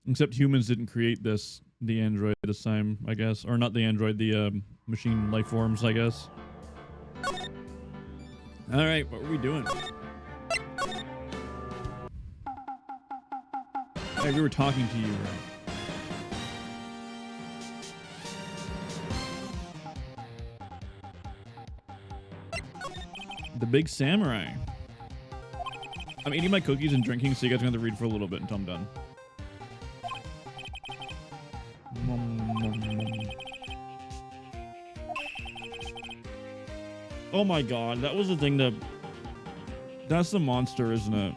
Except humans didn't create the android this time, I guess. Or not the android, the machine life forms, I guess. Alright, what were we doing? Hey, we were talking to you, right? The big samurai. I'm eating my cookies and drinking, so you guys are going to read for a little bit until I'm done. Oh my god, that was the thing that... That's the monster, isn't it?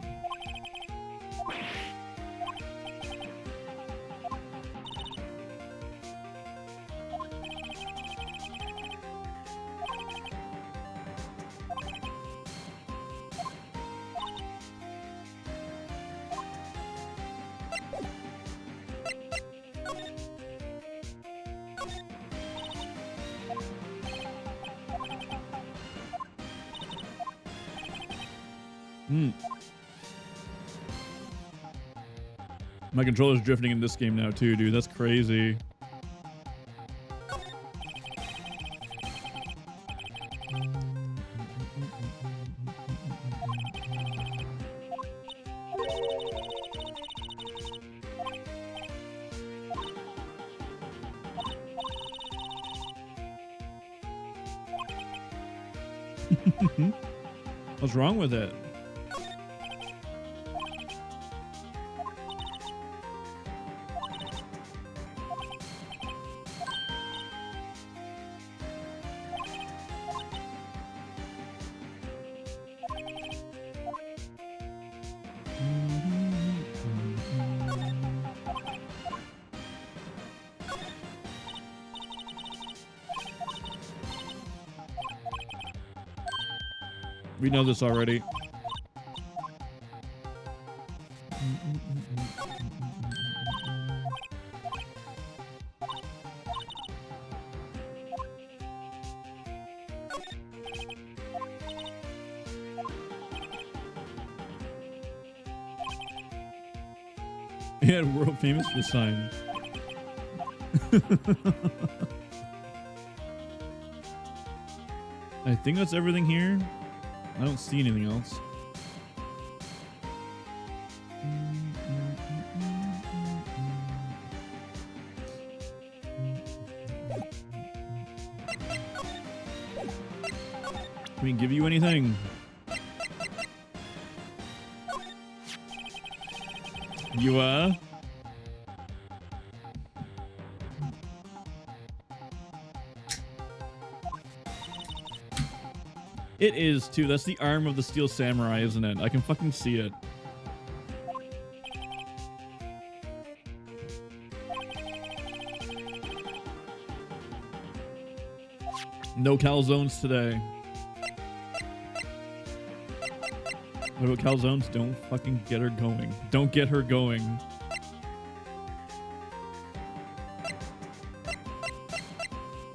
My controller's drifting in this game now too, dude. That's crazy. What's wrong with it? We know this already. Yeah, world famous for sign. I think that's everything here. I don't see anything else. Can we give you anything? You It is too. That's the arm of the steel samurai, isn't it? I can fucking see it. No calzones today. What about calzones? Don't fucking get her going. Don't get her going.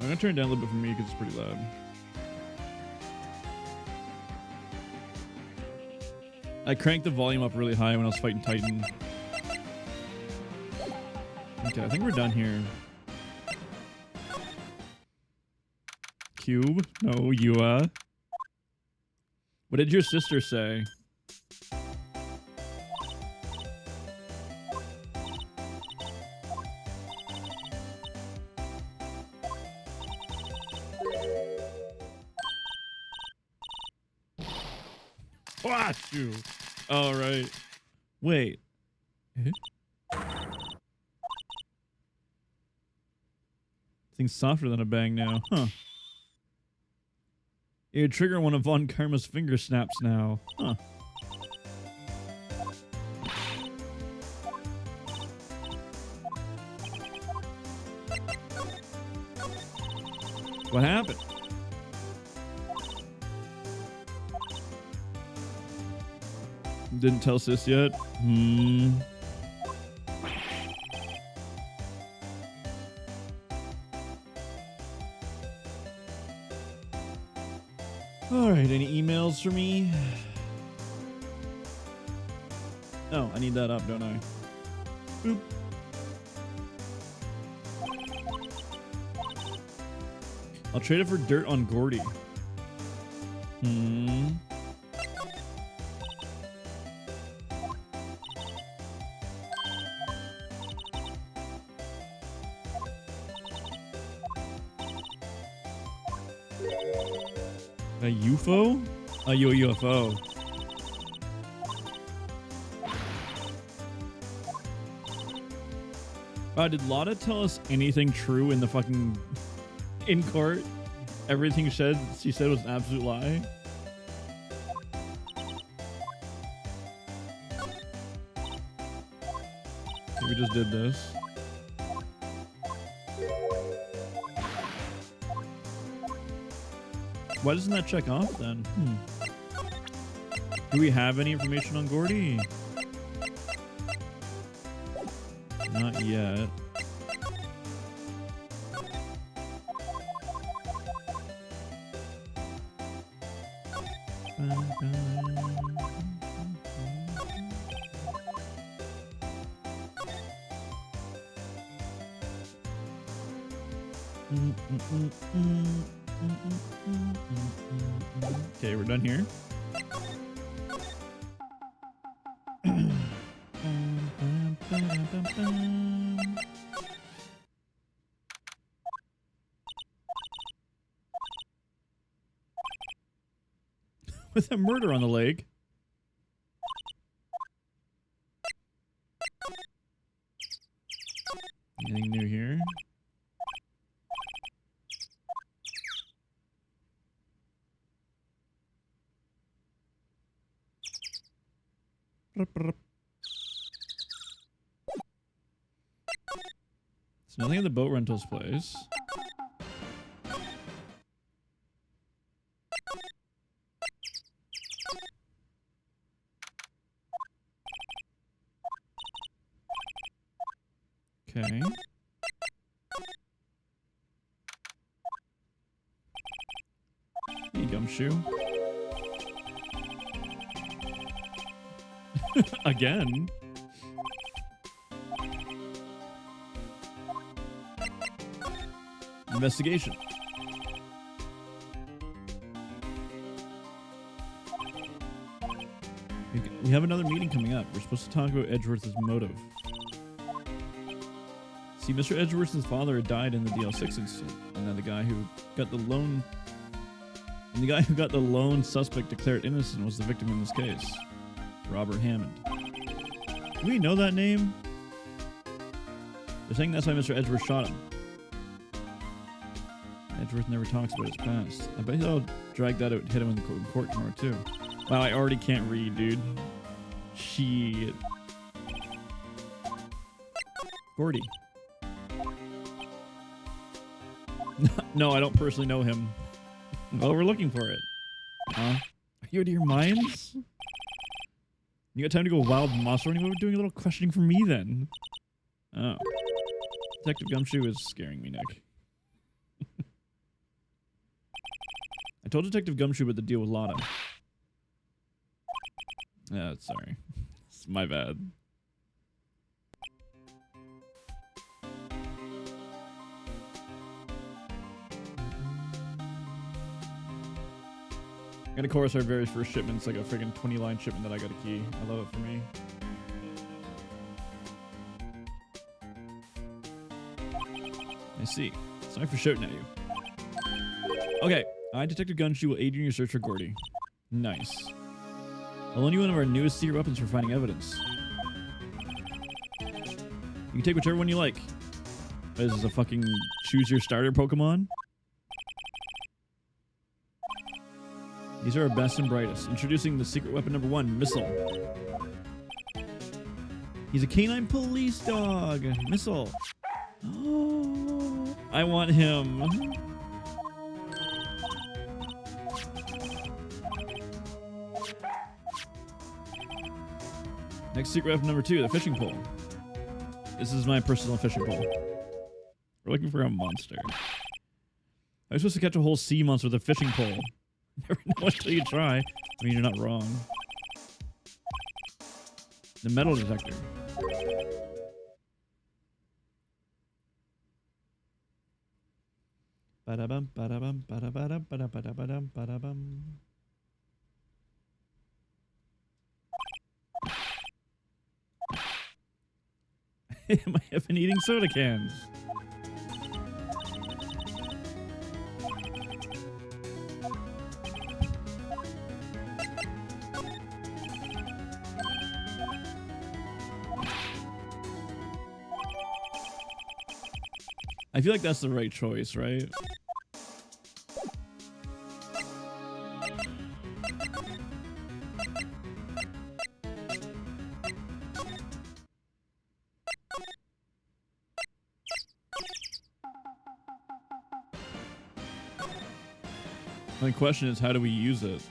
I'm gonna turn it down a little bit for me because it's pretty loud. I cranked the volume up really high when I was fighting Titan. Okay, I think we're done here. Cube? No, you, What did your sister say? Watch you. All right. Wait. Thing's softer than a bang now, huh? You trigger one of Von Karma's finger snaps now, huh? What happened? Didn't tell sis yet? Alright, any emails for me? Oh, I need that up, don't I? Boop. I'll trade it for dirt on Gordy. Hmm. A UFO? A UFO. Did Lotta tell us anything true in the fucking... in court? Everything she said was an absolute lie? We just did this. Why doesn't that check off then? Do we have any information on Gordy? Not yet. Okay, we're done here. With a murder on the lake. Anything new here? There's nothing in the boat rentals place. Okay. Hey, gumshoe. Again. Investigation. We have another meeting coming up. We're supposed to talk about Edgeworth's motive. See, Mr. Edgeworth's father had died in the DL6 incident, and then the guy who got the lone suspect declared innocent was the victim in this case, Robert Hammond. Do we know that name? They're saying that's why Mr. Edgeworth shot him. Edgeworth never talks about his past. I bet he'll drag that out and hit him in court tomorrow too. Wow, I already can't read, dude. Shit. Gordy. No, I don't personally know him. Well, we're looking for it. Are you out of your minds? You got time to go wild monster running? What are we doing a little questioning for me then? Oh. Detective Gumshoe is scaring me, Nick. I told Detective Gumshoe about the deal with Lotta. Sorry. It's my bad. And of course, our very first shipment's like a friggin' 20-line shipment that I got a key. I love it for me. I see. Sorry for shouting at you. Okay, I, Detective Gumshoe, will aid you in your search for Gordy. Nice. I'll loan you one of our newest secret weapons for finding evidence. You can take whichever one you like. What, is this a fucking choose your starter Pokemon? These are our best and brightest. Introducing the secret weapon number 1, Missile. He's a canine police dog. Missile. Oh, I want him. Next secret weapon number 2, the fishing pole. This is my personal fishing pole. We're looking for a monster. I'm supposed to catch a whole sea monster with a fishing pole. Never know until you try. I mean, you're not wrong. The metal detector. Ba-da-bum, ba-da-bum, ba-da-ba-dum, ba-da-ba-da-ba-dum, ba-da-bum. I have been eating soda cans. I feel like that's the right choice, right? The question is, how do we use it?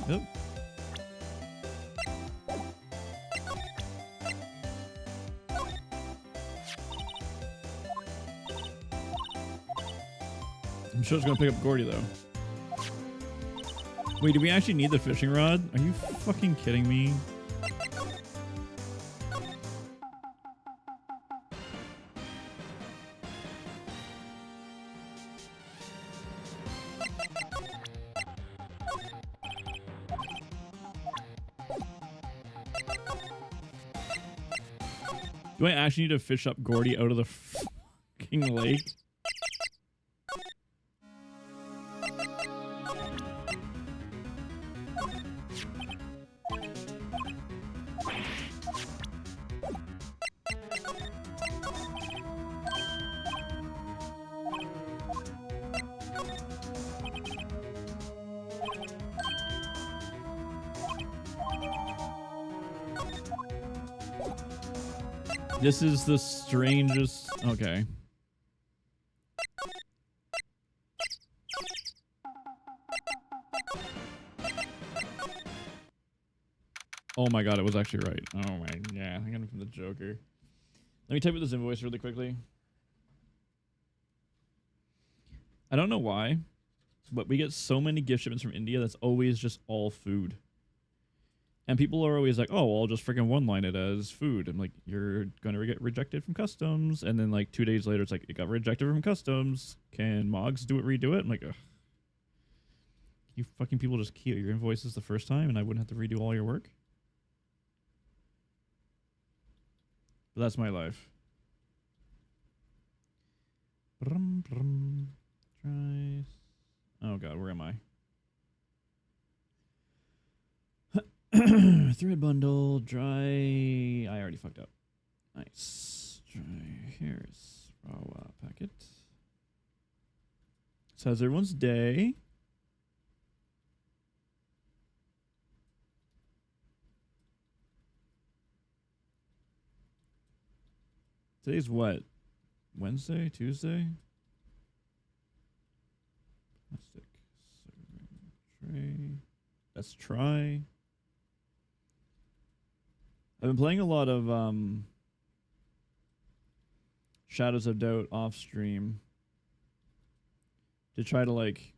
Yep. I'm sure it's gonna pick up Gordy though. Wait, do we actually need the fishing rod? Are you fucking kidding me? Do I actually need to fish up Gordy out of the fucking lake? This is the strangest... Okay. Oh my god, it was actually right. Oh my... Yeah, I got it from the Joker. Let me type up this invoice really quickly. I don't know why, but we get so many gift shipments from India that's always just all food. And people are always like, oh, well, I'll just freaking one-line it as food. I'm like, you're going to get rejected from customs. And then like 2 days later, it's like, it got rejected from customs. Can Moggs redo it? I'm like, ugh. You fucking people just key out your invoices the first time and I wouldn't have to redo all your work? But that's my life. Brum, brum. Try. Oh god, where am I? Thread bundle, dry. I already fucked up. Nice. Dry. Here's raw packet. So how's everyone's day? Today's what? Wednesday? Tuesday? Plastic. Tray. Let's try. I've been playing a lot of Shadows of Doubt off stream to try to like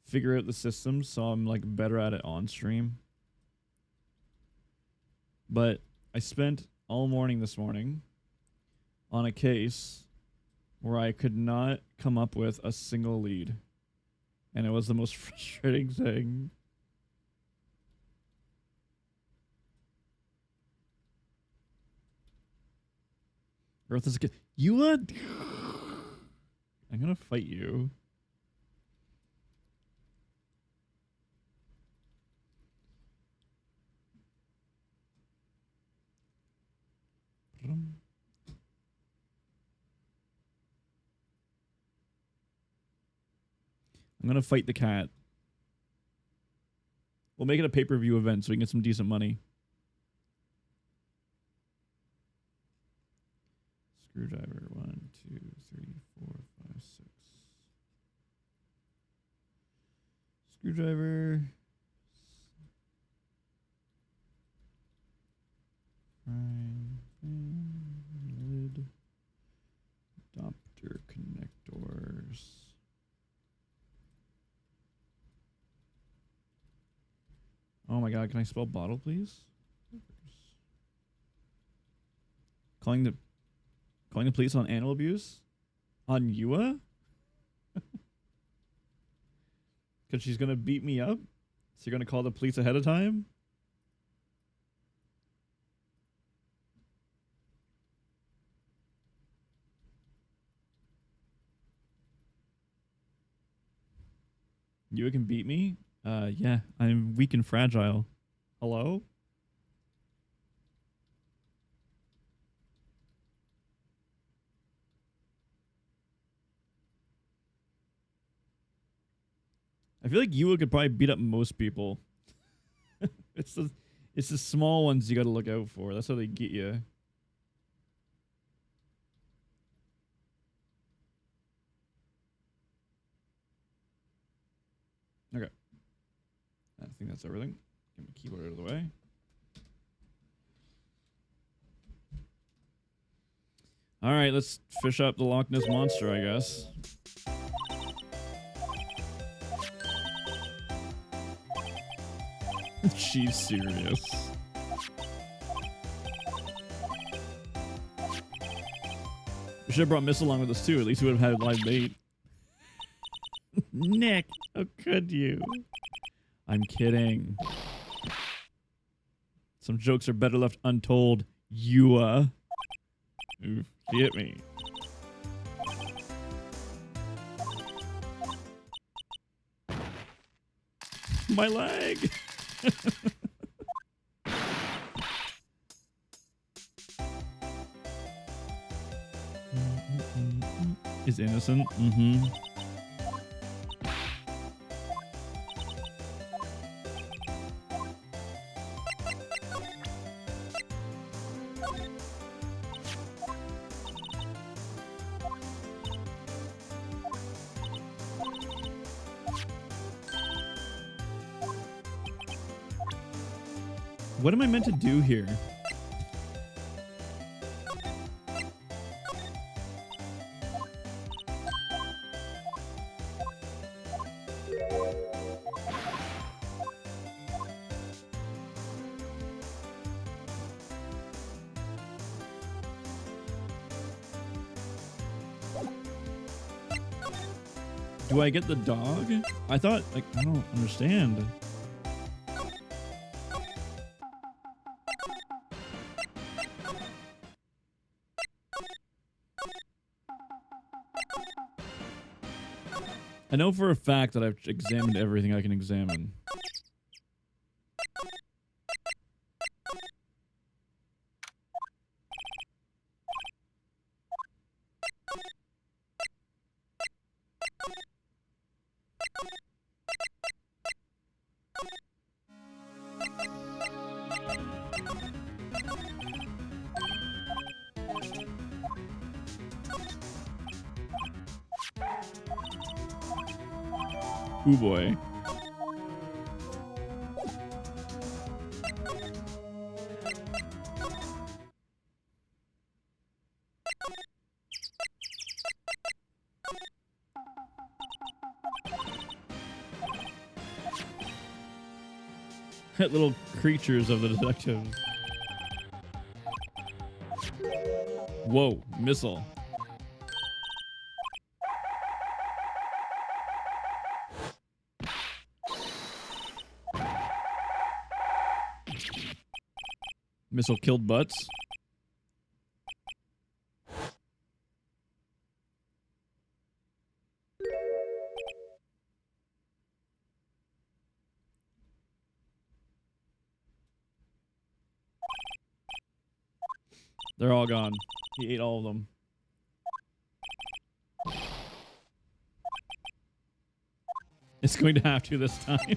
figure out the systems so I'm like better at it on stream. But I spent all morning this morning on a case where I could not come up with a single lead. And it was the most frustrating thing. Earth is good. You would. I'm gonna fight you. I'm gonna fight the cat. We'll make it a pay-per-view event so we can get some decent money. Screwdriver. 1, 2, 3, 4, 5, 6. Screwdriver. Prime. Lid. Adapter connectors. Oh my god, can I spell bottle, please? Calling the police on animal abuse? On Yua? Because she's gonna beat me up? So you're gonna call the police ahead of time? Yua can beat me? Yeah, I'm weak and fragile. Hello? I feel like Yua could probably beat up most people. It's the small ones you gotta look out for. That's how they get you. Okay. I think that's everything. Get my keyboard out of the way. All right, let's fish up the Loch Ness Monster, I guess. She's serious. We should have brought Miss along with us too. At least we would have had live bait. Nick, how could you? I'm kidding. Some jokes are better left untold. Oof, she hit me. My leg. Is innocent. Mm-hmm. What am I meant to do here? Do I get the dog? I thought, like, I don't understand. I know for a fact that I've examined everything I can examine. Ooh boy. Little creatures of the detectives. Whoa, missile. Missile killed butts. They're all gone. He ate all of them. It's going to have to this time.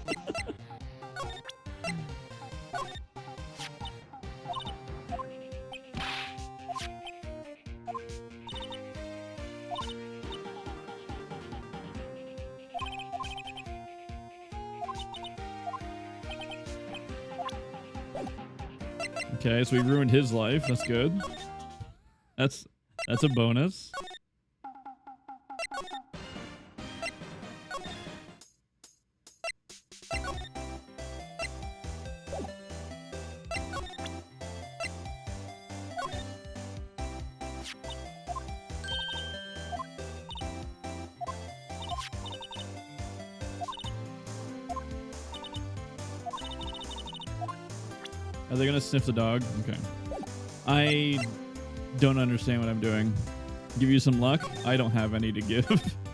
Okay, so we ruined his life. That's good. That's a bonus. Are they gonna sniff the dog? Okay. I don't understand what I'm doing. Give you some luck? I don't have any to give.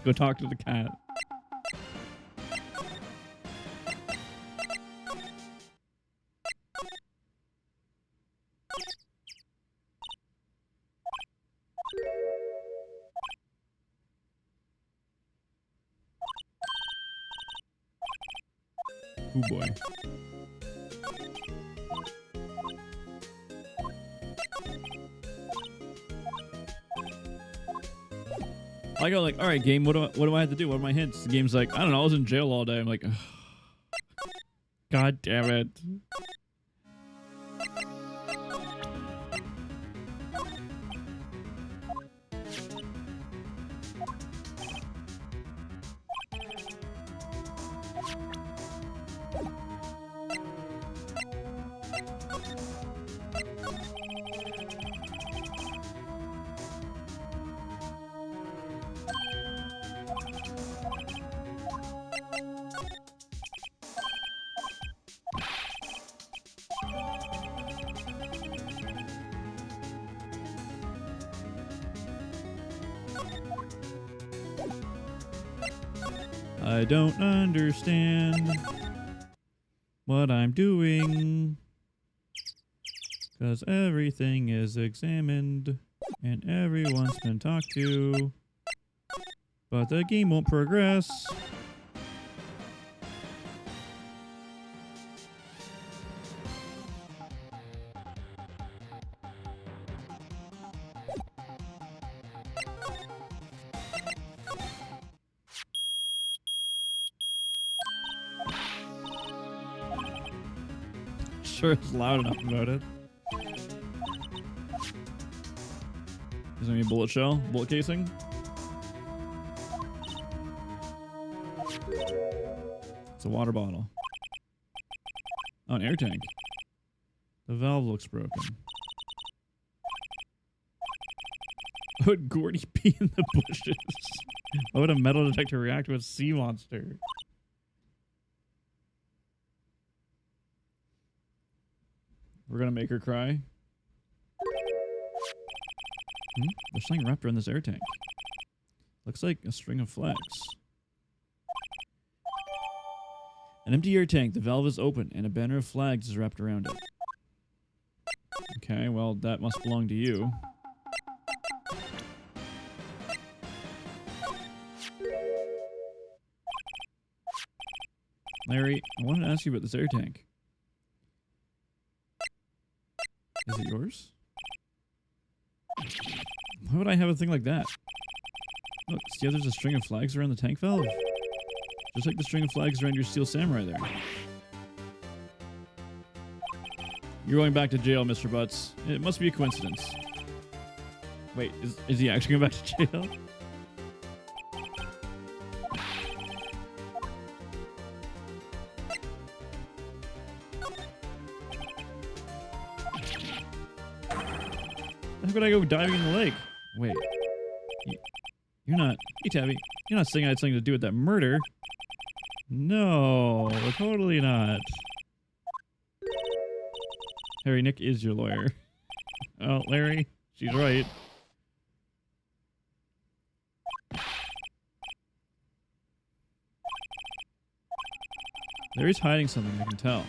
Go talk to the cat. Oh boy. I go like, all right, game. What do I have to do? What are my hints? The game's like, I don't know. I was in jail all day. I'm like, ugh. God damn it. I don't understand what I'm doing, 'cause everything is examined and everyone's been talked to, but the game won't progress. Sure, it's loud enough about it. Is there any bullet shell? Bullet casing? It's a water bottle. Oh, an air tank. The valve looks broken. Would Gordy be in the bushes? How would a metal detector react to a sea monster? We're gonna make her cry. There's something wrapped around this air tank. Looks like a string of flags. An empty air tank. The valve is open, and a banner of flags is wrapped around it. Okay, well, that must belong to you. Larry, I wanted to ask you about this air tank. Is it yours? Why would I have a thing like that? Look, see how there's a string of flags around the tank valve? Just like the string of flags around your steel samurai there. You're going back to jail, Mr. Butts. It must be a coincidence. Wait, is he actually going back to jail? How could I go diving in the lake? Wait. You're not... Hey, Tabby. You're not saying I had something to do with that murder. No, totally not. Harry, Nick is your lawyer. Oh, Larry, she's right. Larry's hiding something, I can tell.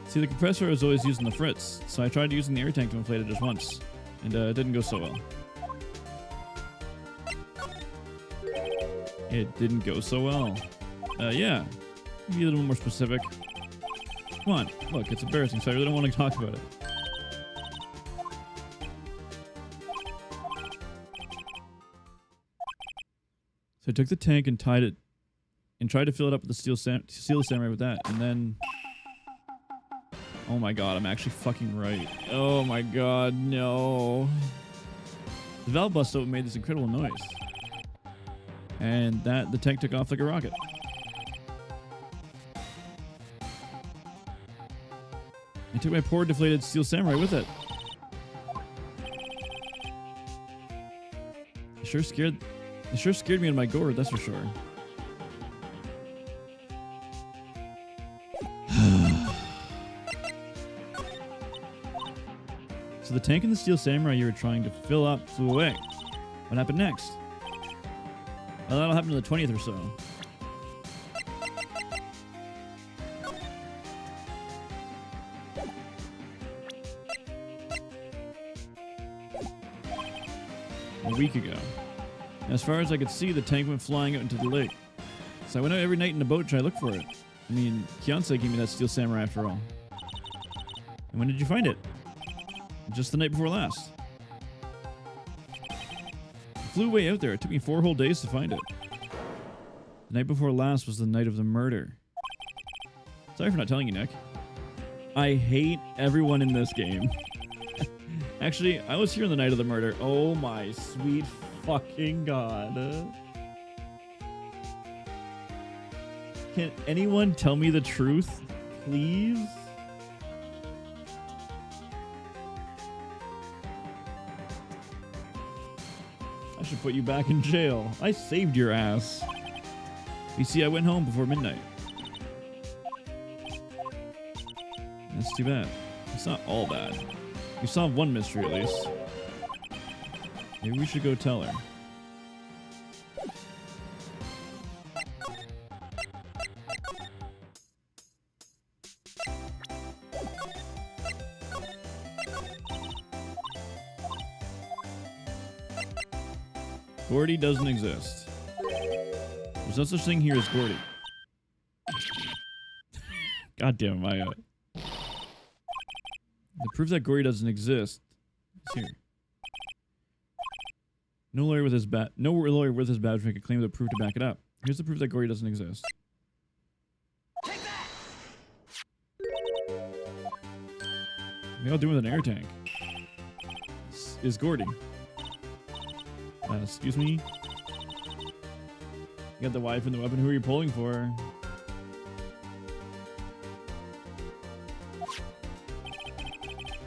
See, the compressor was always using the fritz, so I tried using the air tank to inflate it just once, and it didn't go so well. It didn't go so well. Yeah. Be a little more specific. Come on, look, it's embarrassing, so I really don't want to talk about it. So I took the tank and tied it, and tried to fill it up with the steel samurai with that, and then... Oh my god, I'm actually fucking right. Oh my god, no. The valve bust open made this incredible noise. And the tank took off like a rocket. I took my poor deflated steel samurai with it. It sure scared me out of my gourd, that's for sure. So the tank and the steel samurai you were trying to fill up flew away. What happened next? Well, that'll happen to the 20th or so. A week ago. As far as I could see, the tank went flying out into the lake. So I went out every night in a boat to try to look for it. I mean, Kionsei gave me that steel samurai after all. And when did you find it? Just the night before last. I flew way out there. It took me 4 whole days to find it. The night before last was the night of the murder. Sorry for not telling you, Nick. I hate everyone in this game. Actually, I was here on the night of the murder. Oh my sweet fucking god. Can anyone tell me the truth, please? I should put you back in jail. I saved your ass. You see, I went home before midnight. That's too bad. It's not all bad. We solved one mystery at least. Maybe we should go tell her. Gordy doesn't exist. There's no such thing here as Gordy. God damn it, Maya. The proof that Gordy doesn't exist is here. No lawyer with his badge would make a claim with a proof to back it up. Here's the proof that Gordy doesn't exist. Take that! Maybe I'll do it with an air tank. Is Gordy? Excuse me? You got the wife and the weapon. Who are you pulling for?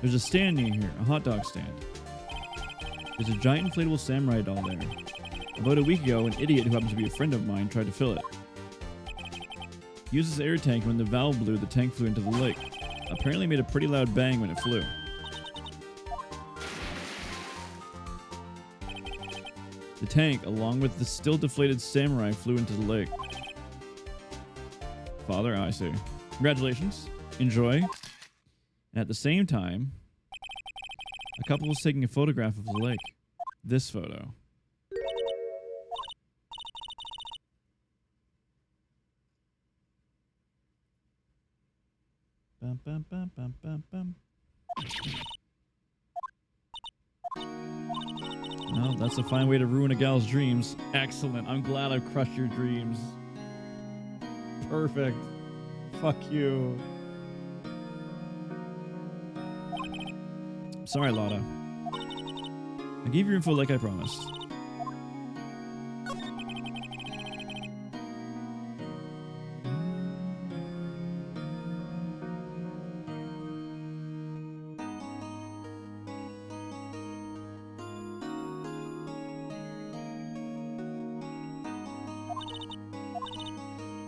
There's a stand near here, a hot dog stand. There's a giant inflatable samurai doll there. About a week ago, an idiot who happens to be a friend of mine tried to fill it. He used his air tank, and when the valve blew, the tank flew into the lake. Apparently made a pretty loud bang when it flew. The tank, along with the still deflated samurai, flew into the lake. Father, I see. Congratulations. Enjoy. And at the same time, a couple was taking a photograph of the lake. This photo. Bum, bum, bum, bum, bum, bum. Well, that's a fine way to ruin a gal's dreams. Excellent. I'm glad I've crushed your dreams. Perfect. Fuck you. Sorry, Lotta. I gave your info like I promised.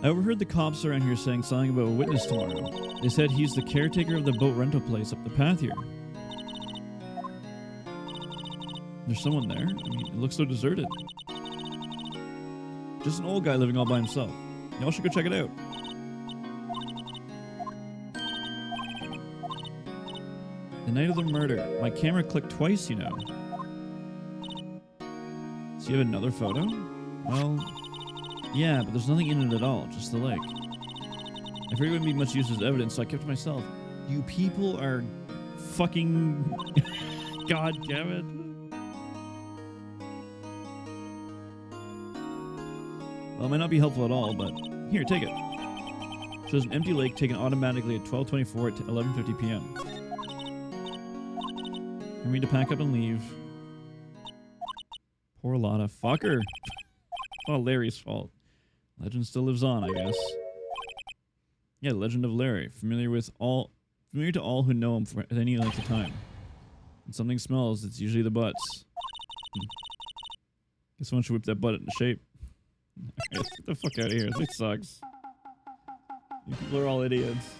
I overheard the cops around here saying something about a witness tomorrow. They said he's the caretaker of the boat rental place up the path here. There's someone there? I mean, it looks so deserted. Just an old guy living all by himself. Y'all should go check it out. The night of the murder. My camera clicked twice, you know. So you have another photo? Well, yeah, but there's nothing in it at all, just the lake. I figured it wouldn't be much use as evidence, so I kept it to myself. You people are fucking... God damn it. Well, it might not be helpful at all, but here, take it. So there's an empty lake taken automatically at 12:24 to 11:50 p.m. I need to pack up and leave. Poor Lotta. Fucker. Oh, Larry's fault. Legend still lives on, I guess. Yeah, Legend of Larry. Familiar to all who know him for any length of time. When something smells, it's usually the butts. Guess someone should whip that butt into shape. Get the fuck out of here. This sucks. You people are all idiots.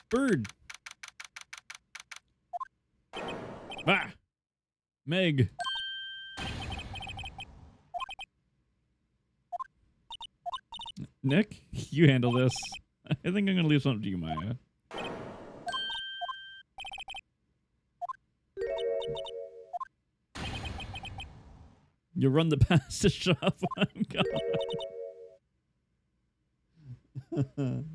Bird. Ah! Meg. Nick, you handle this. I think I'm gonna leave something to you, Maya. You run the pasta shop when I'm gone.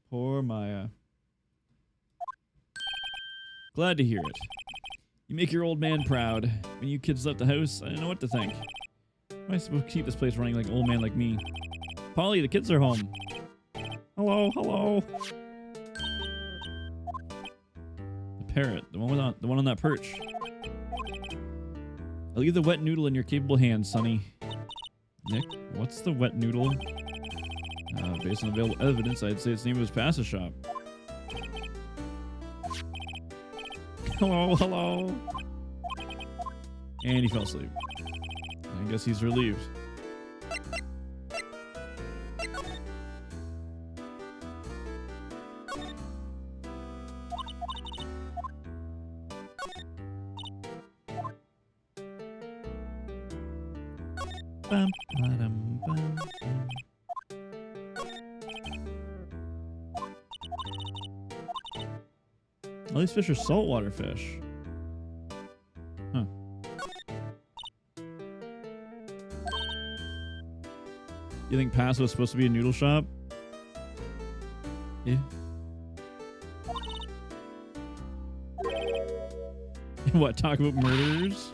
Poor Maya. Glad to hear it. You make your old man proud. When you kids left the house, I didn't know what to think. How am I supposed to keep this place running like an old man like me? Polly, the kids are home. Hello, hello. The parrot, the one on that perch. I'll leave the wet noodle in your capable hands, Sonny. Nick, what's the wet noodle? Based on available evidence, I'd say its name was Pasta Shop. Hello, hello. And he fell asleep. I guess he's relieved. Bum, ba-dum, bum, bum. All these fish are saltwater fish. Huh. You think Pass was supposed to be a noodle shop? Yeah. What, talk about murderers?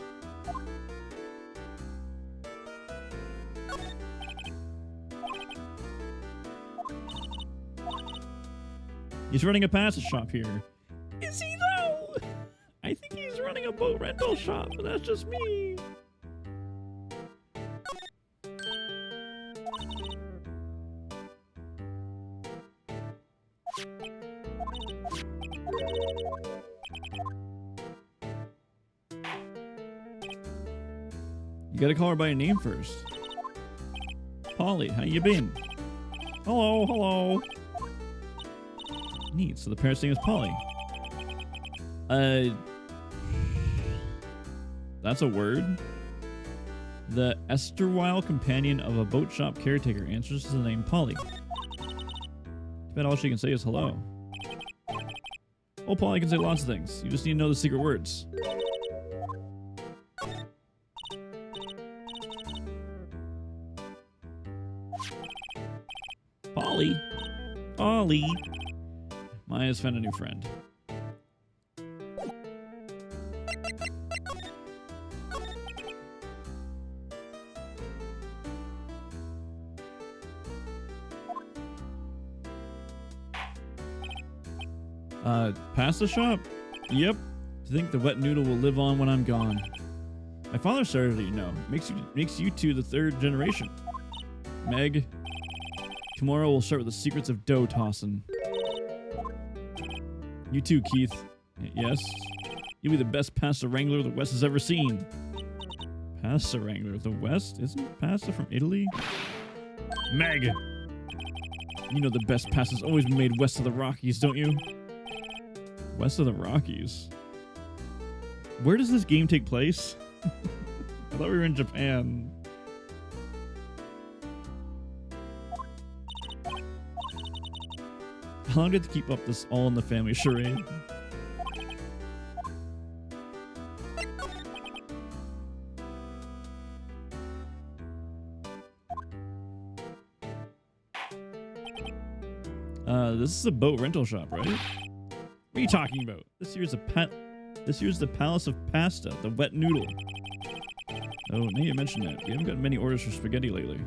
He's running a pasta shop here. Is he though? I think he's running a boat rental shop, but that's just me. You gotta call her by a name first. Polly, how you been? Hello, hello. Neat, so the parent's name is Polly. That's a word. The erstwhile companion of a boat shop caretaker answers to the name Polly. Too bad all she can say is hello. Oh, Polly can say lots of things. You just need to know the secret words. Polly. Polly. Maya's found a new friend. Pasta shop? Yep. To think the wet noodle will live on when I'm gone. My father started it, you know. Makes you two the third generation. Meg, tomorrow we'll start with the secrets of dough tossing. You too, Keith. Yes? You'll be the best pasta wrangler the West has ever seen. Pasta wrangler? The West? Isn't pasta from Italy? Meg! You know the best pass has always been made west of the Rockies, don't you? West of the Rockies? Where does this game take place? I thought we were in Japan. How long did it keep up this All in the Family charade? This is a boat rental shop, right? What are you talking about? This here's the Palace of Pasta, the wet noodle. Oh, now you mention that. We haven't gotten many orders for spaghetti lately.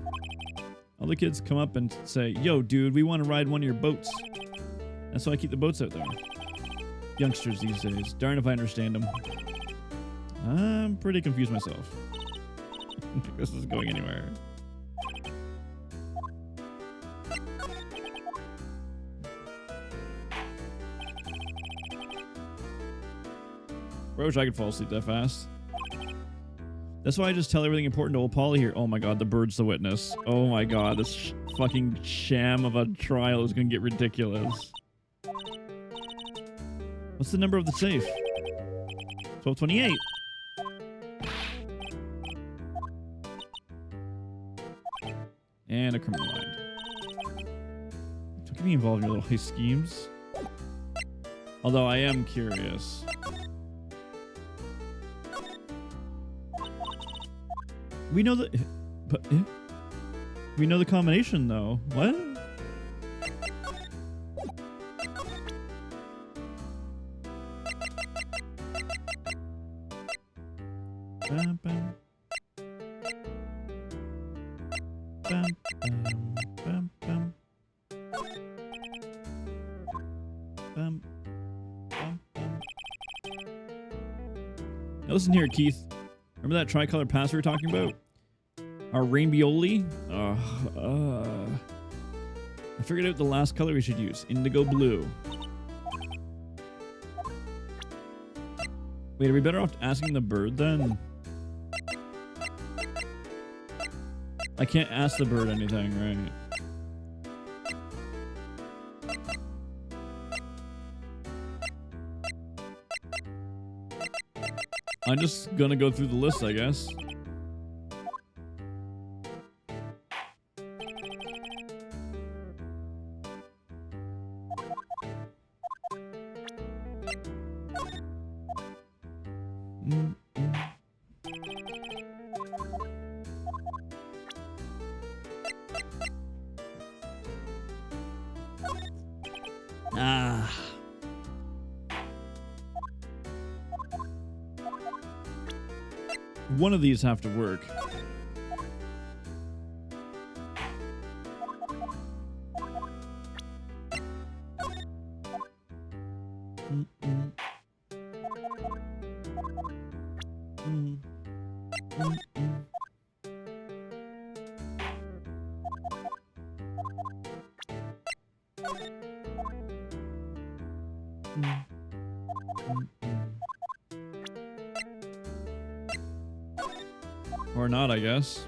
All the kids come up and say, "Yo, dude, we want to ride one of your boats." That's why I keep the boats out there. Youngsters these days. Darn if I understand them. I'm pretty confused myself. I don't think this is going anywhere. I wish I could fall asleep that fast. That's why I just tell everything important to old Polly here. Oh my god, the bird's the witness. Oh my god, this fucking sham of a trial is gonna get ridiculous. What's the number of the safe? 1228. And a criminal mind. Don't get me involved in your little heist schemes. Although I am curious. We know the... But... We know the combination, though. What? Bam, bam. Bam, bam, bam, bam. Bam, bam, bam. Now listen here, Keith. Remember that tricolor pass we were talking about? Our rainbioli? I figured out the last color we should use. Indigo blue. Wait, are we better off asking the bird then? I can't ask the bird anything, right? I'm just gonna go through the list, I guess. One of these have to work. Or not, I guess.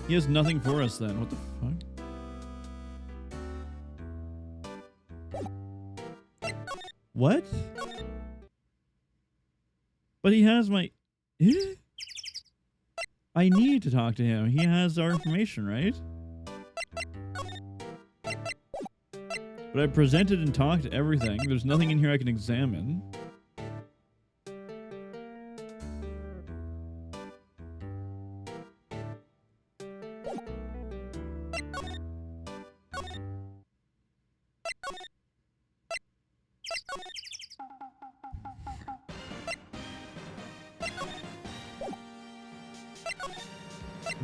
He has nothing for us then. What the fuck? What? But he has my... I need to talk to him. He has our information, right? But I presented and talked to everything. There's nothing in here I can examine.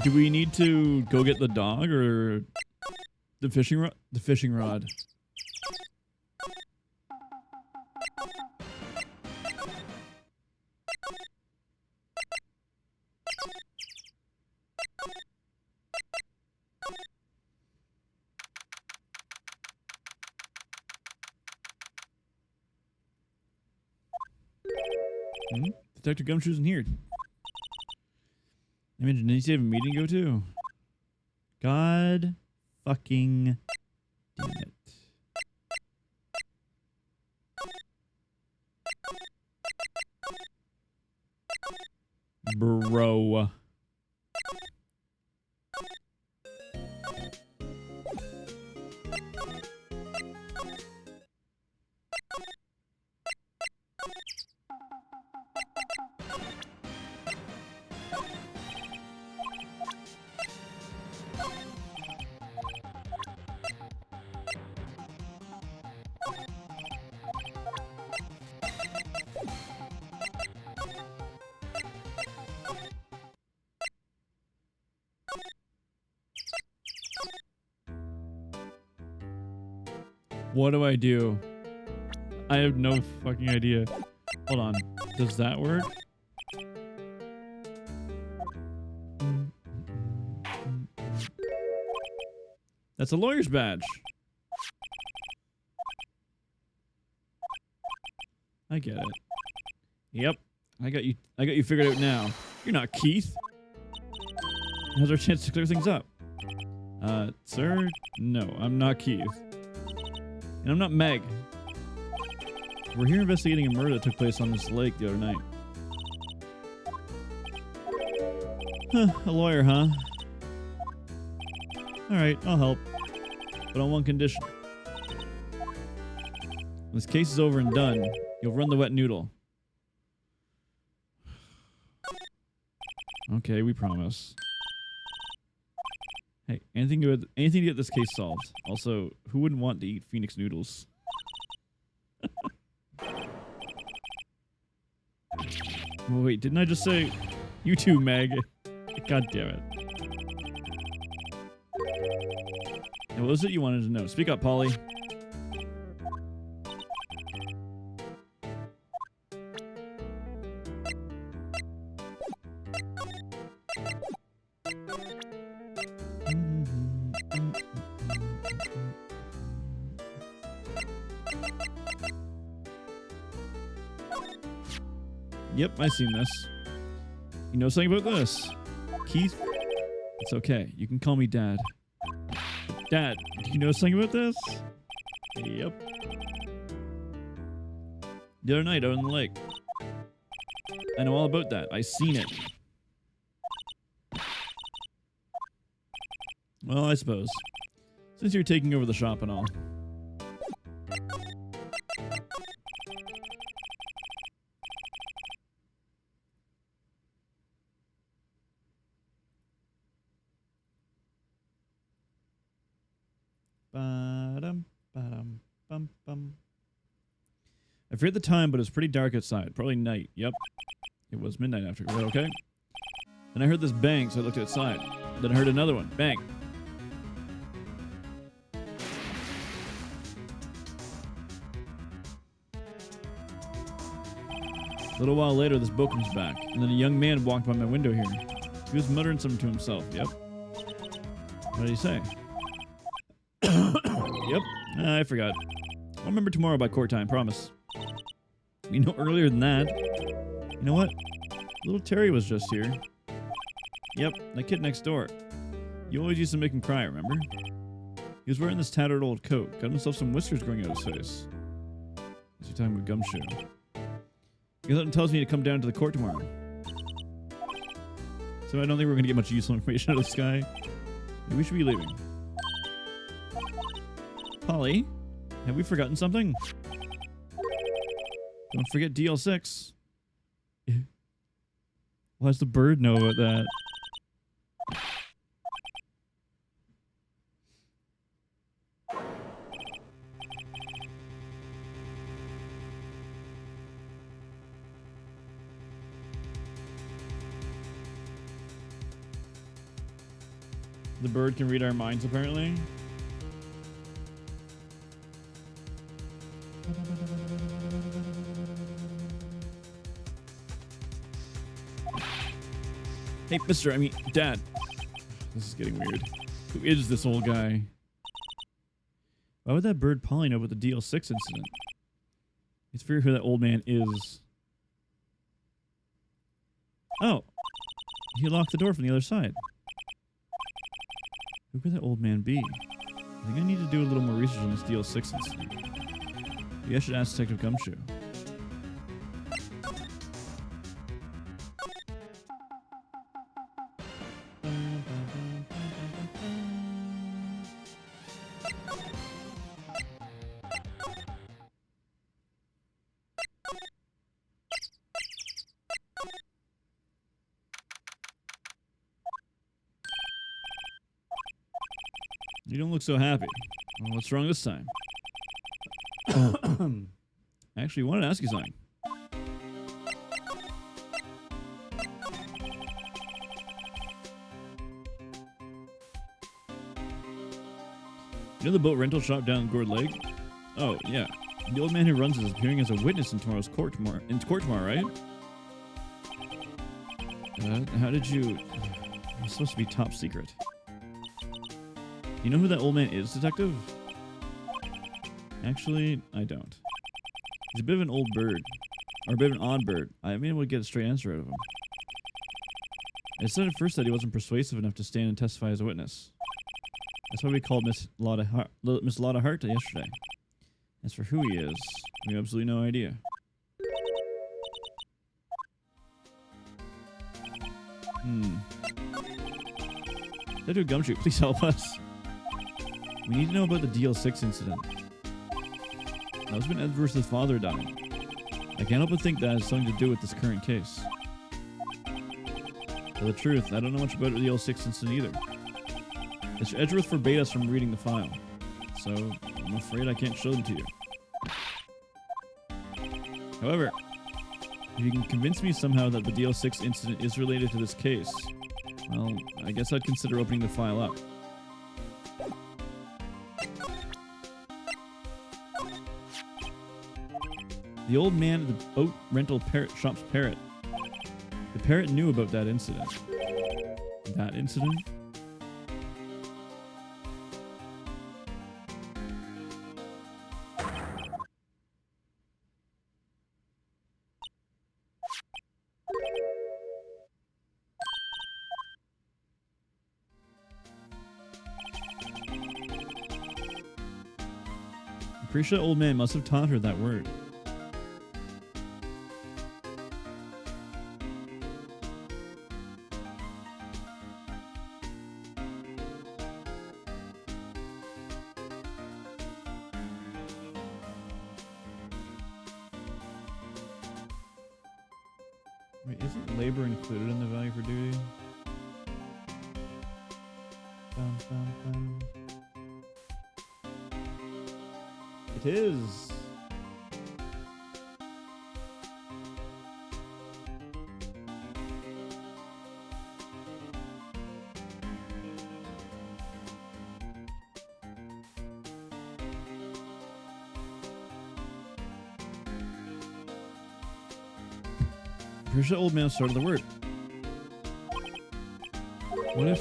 Do we need to go get the dog or the fishing rod? The fishing rod. Detective Gumshoe's in here. Imagine, did he have a meeting to go to? God fucking damn it. Bro. What do I do? I have no fucking idea. Hold on. Does that work? That's a lawyer's badge. I get it. Yep. I got you figured out now. You're not Keith. How's our chance to clear things up? Sir? No, I'm not Keith. And I'm not Meg. We're here investigating a murder that took place on this lake the other night. Huh, a lawyer, huh? Alright, I'll help. But on one condition. When this case is over and done, you'll run the wet noodle. Okay, we promise. Hey, anything to get this case solved. Also, who wouldn't want to eat Phoenix noodles? Wait, didn't I just say you too, Meg? God damn it. And what was it you wanted to know? Speak up, Polly. Yep, I've seen this. You know something about this? Keith? It's okay. You can call me Dad. Dad, do you know something about this? Yep. The other night out on the lake. I know all about that. I seen it. Well, I suppose. Since you're taking over the shop and all. I forget the time, but it was pretty dark outside. Probably night. Yep. It was midnight after. Was that okay? Then I heard this bang, so I looked outside. Then I heard another one. Bang. A little while later, this boat comes back, and then a young man walked by my window here. He was muttering something to himself. Yep. What did he say? Yep. I forgot. I'll remember tomorrow by court time, promise. You know, earlier than that. You know what? Little Terry was just here. Yep, that kid next door. You always used to make him cry, remember? He was wearing this tattered old coat. Got himself some whiskers growing out his face. Is he talking about Gumshoe? He goes out and tells me to come down to the court tomorrow. So I don't think we're going to get much useful information out of this guy. Maybe we should be leaving. Polly, have we forgotten something? Don't forget DL6. Why does the bird know about that? The bird can read our minds, apparently. Hey, Dad. This is getting weird. Who is this old guy? Why would that bird Polly know about the DL6 incident? It's figured who that old man is. Oh, he locked the door from the other side. Who could that old man be? I think I need to do a little more research on this DL6 incident. Maybe I should ask Detective Gumshoe. You don't look so happy. Well, what's wrong this time? Actually, I wanted to ask you something. You know the boat rental shop down Gourd Lake? Oh, yeah. The old man who runs it is appearing as a witness in tomorrow's court tomorrow, right? How did you... It's supposed to be top secret. You know who that old man is, Detective? Actually, I don't. He's a bit of an old bird. Or a bit of an odd bird. I haven't been able to get a straight answer out of him. I said at first that he wasn't persuasive enough to stand and testify as a witness. That's why we called Miss Lotta Hart yesterday. As for who he is, we have absolutely no idea. Detective Gumshoe, please help us. We need to know about the DL6 incident. That was when Edward's father died. I can't help but think that has something to do with this current case. For the truth, I don't know much about the DL6 incident either. Mr. Edgeworth forbade us from reading the file, so I'm afraid I can't show them to you. However, if you can convince me somehow that the DL6 incident is related to this case, well, I guess I'd consider opening the file up. The old man at the boat rental shop's parrot. The parrot knew about that incident. That incident? I'm pretty sure the old man must have taught her that word. Wait, isn't labor included in the value for duty? Bum, bum, bum. It is. Pretty sure the old man started the word. What if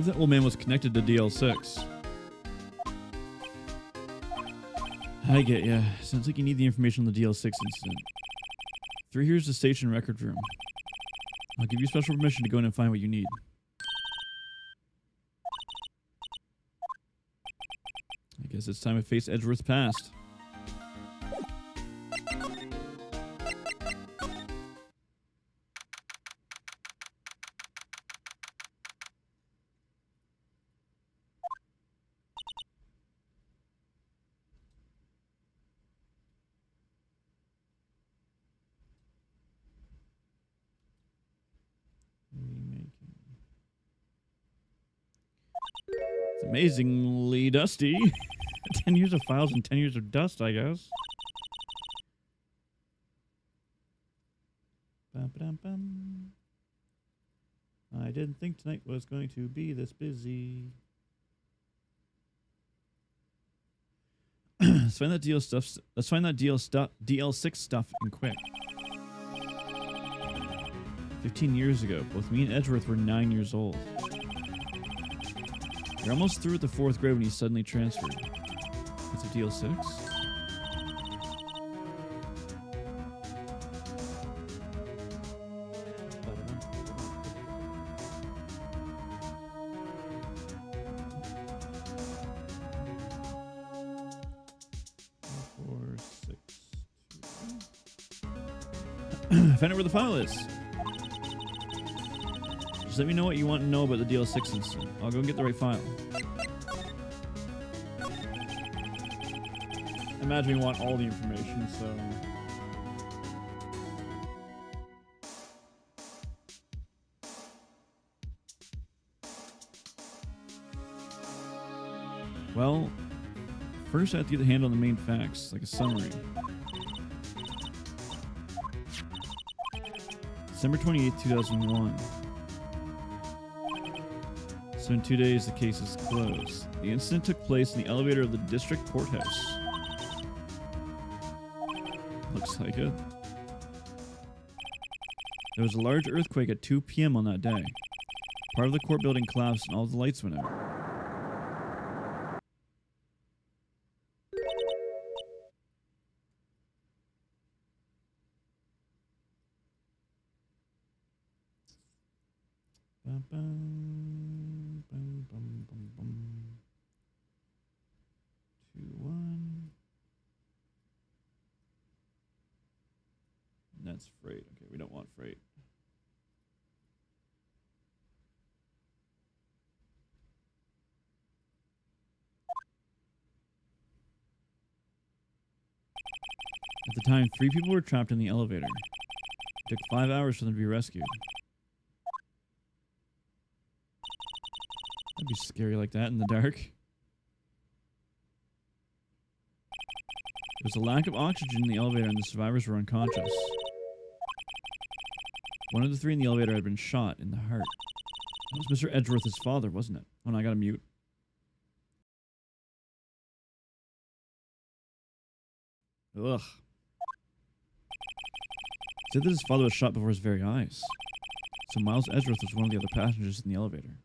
that old man was connected to DL6? I get ya. Sounds like you need the information on the DL6 incident. Through here's the station record room. I'll give you special permission to go in and find what you need. I guess it's time to face Edgeworth's past. It's amazingly dusty. 10 years of files and 10 years of dust, I guess. Bum-ba-dum-bum. I didn't think tonight was going to be this busy. Let's find that DL6 stuff and quick. 15 years ago, both me and Edgeworth were 9 years old. You're almost through with the 4th grade when you suddenly transferred. It's a DL6? Find out where the file is. Just let me know what you want to know about the DL6 incident. I'll go get the right file. I imagine we want all the information, so... Well, first I have to get a handle on the main facts, like a summary. December 28th, 2001. So in 2 days, the case is closed. The incident took place in the elevator of the district courthouse. Looks like it. There was a large earthquake at 2 p.m. on that day. Part of the court building collapsed and all the lights went out. Bum, bum, bum, bum, bum, bum. 2, 1. That's freight. Okay, we don't want freight. At the time, 3 people were trapped in the elevator. It took 5 hours for them to be rescued. That'd be scary like that in the dark. There was a lack of oxygen in the elevator and the survivors were unconscious. One of the 3 in the elevator had been shot in the heart. That was Mr. Edgeworth's father, wasn't it? Oh, no, I gotta mute. Ugh. He said that his father was shot before his very eyes. So Miles Edgeworth was one of the other passengers in the elevator.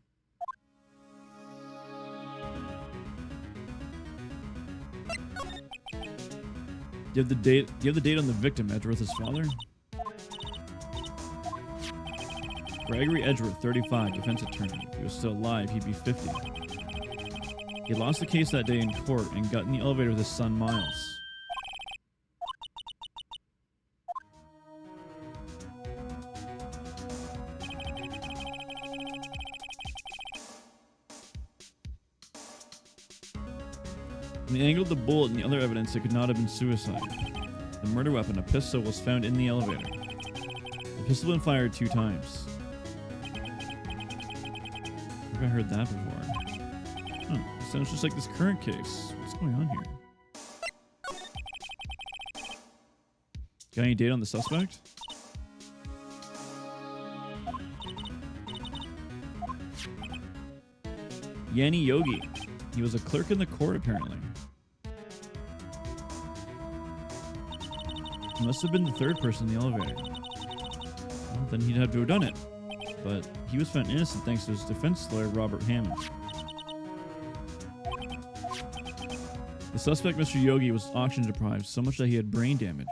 Do you have the date on the victim, Edgeworth's father? Gregory Edgeworth, 35, defense attorney. If he was still alive, he'd be 50. He lost the case that day in court and got in the elevator with his son, Miles. From the angle of the bullet and the other evidence, it could not have been suicide. The murder weapon, a pistol, was found in the elevator. The pistol had been fired 2 times. I think I heard that before. Huh, it sounds just like this current case. What's going on here? Got any date on the suspect? Yanni Yogi. He was a clerk in the court, apparently. He must have been the 3rd person in the elevator. Well, then he'd have to have done it. But he was found innocent thanks to his defense lawyer, Robert Hammond. The suspect, Mr. Yogi, was oxygen deprived so much that he had brain damage.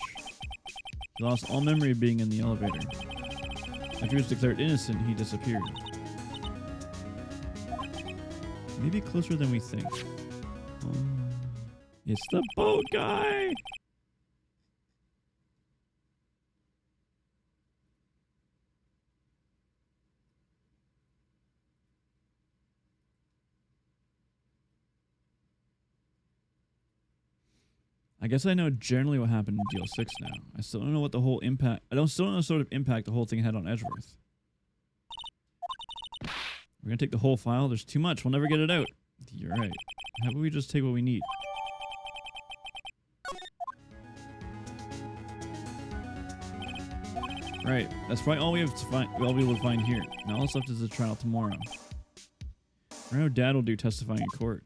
He lost all memory of being in the elevator. After he was declared innocent, he disappeared. Maybe closer than we think. It's the boat guy! I guess I know generally what happened in DL6 now. I still don't know what the whole impact... still don't know sort of impact the whole thing had on Edgeworth. We're gonna take the whole file? There's too much. We'll never get it out. You're right. How about we just take what we need? Right. That's probably all we have to find. We'll be able to find here. Now all that's left is the trial tomorrow. I know Dad will do testifying in court.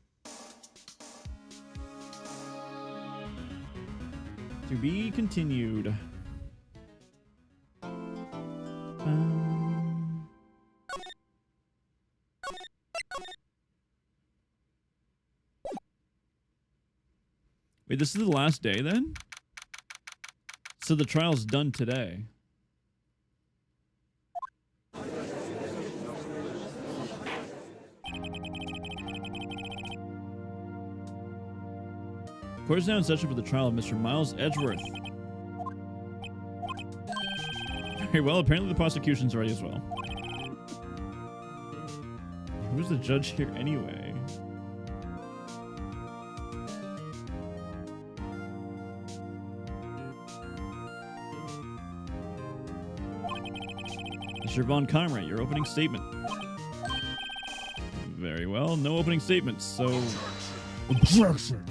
To be continued. Wait, this is the last day then? So the trial's done today. Court is now in session for the trial of Mr. Miles Edgeworth. Very well, apparently the prosecution's ready as well. Who's the judge here anyway? Mr. Von Comrade, your opening statement. Very well, no opening statements, so... Objection!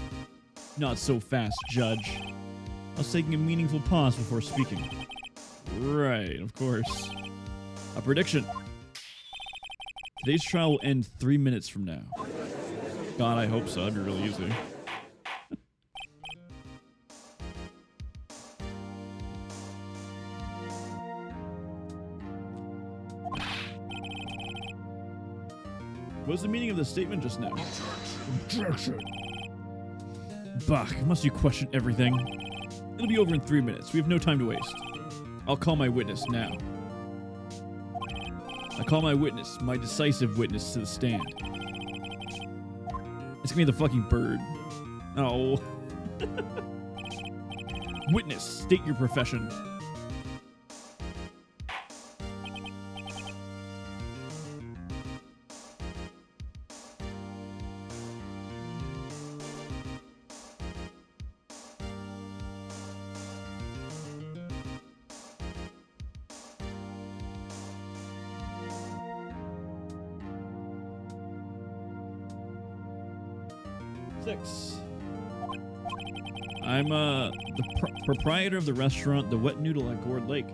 Not so fast, Judge. I was taking a meaningful pause before speaking. Right, of course. A prediction. Today's trial will end 3 minutes from now. God, I hope so. That'd be really easy. What was the meaning of the statement just now? Objection. Bach, must you question everything? It'll be over in 3 minutes. We have no time to waste. I'll call my witness now. I call my witness, my decisive witness, to the stand. It's gonna be the fucking bird. Oh. Witness, state your profession. I'm the proprietor of the restaurant, The Wet Noodle at Gourd Lake.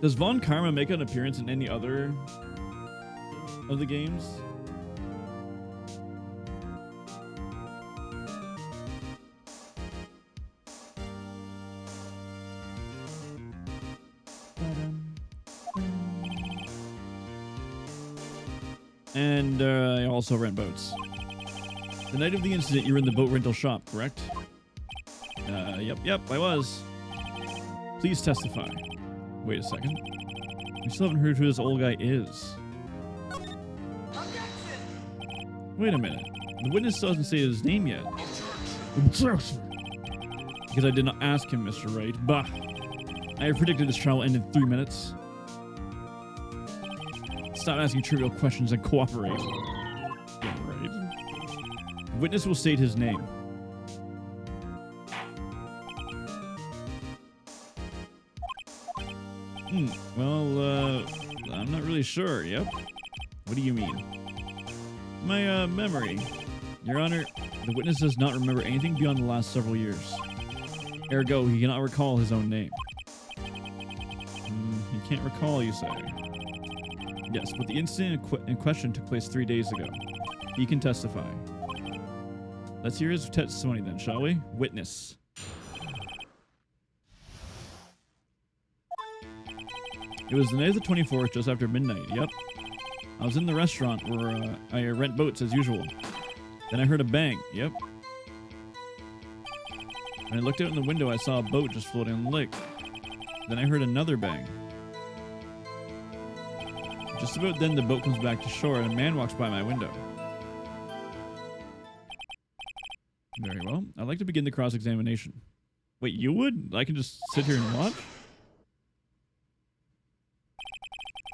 Does Von Karma make an appearance in any other of the games? And I also rent boats. The night of the incident, you were in the boat rental shop, correct? Yep, I was. Please testify. Wait a second. We still haven't heard who this old guy is. Wait a minute. The witness doesn't say his name yet. Because I did not ask him, Mr. Wright. Bah. I have predicted this trial will end in 3 minutes. Stop asking trivial questions and cooperate. Yeah, right. The witness will state his name. Well, I'm not really sure. Yep. What do you mean? My, memory. Your Honor, the witness does not remember anything beyond the last several years. Ergo, he cannot recall his own name. He can't recall, you say? Yes, but the incident in question took place 3 days ago. He can testify. Let's hear his testimony then, shall we? Witness. It was the night of the 24th, just after midnight. Yep. I was in the restaurant where I rent boats as usual. Then I heard a bang. Yep. When I looked out in the window, I saw a boat just floating on the lake. Then I heard another bang. Just about then, the boat comes back to shore and a man walks by my window. Very well. I'd like to begin the cross-examination. Wait, you would? I can just sit here and watch?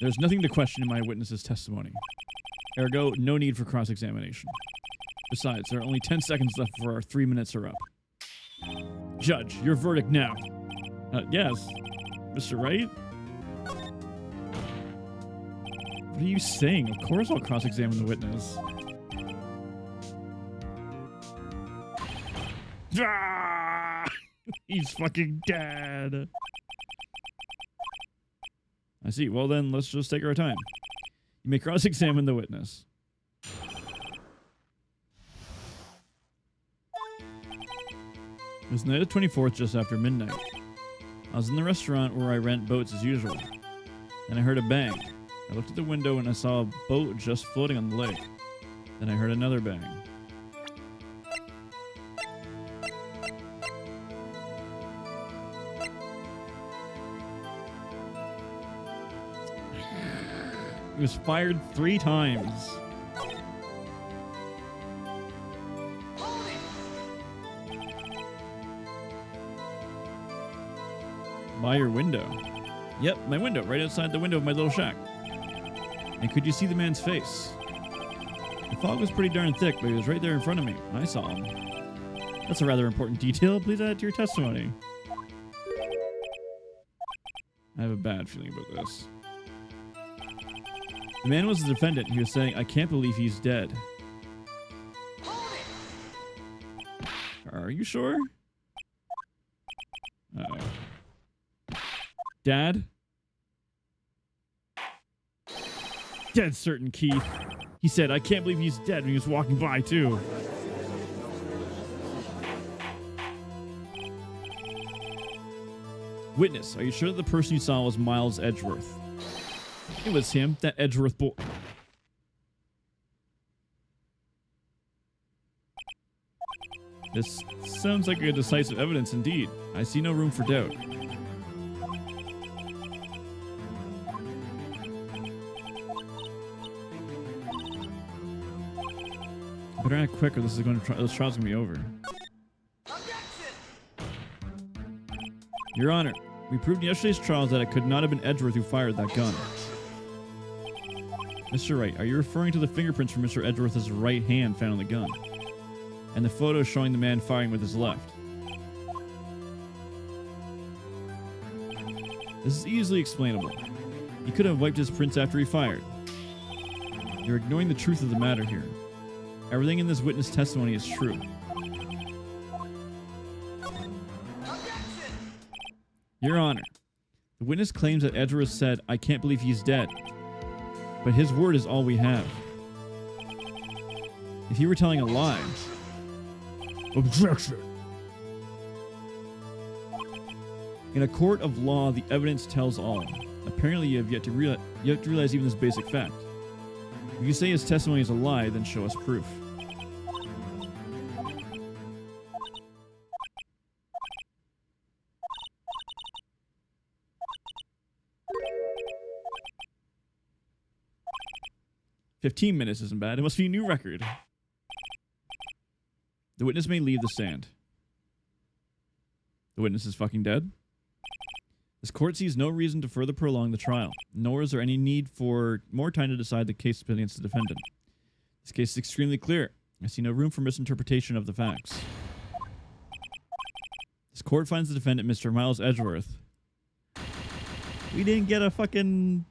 There's nothing to question in my witness's testimony. Ergo, no need for cross-examination. Besides, there are only 10 seconds left before our 3 minutes are up. Judge, your verdict now. Yes. Mr. Wright? What are you saying? Of course I'll cross-examine the witness. Ah! He's fucking dead. I see. Well then, let's just take our time. You may cross-examine the witness. It was the night of the 24th, just after midnight. I was in the restaurant where I rent boats as usual. Then I heard a bang. I looked at the window and I saw a boat just floating on the lake. Then I heard another bang. It was fired 3 times. By your window. Yep, my window, right outside the window of my little shack. And could you see the man's face? The fog was pretty darn thick, but he was right there in front of me. I saw him. That's a rather important detail. Please add it to your testimony. I have a bad feeling about this. The man was the defendant. He was saying, I can't believe he's dead. Are you sure? Uh-oh. Dad? Dead certain, Keith. He said, I can't believe he's dead when he was walking by, too. Witness, are you sure that the person you saw was Miles Edgeworth? It was him, that Edgeworth boy. This sounds like a decisive evidence indeed. I see no room for doubt. Better act quick or this trial's gonna be over. Your Honor, we proved in yesterday's trials that it could not have been Edgeworth who fired that gun. Mr. Wright, are you referring to the fingerprints from Mr. Edgeworth's right hand found on the gun? And the photo showing the man firing with his left? This is easily explainable. He could have wiped his prints after he fired. You're ignoring the truth of the matter here. Everything in this witness testimony is true. Your Honor, the witness claims that Edgeworth said, I can't believe he's dead. But his word is all we have. If he were telling a lie... Objection! In a court of law, the evidence tells all. Apparently, you have yet to realize even this basic fact. If you say his testimony is a lie, then show us proof. "15 minutes isn't bad. It must be a new record." The witness may leave the stand. The witness is fucking dead. This court sees no reason to further prolong the trial, nor is there any need for more time to decide the case against the defendant. This case is extremely clear. I see no room for misinterpretation of the facts. This court finds the defendant, Mr. Miles Edgeworth. We didn't get a fucking...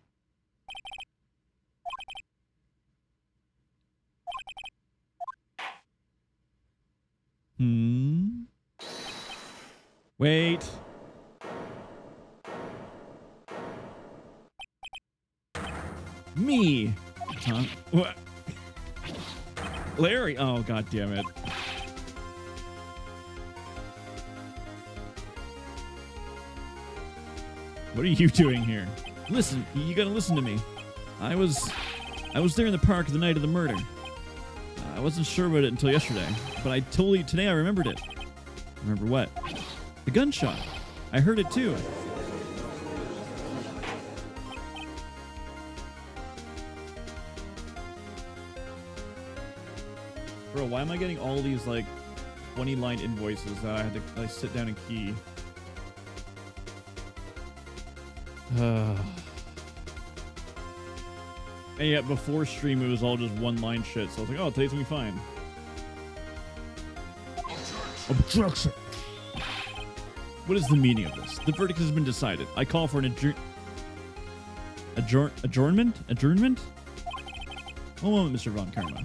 Wait. Me. Huh? What? Larry. Oh, god damn it. What are you doing here? Listen, you gotta listen to me. I was there in the park the night of the murder. I wasn't sure about it until yesterday, but today I remembered it. Remember what? The gunshot. I heard it too. Bro, why am I getting all these like 20-line invoices that I had to like sit down and key? And yet before stream it was all just one-line shit, so I was like, oh, today's gonna be fine. Objection! What is the meaning of this? The verdict has been decided. I call for an adjournment? Adjournment? One moment, Mr. Von Karma.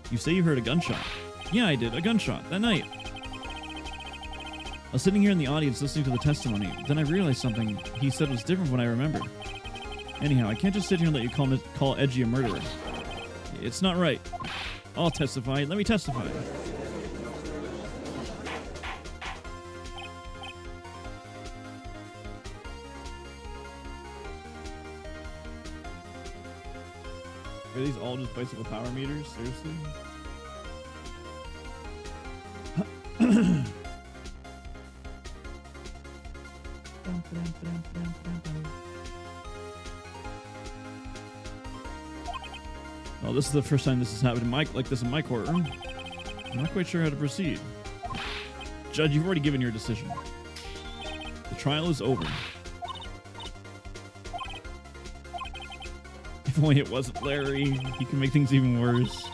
You say you heard a gunshot. Yeah, I did. A gunshot. That night. I was sitting here in the audience listening to the testimony. Then I realized something he said was different from what I remembered. Anyhow, I can't just sit here and let you call Edgy a murderer. It's not right. I'll testify. Let me testify. Are these all just bicycle power meters? Seriously? Well, this is the first time this has happened like this in my courtroom. I'm not quite sure how to proceed. Judge, you've already given your decision. The trial is over. If only it wasn't Larry. He can make things even worse.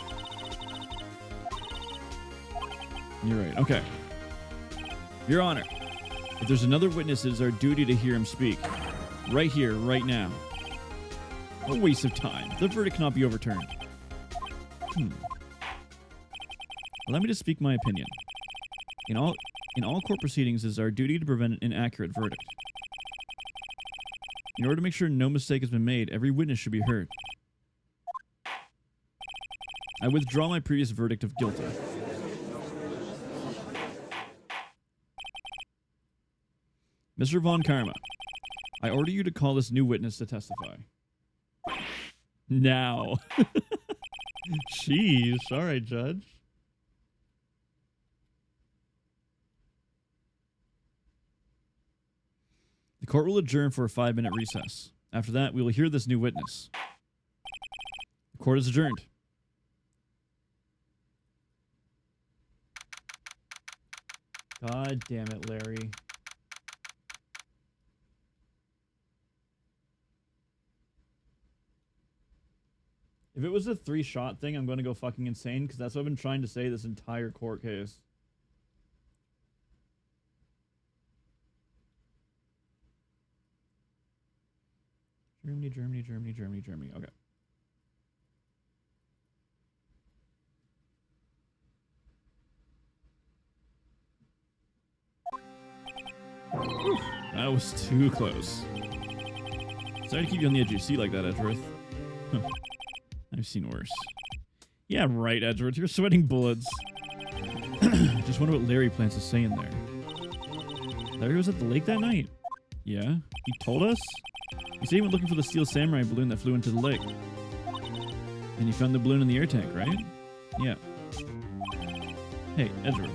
You're right. Okay. Your Honor, if there's another witness, it is our duty to hear him speak. Right here, right now. A waste of time. The verdict cannot be overturned. Allow me to speak my opinion. In all court proceedings, it is our duty to prevent an inaccurate verdict. In order to make sure no mistake has been made, every witness should be heard. I withdraw my previous verdict of guilty. Mr. Von Karma, I order you to call this new witness to testify. Now. Jeez. All right, Judge. The court will adjourn for a 5-minute recess. After that, we will hear this new witness. The court is adjourned. God damn it, Larry. If it was a 3-shot thing, I'm going to go fucking insane, because that's what I've been trying to say this entire court case. Germany, Germany, Germany, Germany, Germany. Okay. Whew, that was too close. Sorry to keep you on the edge of your seat like that, Edgeworth. Huh. I've seen worse. Yeah, right, Edgeworth. You're sweating bullets. Just wonder what Larry plans to say in there. Larry was at the lake that night? Yeah? He told us? He said he went looking for the steel samurai balloon that flew into the lake. And he found the balloon in the air tank, right? Yeah. Hey, Edgeworth.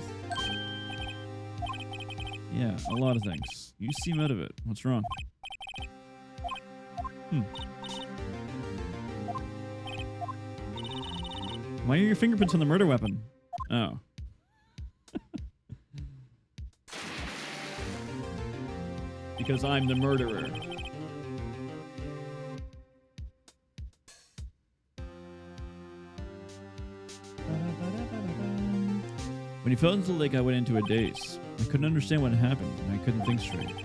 Yeah, a lot of things. You seem out of it. What's wrong? Why are your fingerprints on the murder weapon? Oh. Because I'm the murderer. When he fell into the lake, I went into a daze. I couldn't understand what had happened, and I couldn't think straight.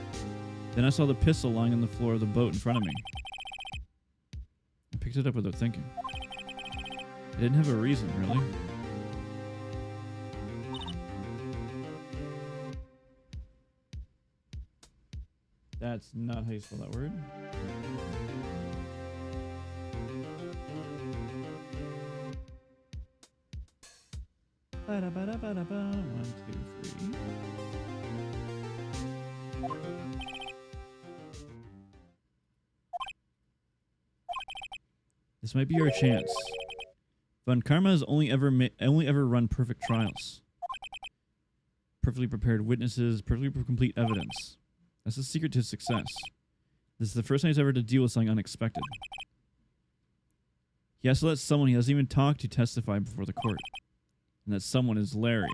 Then I saw the pistol lying on the floor of the boat in front of me. I picked it up without thinking. I didn't have a reason, really. That's not how you spell that word. Ba-da-ba-da-ba-da-ba. 1, 2, 3. This might be our chance. Von Karma has only ever run perfect trials. Perfectly prepared witnesses, perfectly complete evidence. That's the secret to his success. This is the first time he's ever had to deal with something unexpected. He has to let someone he hasn't even talked to testify before the court. And that someone is Larry.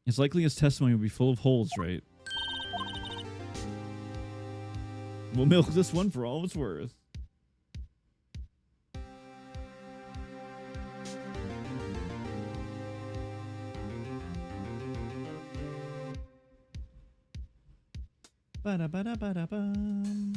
It's likely his testimony will be full of holes, right? We'll milk this one for all it's worth. Ba-da-ba-da-ba-da-bum.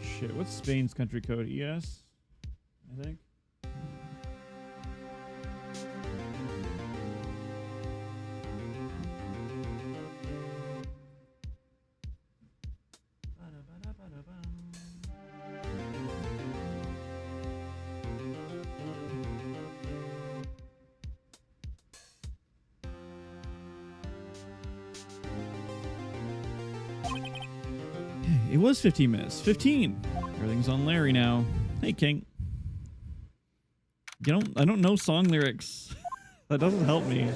Shit, what's Spain's country code? ES, I think. It was 15 minutes. 15. Everything's on Larry now. Hey, King. I don't know song lyrics. That doesn't help me.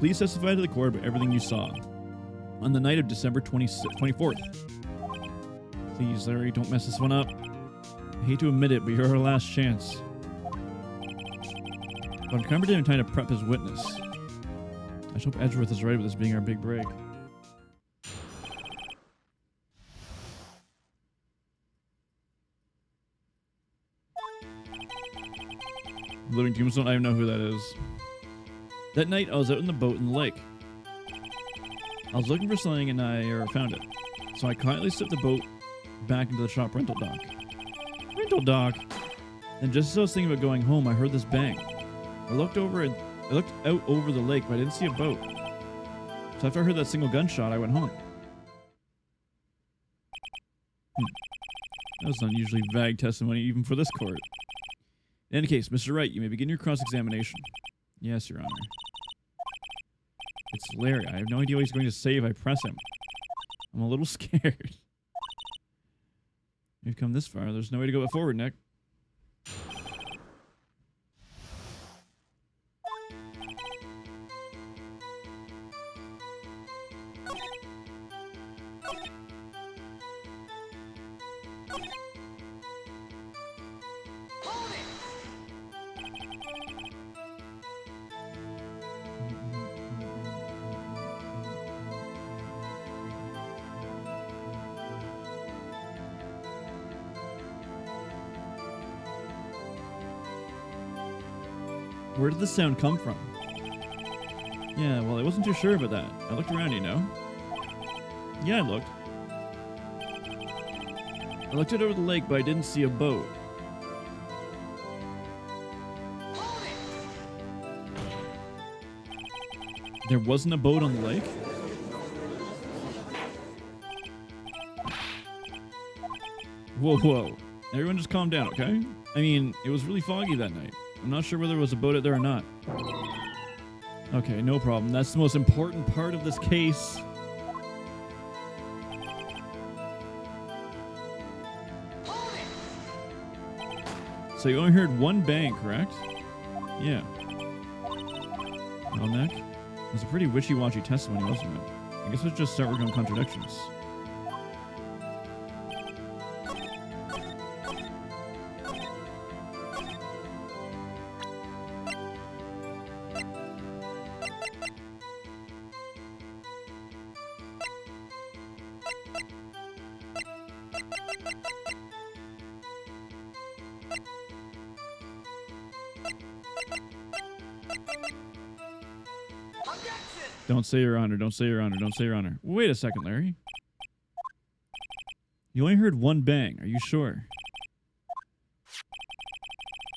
Please testify to the court about everything you saw on the night of December 24th. Please, Larry, don't mess this one up. I hate to admit it, but you're our last chance. But I'm kind of in time to prep his witness. I just hope Edgeworth is right with this being our big break. Living Tombstone, I don't know who that is. That night, I was out in the boat in the lake. I was looking for something and I found it. So I quietly slipped the boat back into the shop rental dock. Rental dock? And just as I was thinking about going home, I heard this bang. I looked out over the lake, but I didn't see a boat. So after I heard that single gunshot, I went home. That was unusually vague testimony even for this court. In any case, Mr. Wright, you may begin your cross-examination. Yes, Your Honor. It's Larry. I have no idea what he's going to say if I press him. I'm a little scared. We've come this far. There's no way to go forward, Nick. Where did this sound come from? Yeah, well, I wasn't too sure about that. I looked around, you know? Yeah, I looked. I looked out over the lake, but I didn't see a boat. There wasn't a boat on the lake? Whoa, whoa. Everyone just calm down, okay? I mean, it was really foggy that night. I'm not sure whether there was a boat out there or not. Okay, no problem. That's the most important part of this case. So you only heard one bang, correct? Yeah. Well, Nick, it was a pretty wishy-washy testimony, wasn't it? I guess let's just start working on contradictions. Don't say Your Honor. Don't say Your Honor. Don't say Your Honor. Wait a second, Larry. You only heard one bang. Are you sure?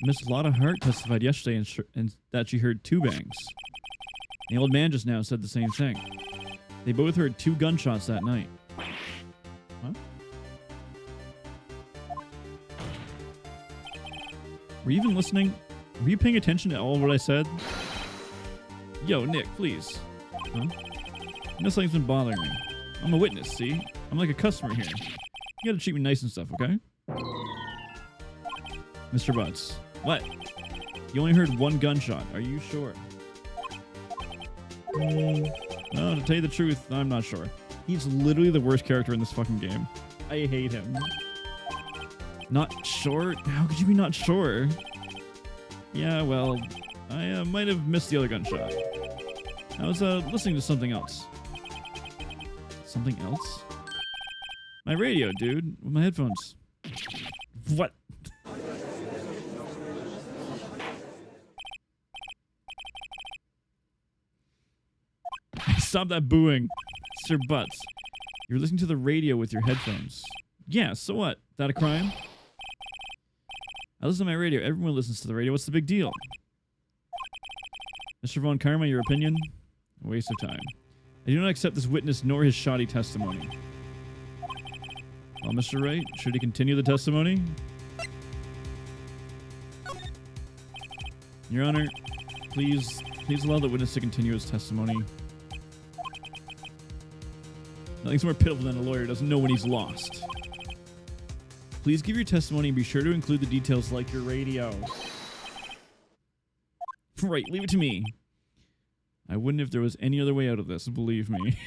Miss Lotta Hart testified yesterday and that she heard two bangs. The old man just now said the same thing. They both heard two gunshots that night. Huh? Were you even listening? Were you paying attention to all of what I said? Yo, Nick, please. Huh? Nothing's been bothering me. I'm a witness, see? I'm like a customer here. You gotta treat me nice and stuff, okay? Mr. Butts. What? You only heard one gunshot. Are you sure? No, to tell you the truth, I'm not sure. He's literally the worst character in this fucking game. I hate him. Not sure? How could you be not sure? Yeah, well, I might have missed the other gunshot. I was listening to something else. Something else? My radio, dude. With my headphones. What? Stop that booing. Sir Butts. You're listening to the radio with your headphones. Yeah, so what? That a crime? I listen to my radio. Everyone listens to the radio. What's the big deal? Mr. Von Karma, your opinion? A waste of time. I do not accept this witness nor his shoddy testimony. Well, Mr. Wright, should he continue the testimony? Your Honor, please allow the witness to continue his testimony. Nothing's more pitiful than a lawyer who doesn't know when he's lost. Please give your testimony and be sure to include the details like your radio. Right, leave it to me. I wouldn't if there was any other way out of this, believe me.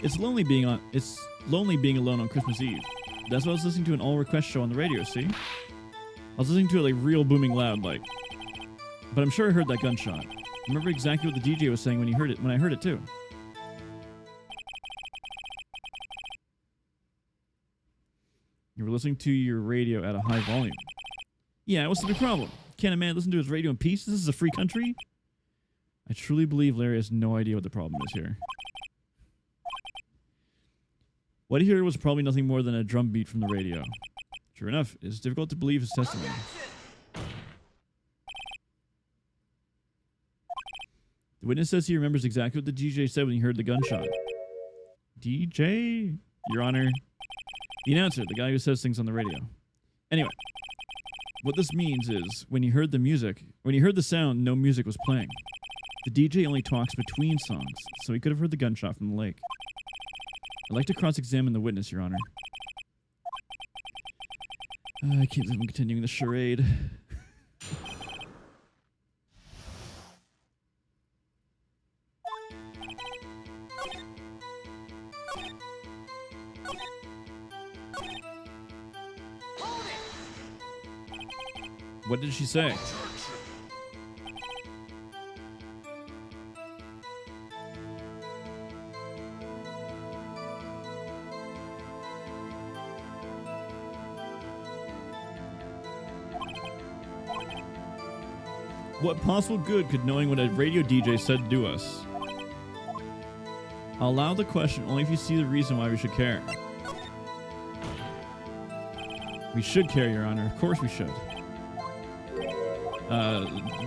It's lonely being alone on Christmas Eve. That's what I was listening to an all-request show on the radio, see? I was listening to it like real booming loud, like. But I'm sure I heard that gunshot. I remember exactly what the DJ was saying when I heard it too. You were listening to your radio at a high volume. Yeah, what's the big problem? Can't a man listen to his radio in peace? This is a free country? I truly believe Larry has no idea what the problem is here. What he heard was probably nothing more than a drum beat from the radio. Sure enough, it's difficult to believe his testimony. The witness says he remembers exactly what the DJ said when he heard the gunshot. DJ? Your Honor. The announcer, the guy who says things on the radio. Anyway, what this means is, when he heard the sound, no music was playing. The DJ only talks between songs, so he could have heard the gunshot from the lake. I'd like to cross-examine the witness, Your Honor. I can't believe I'm continuing the charade. What did she say? What possible good could knowing what a radio DJ said do us? I'll allow the question only if you see the reason why we should care. We should care, Your Honor. Of course we should.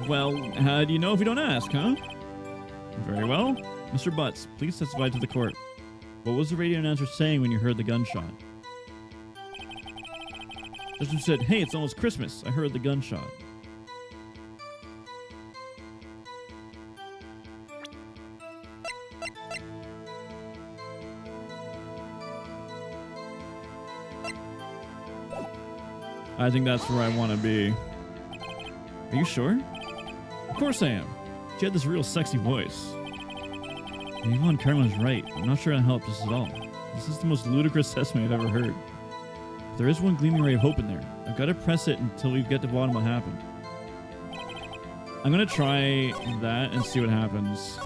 Well, how do you know if we don't ask, huh? Very well. Mr. Butts, please testify to the court. What was the radio announcer saying when you heard the gunshot? Judge said, hey, it's almost Christmas. I heard the gunshot. I think that's where I want to be. Are you sure? Of course I am. She had this real sexy voice. And Yvonne Carmen's right. I'm not sure that helped us at all. This is the most ludicrous testimony I've ever heard. But there is one gleaming ray of hope in there. I've got to press it until we get to the bottom of what happened. I'm going to try that and see what happens.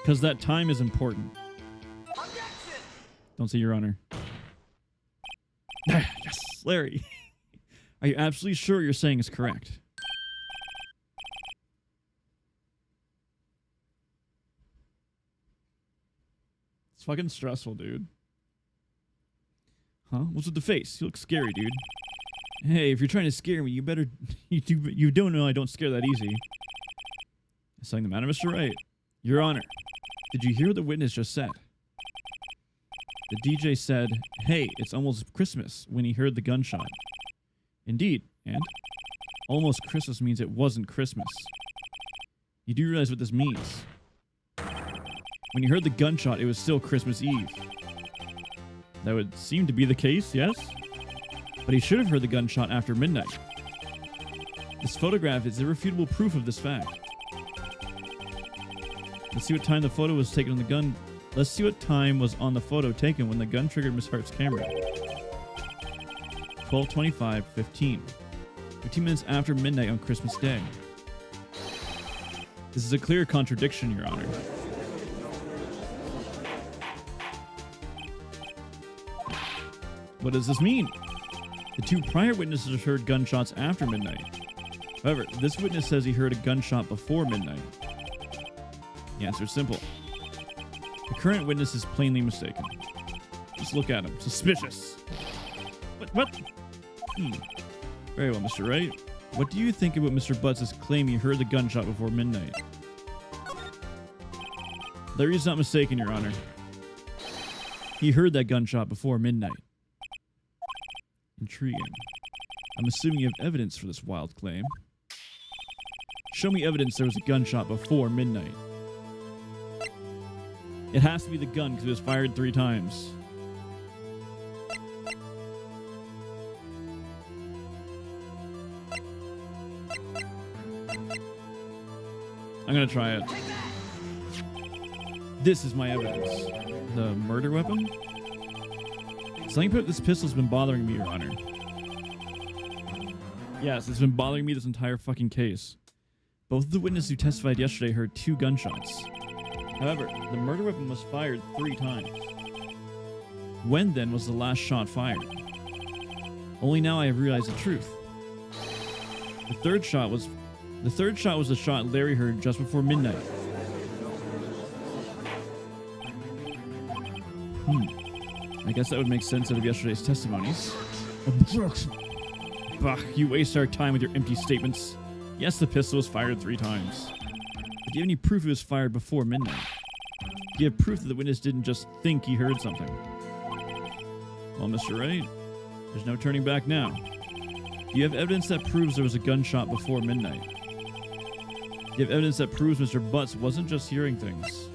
Because that time is important. Don't say Your Honor. Yes, Larry. Are you absolutely sure you're saying is correct? It's fucking stressful, dude. Huh? What's with the face? You look scary, dude. Hey, if you're trying to scare me, you better... You don't know I don't scare that easy. Is something the matter, Mr. Wright? Your Honor, did you hear what the witness just said? The DJ said, hey, it's almost Christmas, when he heard the gunshot. Indeed, and almost Christmas means it wasn't Christmas. You do realize what this means. When he heard the gunshot, it was still Christmas Eve. That would seem to be the case, yes? But he should have heard the gunshot after midnight. This photograph is irrefutable proof of this fact. Let's see what time the photo was taken on the gun. Let's see what time was on the photo taken when the gun triggered Miss Hart's camera. 12:25:15. 15 minutes after midnight on Christmas Day. This is a clear contradiction, Your Honor. What does this mean? The two prior witnesses heard gunshots after midnight. However, this witness says he heard a gunshot before midnight. The answer is simple. The current witness is plainly mistaken. Just look at him. Suspicious. What? Very well, Mr. Wright. What do you think about Mr. Butts' claim he heard the gunshot before midnight? Larry's not mistaken, Your Honor. He heard that gunshot before midnight. Intriguing. I'm assuming you have evidence for this wild claim. Show me evidence there was a gunshot before midnight. It has to be the gun because it was fired 3 times. I'm gonna try it. This is my evidence. The murder weapon? Something about this pistol's been bothering me, Your Honor. Yes, it's been bothering me this entire fucking case. Both of the witnesses who testified yesterday heard 2 gunshots. However, the murder weapon was fired 3 times. When then was the last shot fired? Only now I have realized the truth. The third shot was the shot Larry heard just before midnight. I guess that would make sense out of yesterday's testimonies. Bah, you waste our time with your empty statements. Yes, the pistol was fired 3 times. But do you have any proof it was fired before midnight? Do you have proof that the witness didn't just think he heard something? Well, Mr. Wright, there's no turning back now. Do you have evidence that proves there was a gunshot before midnight? Do you have evidence that proves Mr. Butts wasn't just hearing things?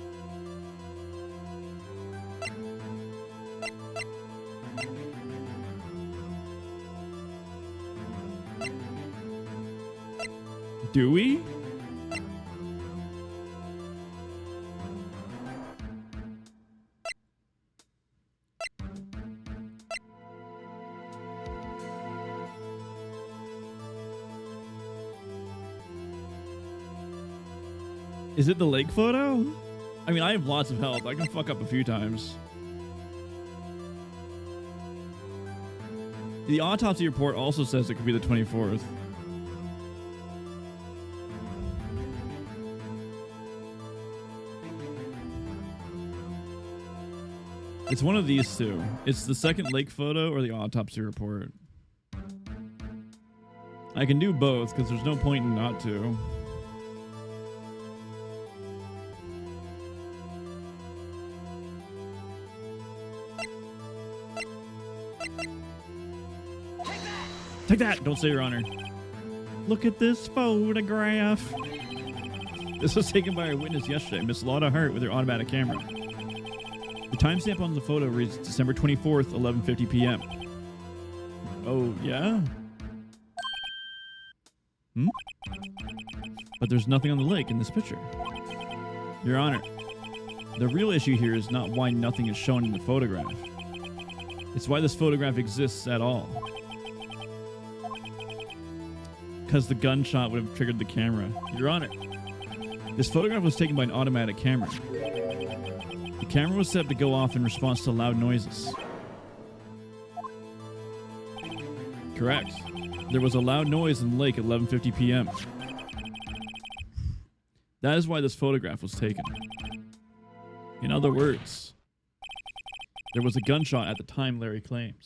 Do we? Is it the lake photo? I mean, I have lots of health. I can fuck up a few times. The autopsy report also says it could be the 24th. It's one of these two. It's the second lake photo or the autopsy report. I can do both because there's no point in not to. Take that! Don't say, Your Honor. Look at this photograph. This was taken by a witness yesterday, Miss Lotta Hart, with her automatic camera. The timestamp on the photo reads December 24th, 11:50 p.m. Oh, yeah? But there's nothing on the lake in this picture. Your Honor, the real issue here is not why nothing is shown in the photograph. It's why this photograph exists at all. Because the gunshot would have triggered the camera. Your Honor, this photograph was taken by an automatic camera. The camera was set to go off in response to loud noises. Correct. There was a loud noise in the lake at 11:50 p.m. That is why this photograph was taken. In other words, there was a gunshot at the time Larry claims.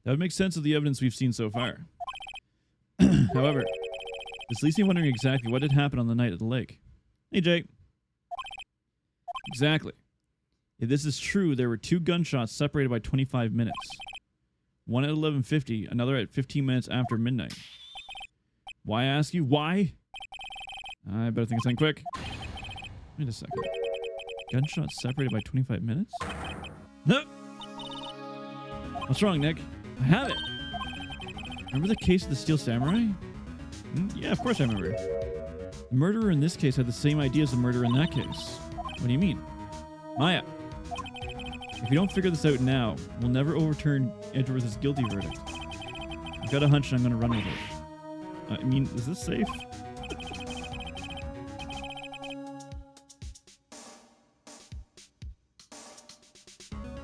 That would make sense of the evidence we've seen so far. However, this leaves me wondering exactly what did happen on the night at the lake. Hey, Jake. Exactly. If this is true, there were 2 gunshots separated by 25 minutes. One at 11:50, another at 15 minutes after midnight. Why, I ask you? Why? I better think of something quick. Wait a second. Gunshots separated by 25 minutes? No. What's wrong, Nick? I have it. Remember the case of the Steel Samurai? Yeah, of course I remember. The murderer in this case had the same idea as the murderer in that case. What do you mean? Maya, if you don't figure this out now, we'll never overturn Edgeworth's guilty verdict. I've got a hunch and I'm going to run with it. I mean, is this safe?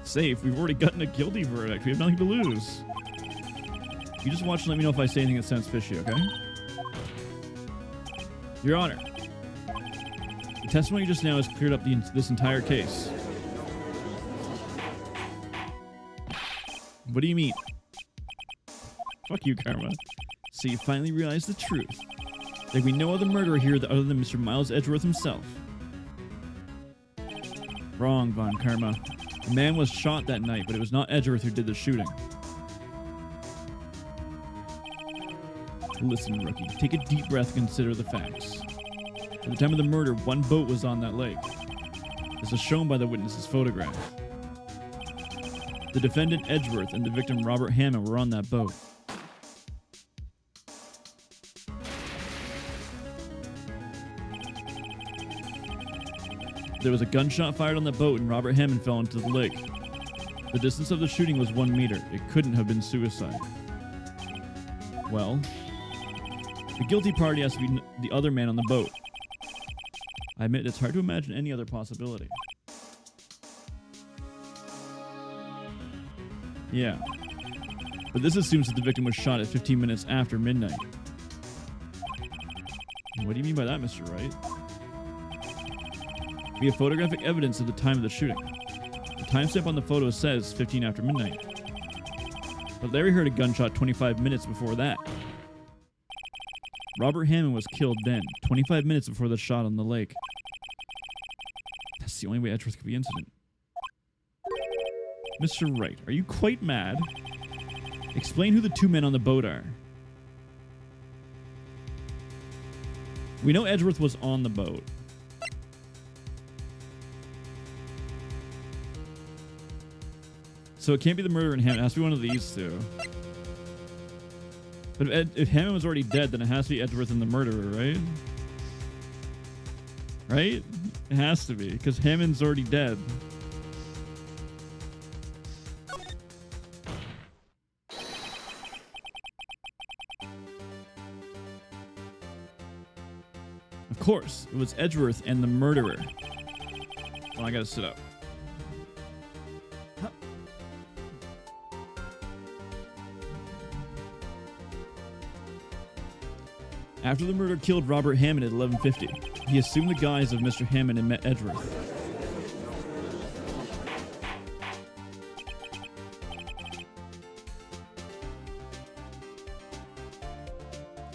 Safe? We've already gotten a guilty verdict. We have nothing to lose. You just watch and let me know if I say anything that sounds fishy, okay? Your Honor, the testimony just now has cleared up this entire case. What do you mean? Fuck you, Karma. So you finally realize the truth. There'd be no other murderer here other than Mr. Miles Edgeworth himself. Wrong, Von Karma. The man was shot that night, but it was not Edgeworth who did the shooting. Listen, rookie. Take a deep breath and consider the facts. At the time of the murder, 1 boat was on that lake. This is shown by the witness's photograph. The defendant, Edgeworth, and the victim, Robert Hammond, were on that boat. There was a gunshot fired on the boat and Robert Hammond fell into the lake. The distance of the shooting was 1 meter. It couldn't have been suicide. Well, the guilty party has to be the other man on the boat. I admit it's hard to imagine any other possibility. Yeah. But this assumes that the victim was shot at 15 minutes after midnight. What do you mean by that, Mr. Wright? We have photographic evidence of the time of the shooting. The timestamp on the photo says 15 after midnight. But Larry heard a gunshot 25 minutes before that. Robert Hammond was killed then, 25 minutes before the shot on the lake. That's the only way Edgeworth could be incident. Mr. Wright, are you quite mad? Explain who the two men on the boat are. We know Edgeworth was on the boat. So it can't be the murderer and Hammond. It has to be one of these two. But if Hammond was already dead, then it has to be Edgeworth and the murderer, right? Right? It has to be, because Hammond's already dead. Of course, it was Edgeworth and the murderer. Oh, I gotta sit up. After the murder killed Robert Hammond at 11:50, he assumed the guise of Mr. Hammond and met Edgeworth.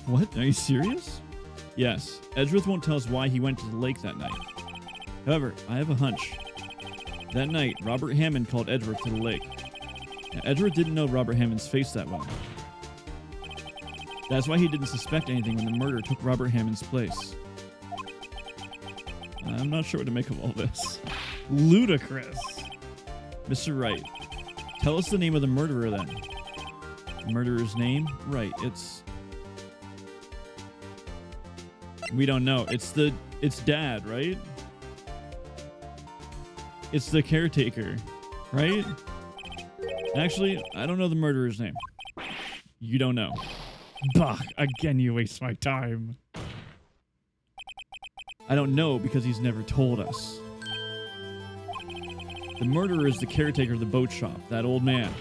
What? Are you serious? Yes, Edgeworth won't tell us why he went to the lake that night. However, I have a hunch. That night, Robert Hammond called Edgeworth to the lake. Now, Edgeworth didn't know Robert Hammond's face that well. That's why he didn't suspect anything when the murder took Robert Hammond's place. I'm not sure what to make of all this. Ludicrous. Mr. Wright, tell us the name of the murderer then. The murderer's name? Right, it's... We don't know. It's Dad, right? It's the caretaker, right? Actually, I don't know the murderer's name. You don't know. Bah, again you waste my time. I don't know because he's never told us. The murderer is the caretaker of the boat shop, that old man.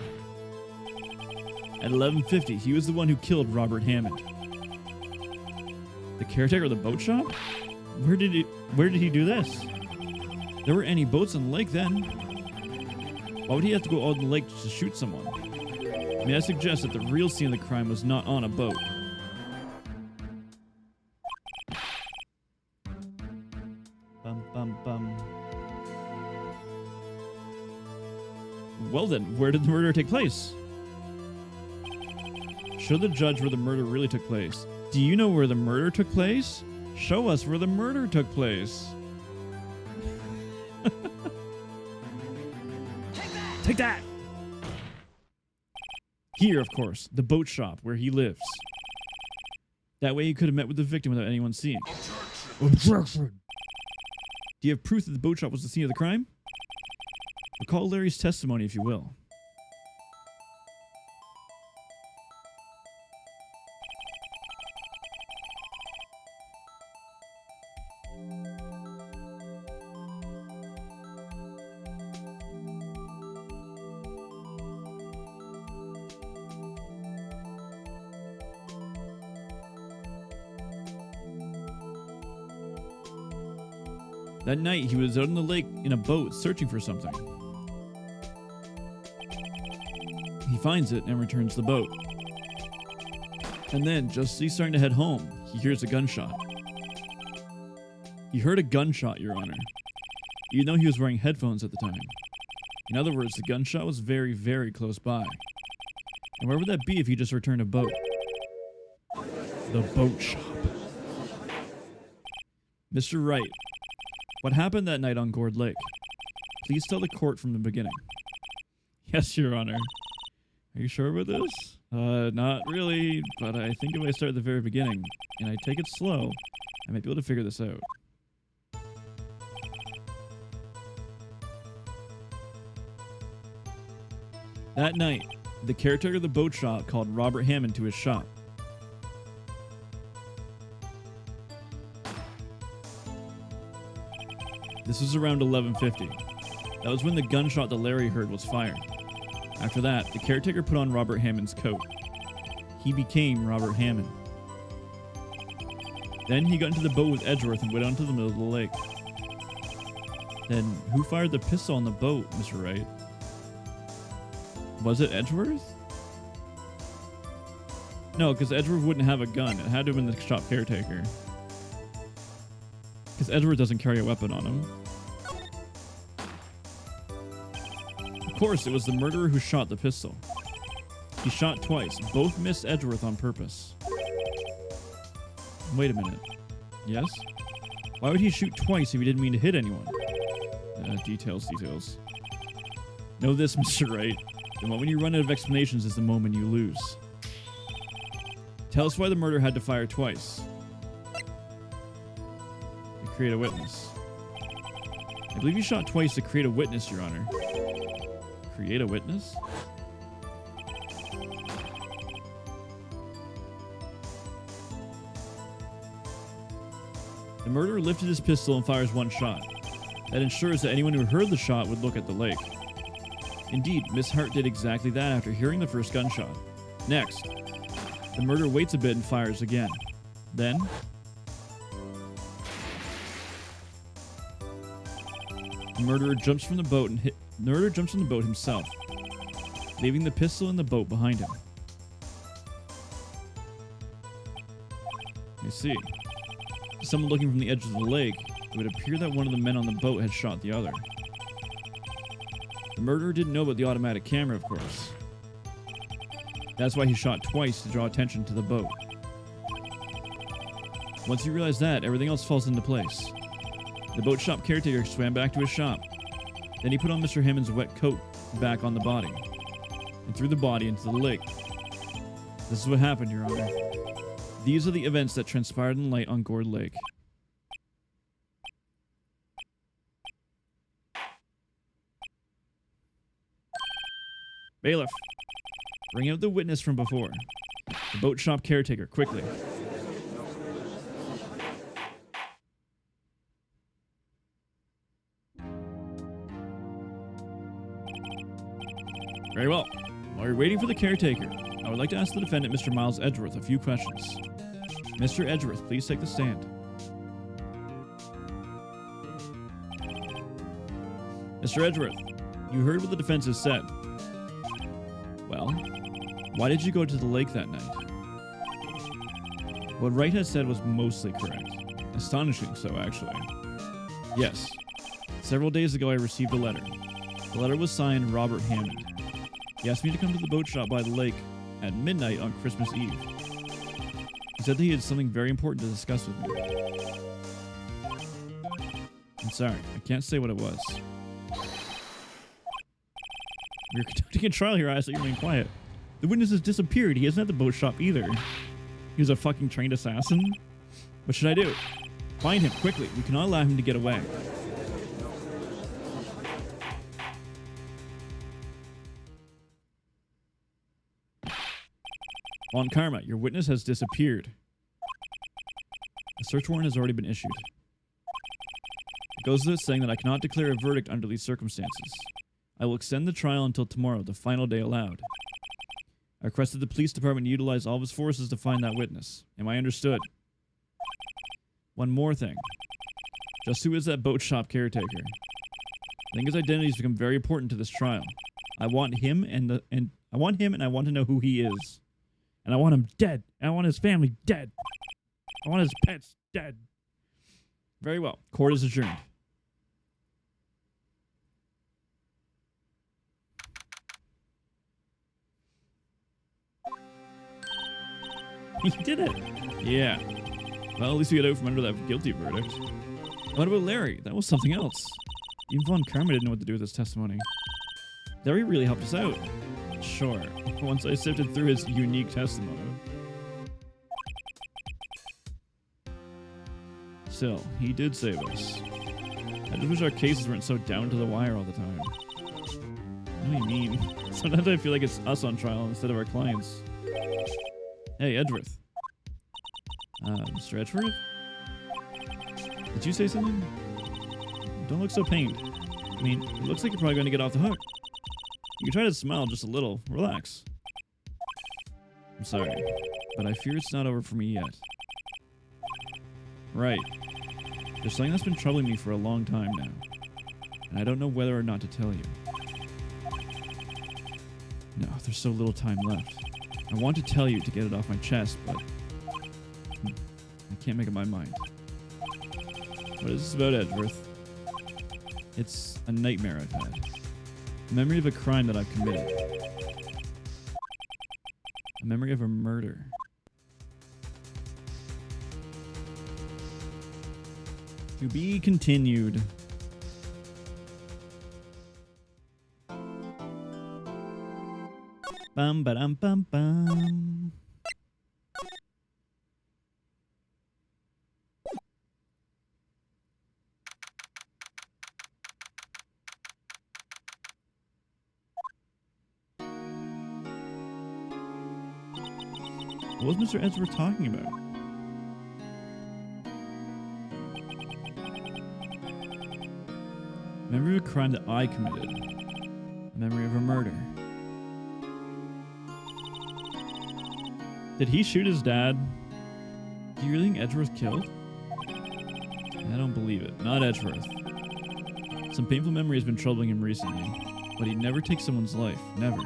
At 11:50, he was the one who killed Robert Hammond. The caretaker of the boat shop? Where did he do this? There weren't any boats on the lake then. Why would he have to go out on the lake just to shoot someone? May I suggest that the real scene of the crime was not on a boat? Bum, bum, bum. Well then, where did the murder take place? Show the judge where the murder really took place. Do you know where the murder took place? Show us where the murder took place. Take that! Here, of course, the boat shop where he lives. That way he could have met with the victim without anyone seeing. Objection! Do you have proof that the boat shop was the scene of the crime? Recall Larry's testimony, if you will. That night, he was out on the lake in a boat searching for something. He finds it and returns the boat. And then, just as he's starting to head home, he hears a gunshot. He heard a gunshot, Your Honor, even though he was wearing headphones at the time. In other words, the gunshot was very, very close by. And where would that be if he just returned a boat? The boat shop. Mr. Wright, what happened that night on Gourd Lake? Please tell the court from the beginning. Yes, Your Honor. Are you sure about this? Not really, but I think if I start at the very beginning, and I take it slow, I might be able to figure this out. That night, the caretaker of the boat shop called Robert Hammond to his shop. This was around 11:50. That was when the gunshot that Larry heard was fired. After that, the caretaker put on Robert Hammond's coat. He became Robert Hammond. Then he got into the boat with Edgeworth and went out into the middle of the lake. Then, who fired the pistol on the boat, Mr. Wright? Was it Edgeworth? No, because Edgeworth wouldn't have a gun. It had to have been the shop caretaker. Because Edgeworth doesn't carry a weapon on him. Of course, it was the murderer who shot the pistol. He shot twice. Both missed Edgeworth on purpose. Wait a minute. Yes? Why would he shoot twice if he didn't mean to hit anyone? Details. Know this, Mr. Wright. The moment you run out of explanations is the moment you lose. Tell us why the murderer had to fire twice. To create a witness. I believe you shot twice to create a witness, Your Honor. Create a witness? The murderer lifted his pistol and fires one shot. That ensures that anyone who heard the shot would look at the lake. Indeed, Miss Hart did exactly that after hearing the first gunshot. Next, the murderer waits a bit and fires again. Then, the murderer jumps from the boat himself, leaving the pistol in the boat behind him. I see. To someone looking from the edge of the lake, it would appear that one of the men on the boat had shot the other. The murderer didn't know about the automatic camera, of course. That's why he shot twice to draw attention to the boat. Once he realized that, everything else falls into place. The boat shop caretaker swam back to his shop. Then he put on Mr. Hammond's wet coat back on the body and threw the body into the lake. This is what happened, Your Honor. These are the events that transpired in the night on Gourd Lake. Bailiff, bring out the witness from before. The boat shop caretaker, quickly. Very well. While you're waiting for the caretaker, I would like to ask the defendant, Mr. Miles Edgeworth, a few questions. Mr. Edgeworth, please take the stand. Mr. Edgeworth, you heard what the defense has said. Well, why did you go to the lake that night? What Wright had said was mostly correct. Astonishing so, actually. Yes. Several days ago, I received a letter. The letter was signed Robert Hammond. He asked me to come to the boat shop by the lake at midnight on Christmas Eve. He said that he had something very important to discuss with me. I'm sorry, I can't say what it was. We're conducting a trial here, I asked that you remain quiet. The witness has disappeared. He isn't at the boat shop either. He was a fucking trained assassin. What should I do? Find him, quickly. We cannot allow him to get away. On Karma, your witness has disappeared. A search warrant has already been issued. It goes without saying that I cannot declare a verdict under these circumstances. I will extend the trial until tomorrow, the final day allowed. I request that the police department utilize all of its forces to find that witness. Am I understood? One more thing. Just who is that boat shop caretaker? I think his identity has become very important to this trial. I want him and I want to know who he is. And I want him dead. And I want his family dead. I want his pets dead. Very well. Court is adjourned. He did it. Yeah. Well, at least we got out from under that guilty verdict. What about Larry? That was something else. Even Von Karma didn't know what to do with his testimony. Larry really helped us out. Sure. Once I sifted through his unique testimony. Still, he did save us. I just wish our cases weren't so down to the wire all the time. What do you mean? Sometimes I feel like it's us on trial instead of our clients. Hey, Edgeworth. Mr. Edgeworth? Did you say something? Don't look so pained. I mean, it looks like you're probably going to get off the hook. You can try to smile just a little. Relax. I'm sorry, but I fear it's not over for me yet. Right. There's something that's been troubling me for a long time now, and I don't know whether or not to tell you. No, there's so little time left. I want to tell you to get it off my chest, but I can't make up my mind. What is this about, Edgeworth? It's a nightmare I've had. A memory of a crime that I've committed. A memory of a murder. To be continued. Bum ba dum bum bum. What was Mr. Edgeworth talking about? A memory of a crime that I committed. A memory of a murder. Did he shoot his dad? Do you really think Edgeworth killed? I don't believe it. Not Edgeworth. Some painful memory has been troubling him recently, but he'd never take someone's life. Never.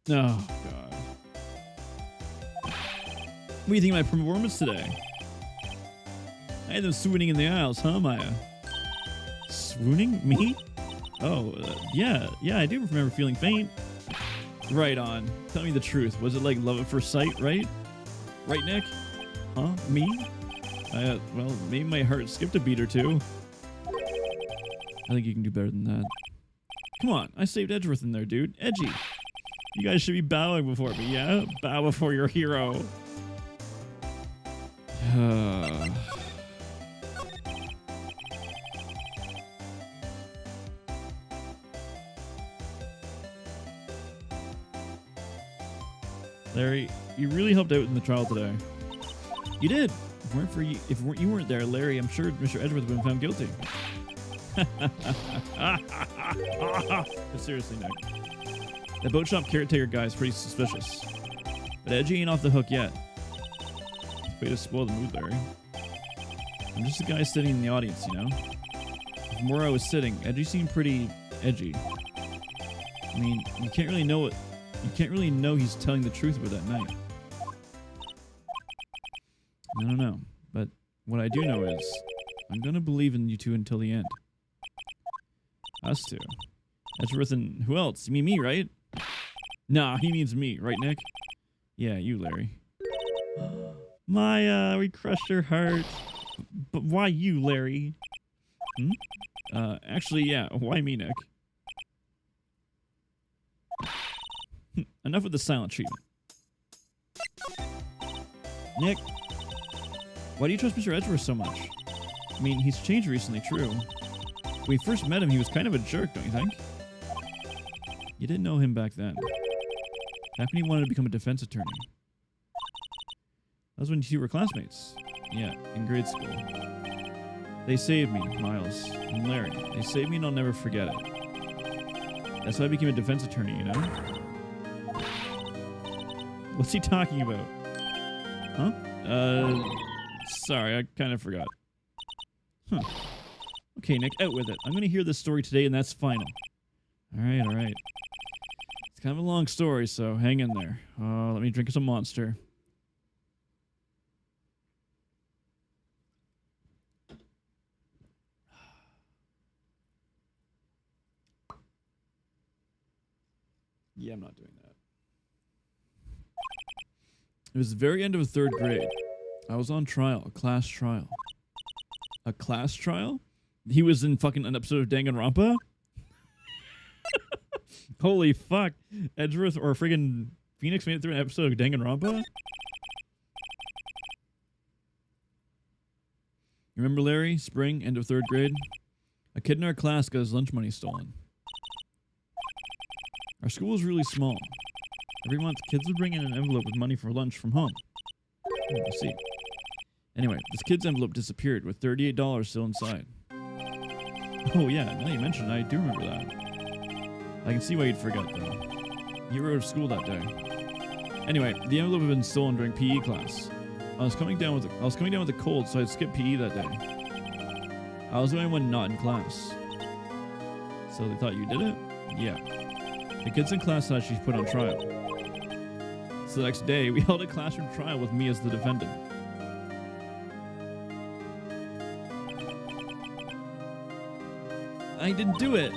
Oh, God. What do you think of my performance today? I had them swooning in the aisles, huh, Maya? Swooning? Me? Oh, yeah, I do remember feeling faint. Right on. Tell me the truth. Was it like love at first sight, right? Right, Nick? Huh? Me? Well, maybe my heart skipped a beat or two. I think you can do better than that. Come on, I saved Edgeworth in there, dude. Edgy. You guys should be bowing before me, yeah? Bow before your hero. Larry, you really helped out in the trial today. You did. If you weren't there, Larry, I'm sure Mr. Edgeworth would have been found guilty. But seriously, Nick. That boat shop caretaker guy is pretty suspicious. But Edgy ain't off the hook yet. Way to spoil the mood, Larry. I'm just a guy sitting in the audience, you know? From where I was sitting, Edgy seemed pretty edgy. I mean, you can't really know he's telling the truth about that night. I don't know, but what I do know is I'm gonna believe in you two until the end. Us two. Edgeworth and who else? You mean me, right? Nah, he means me, right, Nick? Yeah, you, Larry. Maya, we crushed her heart. But why you, Larry? Actually, yeah, why me, Nick? Enough with the silent treatment. Nick, why do you trust Mr. Edgeworth so much? I mean, he's changed recently, true. When we first met him, he was kind of a jerk, don't you think? You didn't know him back then. Happened he wanted to become a defense attorney. That was when you were classmates. Yeah, in grade school. They saved me, Miles and Larry. They saved me and I'll never forget it. That's why I became a defense attorney, you know? What's he talking about? Huh? Sorry, I kind of forgot. Huh. Okay, Nick, out with it. I'm going to hear this story today, and that's final. All right. It's kind of a long story, so hang in there. Let me drink some Monster. Yeah, I'm not doing that. It was the very end of the 3rd grade. I was on trial, a class trial. A class trial? He was in fucking an episode of Danganronpa? Holy fuck. Edgeworth or friggin' Phoenix made it through an episode of Danganronpa? Remember Larry? Spring, end of 3rd grade? A kid in our class got his lunch money stolen. Our school is really small. Every month, kids would bring in an envelope with money for lunch from home. I see. Anyway, this kid's envelope disappeared with $38 still inside. Oh yeah, now you mention it, I do remember that. I can see why you'd forget though. You were out of school that day. Anyway, the envelope had been stolen during PE class. I was coming down with a cold, so I skipped PE that day. I was the only one not in class. So they thought you did it? Yeah. The kids in class thought she put on trial. So the next day, we held a classroom trial with me as the defendant. I didn't do it.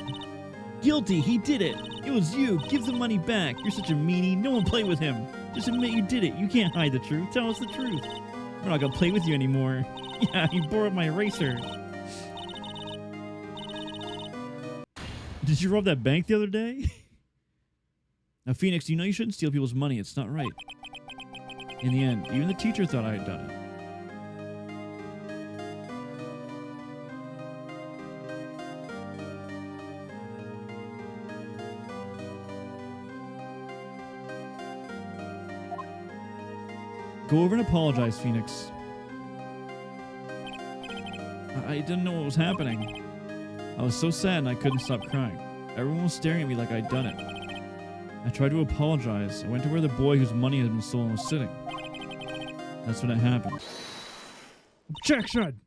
Guilty, he did it. It was you. Give the money back. You're such a meanie. No one play with him. Just admit you did it. You can't hide the truth. Tell us the truth. We're not gonna play with you anymore. Yeah, you borrowed my eraser. Did you rob that bank the other day? Now, Phoenix, you know you shouldn't steal people's money. It's not right. In the end, even the teacher thought I had done it. Go over and apologize, Phoenix. I didn't know what was happening. I was so sad and I couldn't stop crying. Everyone was staring at me like I'd done it. I tried to apologize. I went to where the boy whose money had been stolen was sitting. That's when it happened. Objection!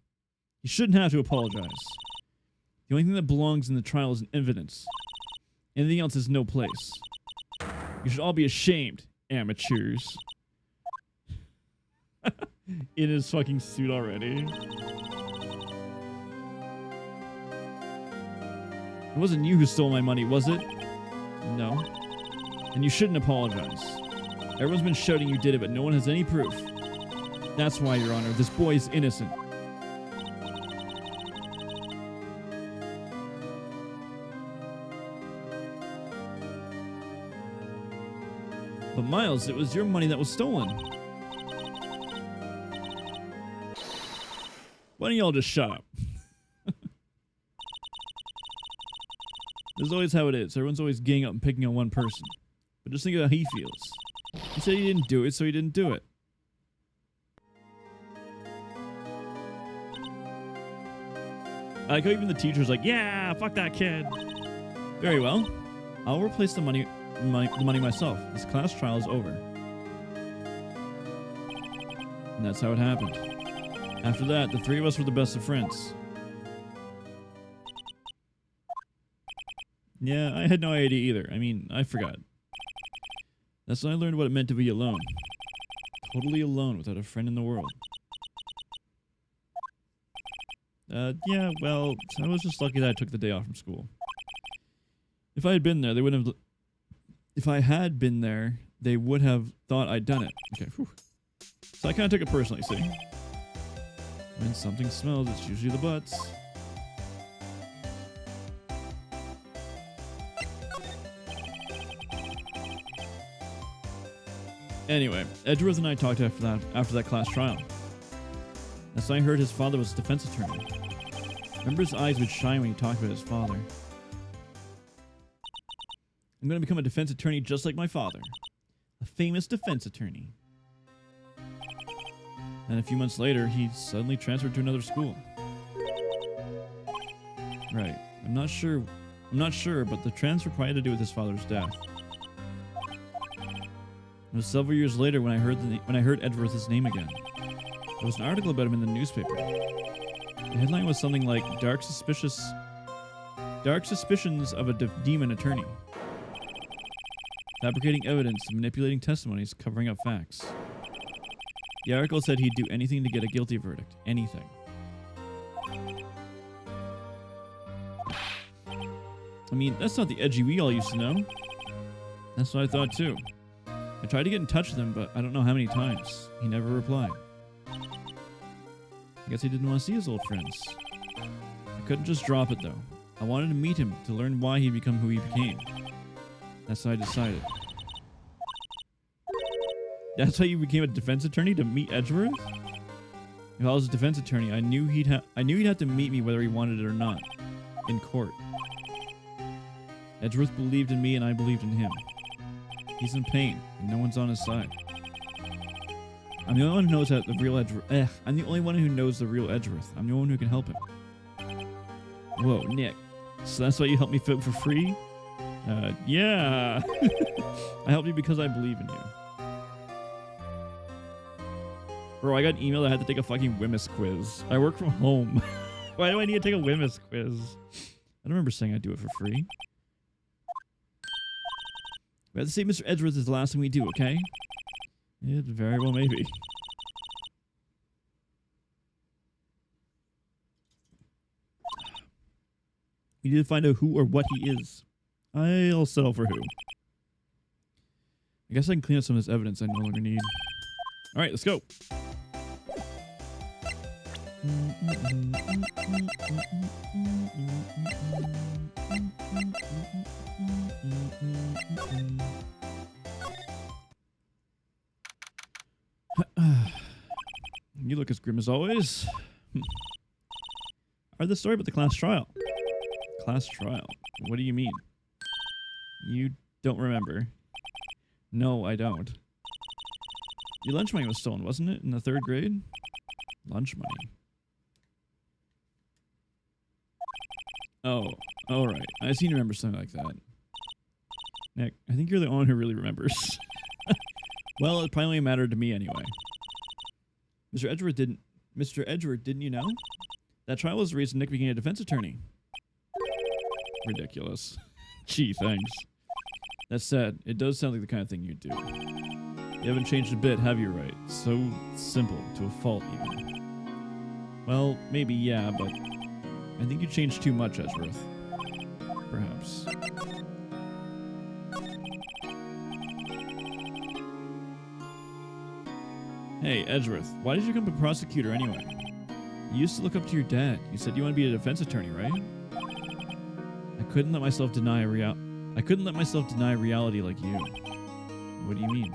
You shouldn't have to apologize. The only thing that belongs in the trial is evidence. Anything else has no place. You should all be ashamed, amateurs. In his fucking suit already. It wasn't you who stole my money, was it? No. And you shouldn't apologize. Everyone's been shouting you did it, but no one has any proof. That's why, Your Honor, this boy is innocent. But Miles, it was your money that was stolen. Why don't y'all just shut up? This is always how it is. Everyone's always ganging up and picking on one person. But just think of how he feels. He said he didn't do it, so he didn't do it. I like how even the teacher's like, yeah, fuck that kid. Very well. I'll replace the money myself. This class trial is over. And that's how it happened. After that, the three of us were the best of friends. Yeah, I had no idea either. I mean, I forgot. That's when I learned what it meant to be alone. Totally alone without a friend in the world. Yeah, well, I was just lucky that I took the day off from school. If I had been there, they wouldn't have... If I had been there, they would have thought I'd done it. Okay, whew. So I kind of took it personally, see? When something smells, it's usually the butts. Anyway, Edgeworth and I talked after that class trial. That's when I heard his father was a defense attorney. Remember his eyes would shine when he talked about his father. I'm going to become a defense attorney just like my father. A famous defense attorney. And a few months later, he suddenly transferred to another school. Right. I'm not sure, but the transfer probably had to do with his father's death. It was several years later when I heard Edgeworth's name again. There was an article about him in the newspaper. The headline was something like Dark Suspicions of a Demon Attorney. Fabricating evidence, manipulating testimonies, covering up facts. The article said he'd do anything to get a guilty verdict. Anything. I mean, that's not the Edgy we all used to know. That's what I thought too. I tried to get in touch with him, but I don't know how many times. He never replied. I guess he didn't want to see his old friends. I couldn't just drop it though. I wanted to meet him to learn why he'd become who he became. That's what I decided. That's how you became a defense attorney, to meet Edgeworth? If I was a defense attorney, I knew he'd have to meet me whether he wanted it or not. In court. Edgeworth believed in me and I believed in him. He's in pain, and no one's on his side. I'm the only one who knows that the real Edgeworth. I'm the only one who knows the real Edgeworth. I'm the only one who can help him. Whoa, Nick. So that's why you helped me vote for free? Yeah. I helped you because I believe in you. Bro, I got an email that I had to take a fucking Wemyss quiz. I work from home. Why do I need to take a Wemyss quiz? I don't remember saying I'd do it for free. We have to say Mr. Edgeworth is the last thing we do, okay? It very well may be. We need to find out who or what he is. I'll settle for who. I guess I can clean up some of this evidence I no longer need. Alright, let's go. You look as grim as always. I read the story about the class trial. Class trial? What do you mean? You don't remember? No, I don't. Your lunch money was stolen, wasn't it? In the 3rd grade? Lunch money. Oh, alright. I seem to remember something like that. Nick, I think you're the only one who really remembers. Well, it probably mattered to me anyway. Mr. Edgeworth, didn't you know? That trial was the reason Nick became a defense attorney. Ridiculous. Gee, thanks. That said, it does sound like the kind of thing you'd do. You haven't changed a bit, have you, Wright? So simple, to a fault, even. Well, maybe, yeah, but I think you changed too much, Edgeworth. Perhaps. Hey, Edgeworth, why did you become a prosecutor anyway? You used to look up to your dad. You said you want to be a defense attorney, right? I couldn't let myself deny reality like you. What do you mean?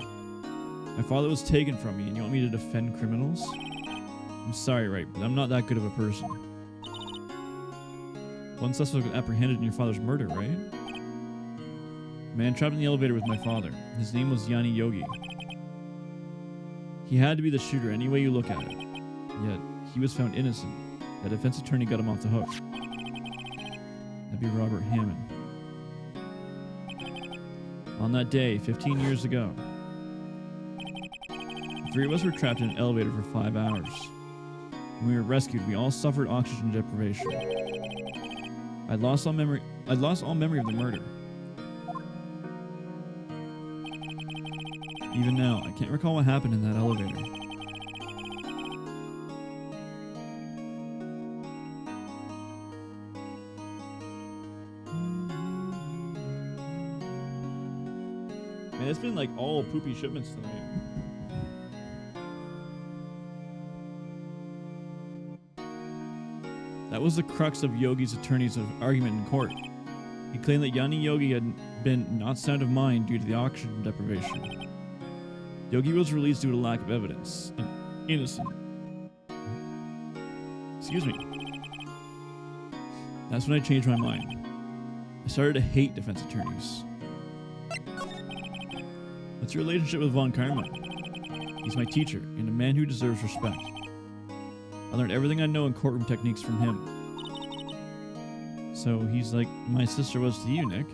My father was taken from me, and you want me to defend criminals? I'm sorry, Wright, but I'm not that good of a person. One suspect was apprehended in your father's murder, right? A man trapped in the elevator with my father. His name was Yanni Yogi. He had to be the shooter any way you look at it. Yet, he was found innocent. The defense attorney got him off the hook. That'd be Robert Hammond. On that day, 15 years ago, the 3 of us were trapped in an elevator for 5 hours. When we were rescued, we all suffered oxygen deprivation. I'd lost all memory of the murder. Even now, I can't recall what happened in that elevator. Man, it's been like all poopy shipments tonight. That was the crux of Yogi's attorney's argument in court. He claimed that Yanni Yogi had been not sound of mind due to the oxygen deprivation. Yogi was released due to lack of evidence. Innocent. Excuse me. That's when I changed my mind. I started to hate defense attorneys. What's your relationship with Von Karma? He's my teacher, and a man who deserves respect. I learned everything I know in courtroom techniques from him. So he's like my sister was to you, Nick.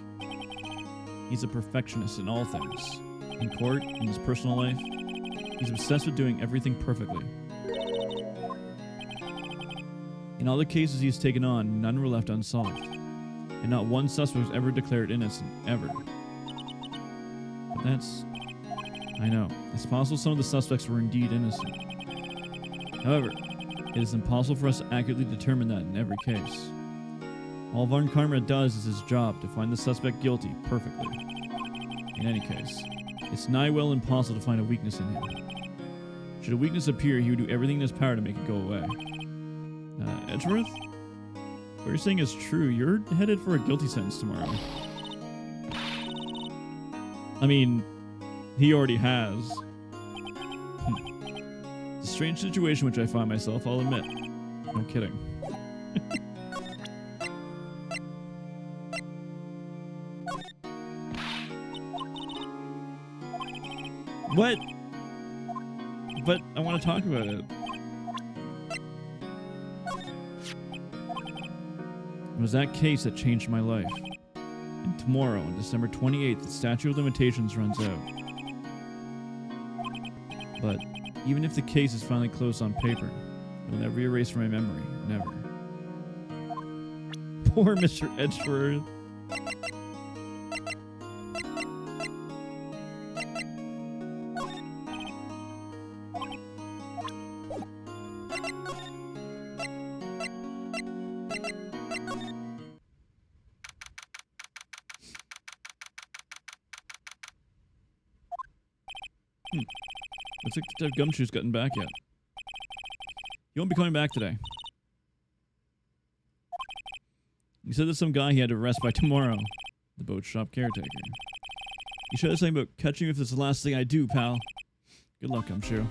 He's a perfectionist in all things. In court, in his personal life, he's obsessed with doing everything perfectly. In all the cases he's taken on, none were left unsolved. And not one suspect was ever declared innocent, ever. But that's... I know. It's possible some of the suspects were indeed innocent. However, it is impossible for us to accurately determine that in every case. All Von Karma does is his job to find the suspect guilty perfectly. In any case, it's nigh well impossible to find a weakness in him. Should a weakness appear, he would do everything in his power to make it go away. Edgeworth? What you're saying is true. You're headed for a guilty sentence tomorrow. I mean, he already has. It's a strange situation which I find myself, I'll admit. No kidding. What? But I want to talk about it. It was that case that changed my life. And tomorrow, on December 28th, the statute of limitations runs out. But even if the case is finally closed on paper, it will never be erased from my memory. Never. Poor Mr. Edgeworth. Looks like Detective Gumshoe's gotten back yet. He won't be coming back today. He said there's some guy he had to arrest by tomorrow. The boat shop caretaker. He said something about catching me if it's the last thing I do, pal. Good luck, Gumshoe.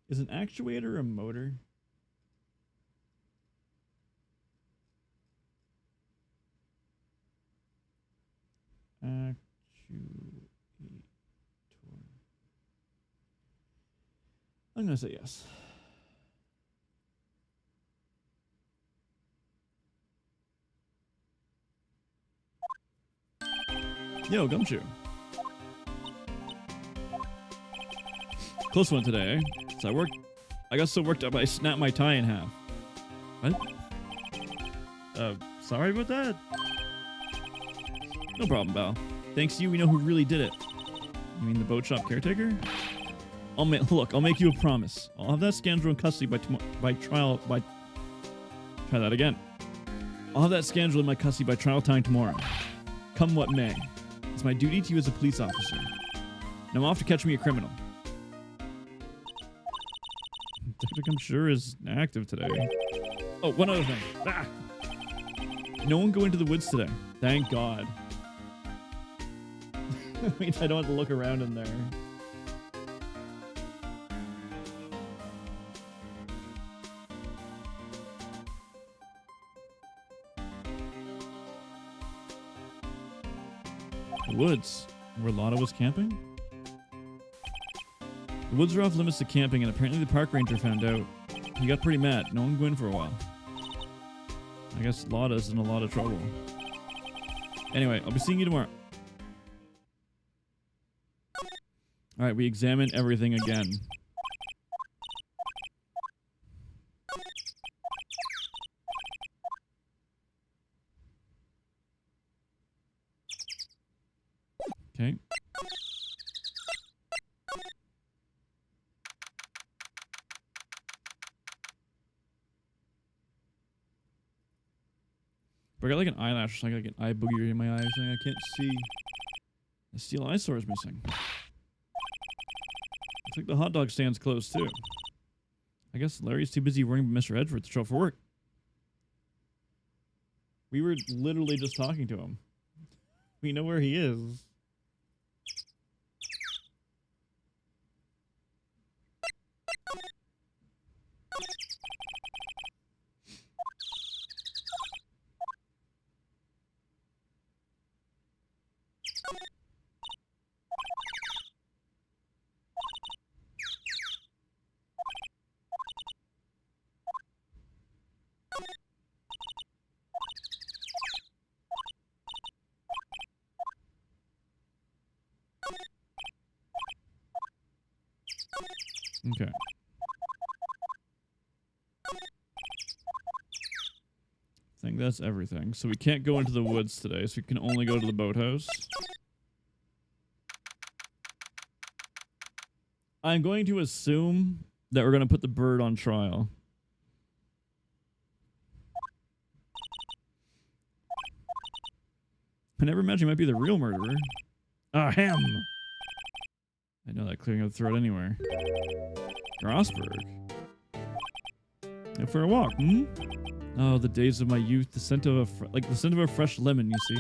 Is an actuator a motor? Actuator. I'm gonna say yes. Yo, Gumshoe. Close one today, eh? So I got so worked up I snapped my tie in half. What? Sorry about that? No problem, Val. Thanks to you, we know who really did it. You mean the boat shop caretaker? I'll make you a promise. I'll have that scoundrel in custody Try that again. I'll have that scoundrel in my custody by trial time tomorrow. Come what may. It's my duty to you as a police officer. Now I'm off to catch me a criminal. Detective I'm sure is active today. Oh, one other thing. Ah! No one go into the woods today. Thank God. I mean, I don't have to look around in there. The woods, where Lotta was camping? The woods are off limits to camping, and apparently the park ranger found out. He got pretty mad. No one can go in for a while. I guess Lotta's in a lot of trouble. Anyway, I'll be seeing you tomorrow. Alright, we examine everything again. Okay. But I got like an eyelash or something, like an eye booger in my eye or something. I can't see. The steel eyesore is missing. Looks like the hot dog stand's closed too. I guess Larry's too busy worrying about Mr. Edgeworth to show up for work. We were literally just talking to him. We know where he is. Okay. I think that's everything. So we can't go into the woods today, so we can only go to the boathouse. I'm going to assume that we're going to put the bird on trial. I never imagined he might be the real murderer. Ah, him! I know that clearing up the throat anywhere. Grossberg. Go for a walk, hmm? Oh, the days of my youth. The scent of a fresh lemon, you see.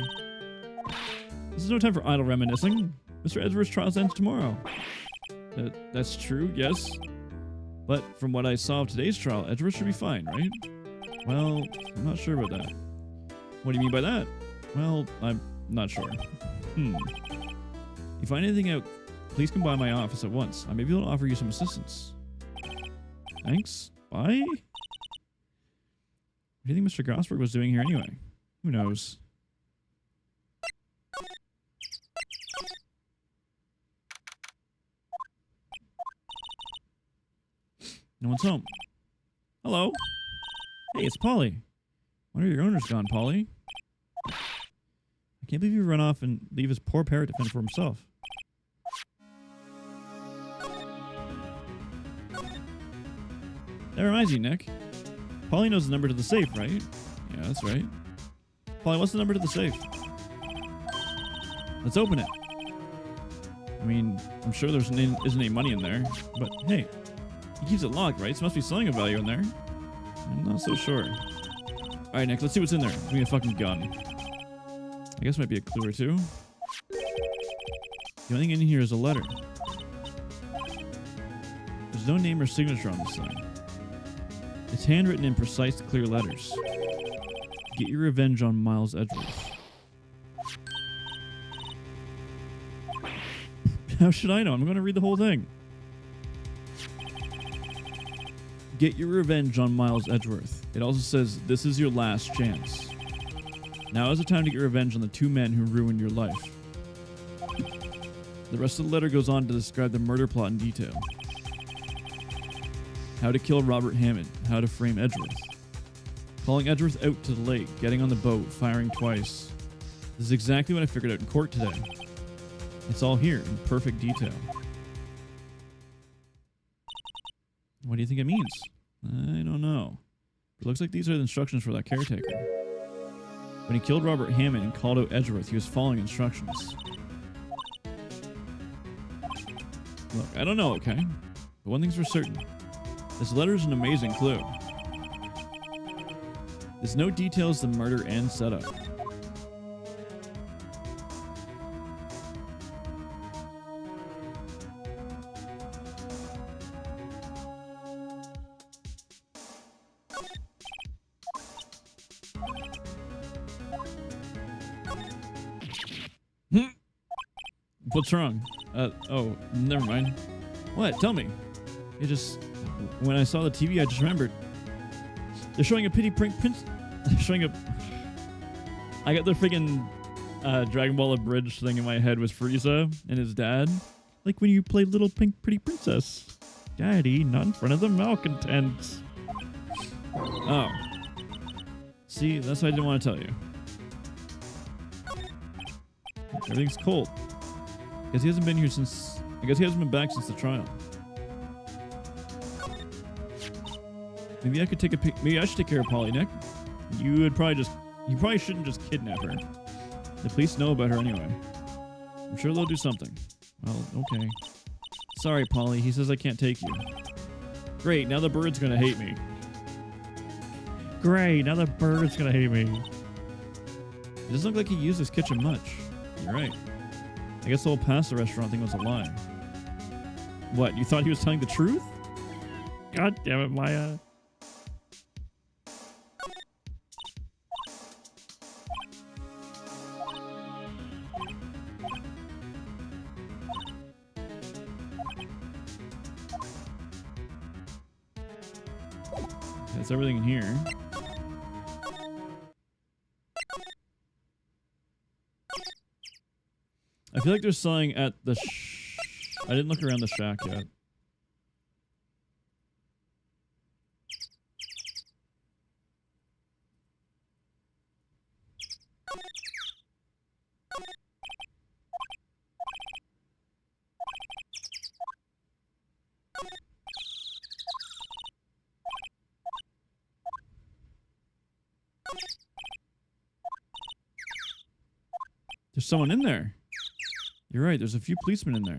This is no time for idle reminiscing. Mr. Edgeworth's trial ends tomorrow. That's true, yes. But from what I saw of today's trial, Edgeworth should be fine, right? Well, I'm not sure about that. What do you mean by that? Well, I'm not sure. If you find anything out, please come by my office at once. I may be able to offer you some assistance. Thanks. Bye? What do you think Mr. Grossberg was doing here anyway? Who knows? No one's home. Hello? Hey, it's Polly. When are your owners gone, Polly? I can't believe you run off and leave his poor parrot to fend for himself. That reminds you, Nick. Polly knows the number to the safe, right? Yeah, that's right. Polly, what's the number to the safe? Let's open it. I mean, I'm sure there isn't any money in there, but hey, he keeps it locked, right? So there must be something of value in there. I'm not so sure. Alright, Nick, let's see what's in there. Give me a fucking gun. I guess it might be a clue or two. The only thing in here is a letter. There's no name or signature on this thing. It's handwritten in precise, clear letters. Get your revenge on Miles Edgeworth. How should I know? I'm going to read the whole thing. Get your revenge on Miles Edgeworth. It also says, this is your last chance. Now is the time to get revenge on the two men who ruined your life. The rest of the letter goes on to describe the murder plot in detail. How to kill Robert Hammond. How to frame Edgeworth. Calling Edgeworth out to the lake. Getting on the boat. Firing twice. This is exactly what I figured out in court today. It's all here in perfect detail. What do you think it means? I don't know. It looks like these are the instructions for that caretaker. When he killed Robert Hammond and called out Edgeworth, he was following instructions. Look, I don't know, okay? But one thing's for certain. This letter is an amazing clue. This note details the murder and setup. What's wrong? Oh, never mind. What? Tell me. It just... When I saw the TV, I just remembered. They're showing a pity prank prince... They're showing a... I got the freaking Dragon Ball Abridged thing in my head with Frieza and his dad. Like when you play Little Pink Pretty Princess. Daddy, not in front of the malcontents. Oh. See, that's what I didn't want to tell you. Everything's cold. I guess he hasn't been here since... I guess he hasn't been back since the trial. Maybe I could take a pic... Maybe I should take care of Polly, Nick. You probably shouldn't just kidnap her. The police know about her anyway. I'm sure they'll do something. Well, okay. Sorry, Polly. He says I can't take you. Great, now the bird's gonna hate me. Great, now the bird's gonna hate me. It doesn't look like he used his kitchen much. You're right. I guess the whole pasta restaurant thing was a lie. What, you thought he was telling the truth? God damn it, Maya. That's everything in here. I feel like they're selling at the I didn't look around the shack yet. There's someone in there. You're right, there's a few policemen in there.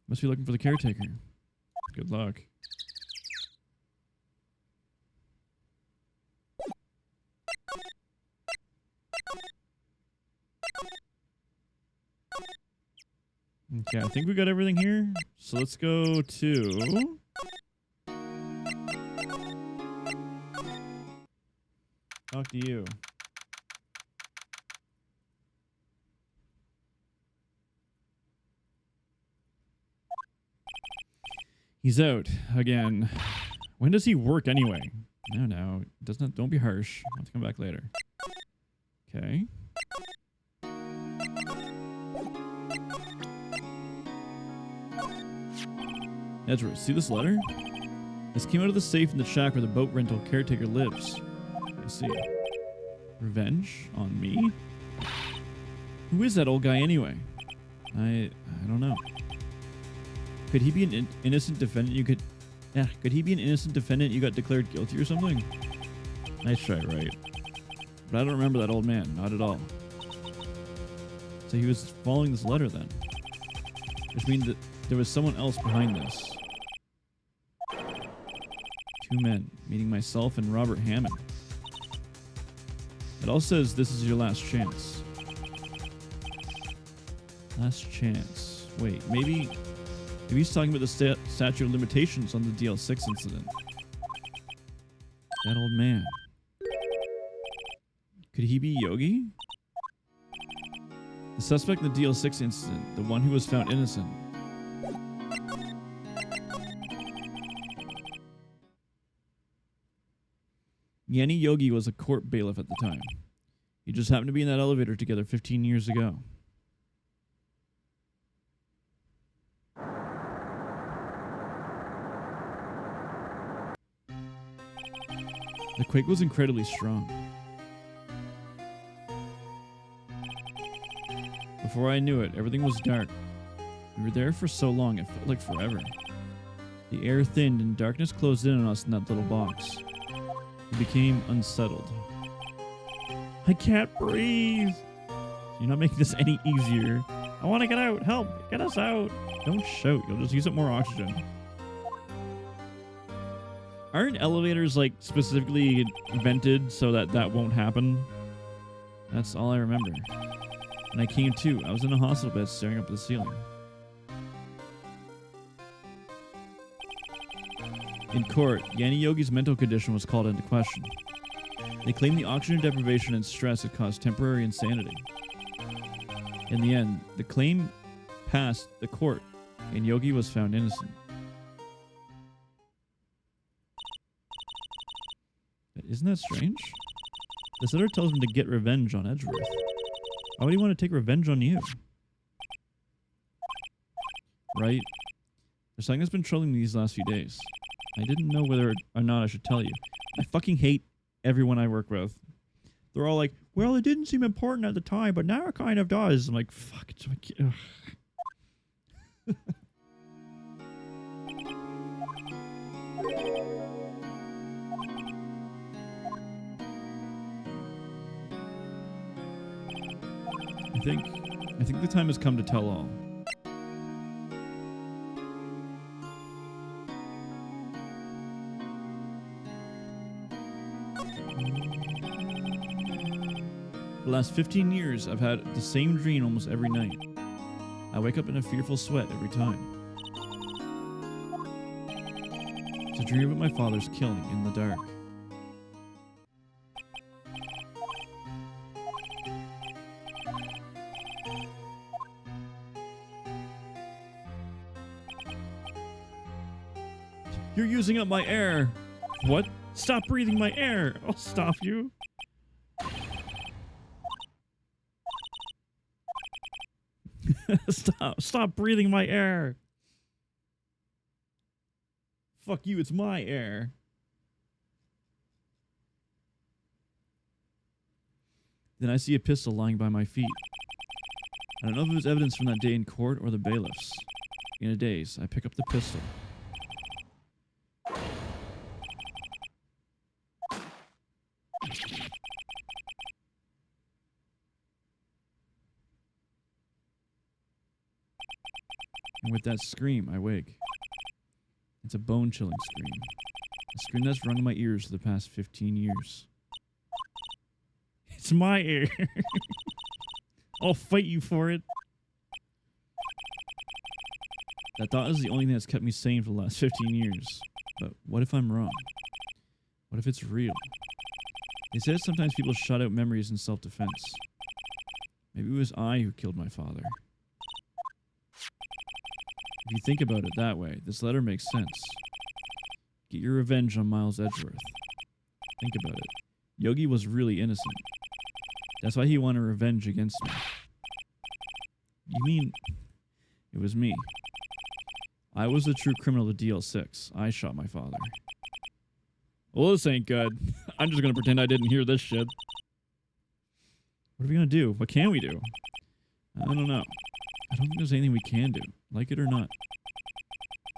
Must be looking for the caretaker. Good luck. Okay, I think we got everything here. So let's go to... Talk to you. He's out again. When does he work anyway? No. Doesn't. Don't be harsh. I'll have to come back later. Okay. Edgeworth, see this letter? This came out of the safe in the shack where the boat rental caretaker lives. I see. Revenge on me? Who is that old guy anyway? I don't know. Could he be an innocent defendant you could... Yeah, could he be an innocent defendant you got declared guilty or something? Nice try, Wright. But I don't remember that old man, not at all. So he was following this letter then. Which means that there was someone else behind this. 2 men, meaning myself and Robert Hammond. It all says this is your last chance. Last chance. Wait, maybe he's talking about the statute of limitations on the DL6 incident. That old man. Could he be Yogi? The suspect in the DL6 incident, the one who was found innocent. Yanni Yogi was a court bailiff at the time. He just happened to be in that elevator together 15 years ago. The quake was incredibly strong. Before I knew it, everything was dark. We were there for so long, it felt like forever. The air thinned and darkness closed in on us in that little box. We became unsettled. I can't breathe. You're not making this any easier. I want to get out. Help. Get us out. Don't shout. You'll just use up more oxygen. Aren't elevators like specifically invented so that that won't happen? That's all I remember. And I came to. I was in a hospital bed staring up at the ceiling. In court, Yanni Yogi's mental condition was called into question. They claimed the oxygen deprivation and stress had caused temporary insanity. In the end, the claim passed the court, and Yogi was found innocent. Isn't that strange? This letter tells him to get revenge on Edgeworth. Why would he want to take revenge on you? Right? There's something that's been troubling me these last few days. I didn't know whether or not I should tell you. I fucking hate everyone I work with. They're all like, well, it didn't seem important at the time, but now it kind of does. I'm like, fuck. It's like, I think the time has come to tell all. For the last 15 years, I've had the same dream almost every night. I wake up in a fearful sweat every time. It's a dream about my father's killing in the dark. You're using up my air. What? Stop breathing my air. I'll stop you. Stop breathing my air. Fuck you, it's my air. Then I see a pistol lying by my feet. I don't know if it was evidence from that day in court or the bailiffs. In a daze, I pick up the pistol. And with that scream, I wake. It's a bone-chilling scream. A scream that's rung in my ears for the past 15 years. It's my air. I'll fight you for it. That thought is the only thing that's kept me sane for the last 15 years. But what if I'm wrong? What if it's real? They said sometimes people shut out memories in self-defense. Maybe it was I who killed my father. If you think about it that way, this letter makes sense. Get your revenge on Miles Edgeworth. Think about it. Yogi was really innocent. That's why he wanted revenge against me. You mean it was me? I was the true criminal to DL6. I shot my father. Well, this ain't good. I'm just gonna pretend I didn't hear this shit. What are we gonna do? What can we do? I don't know. I don't think there's anything we can do, like it or not.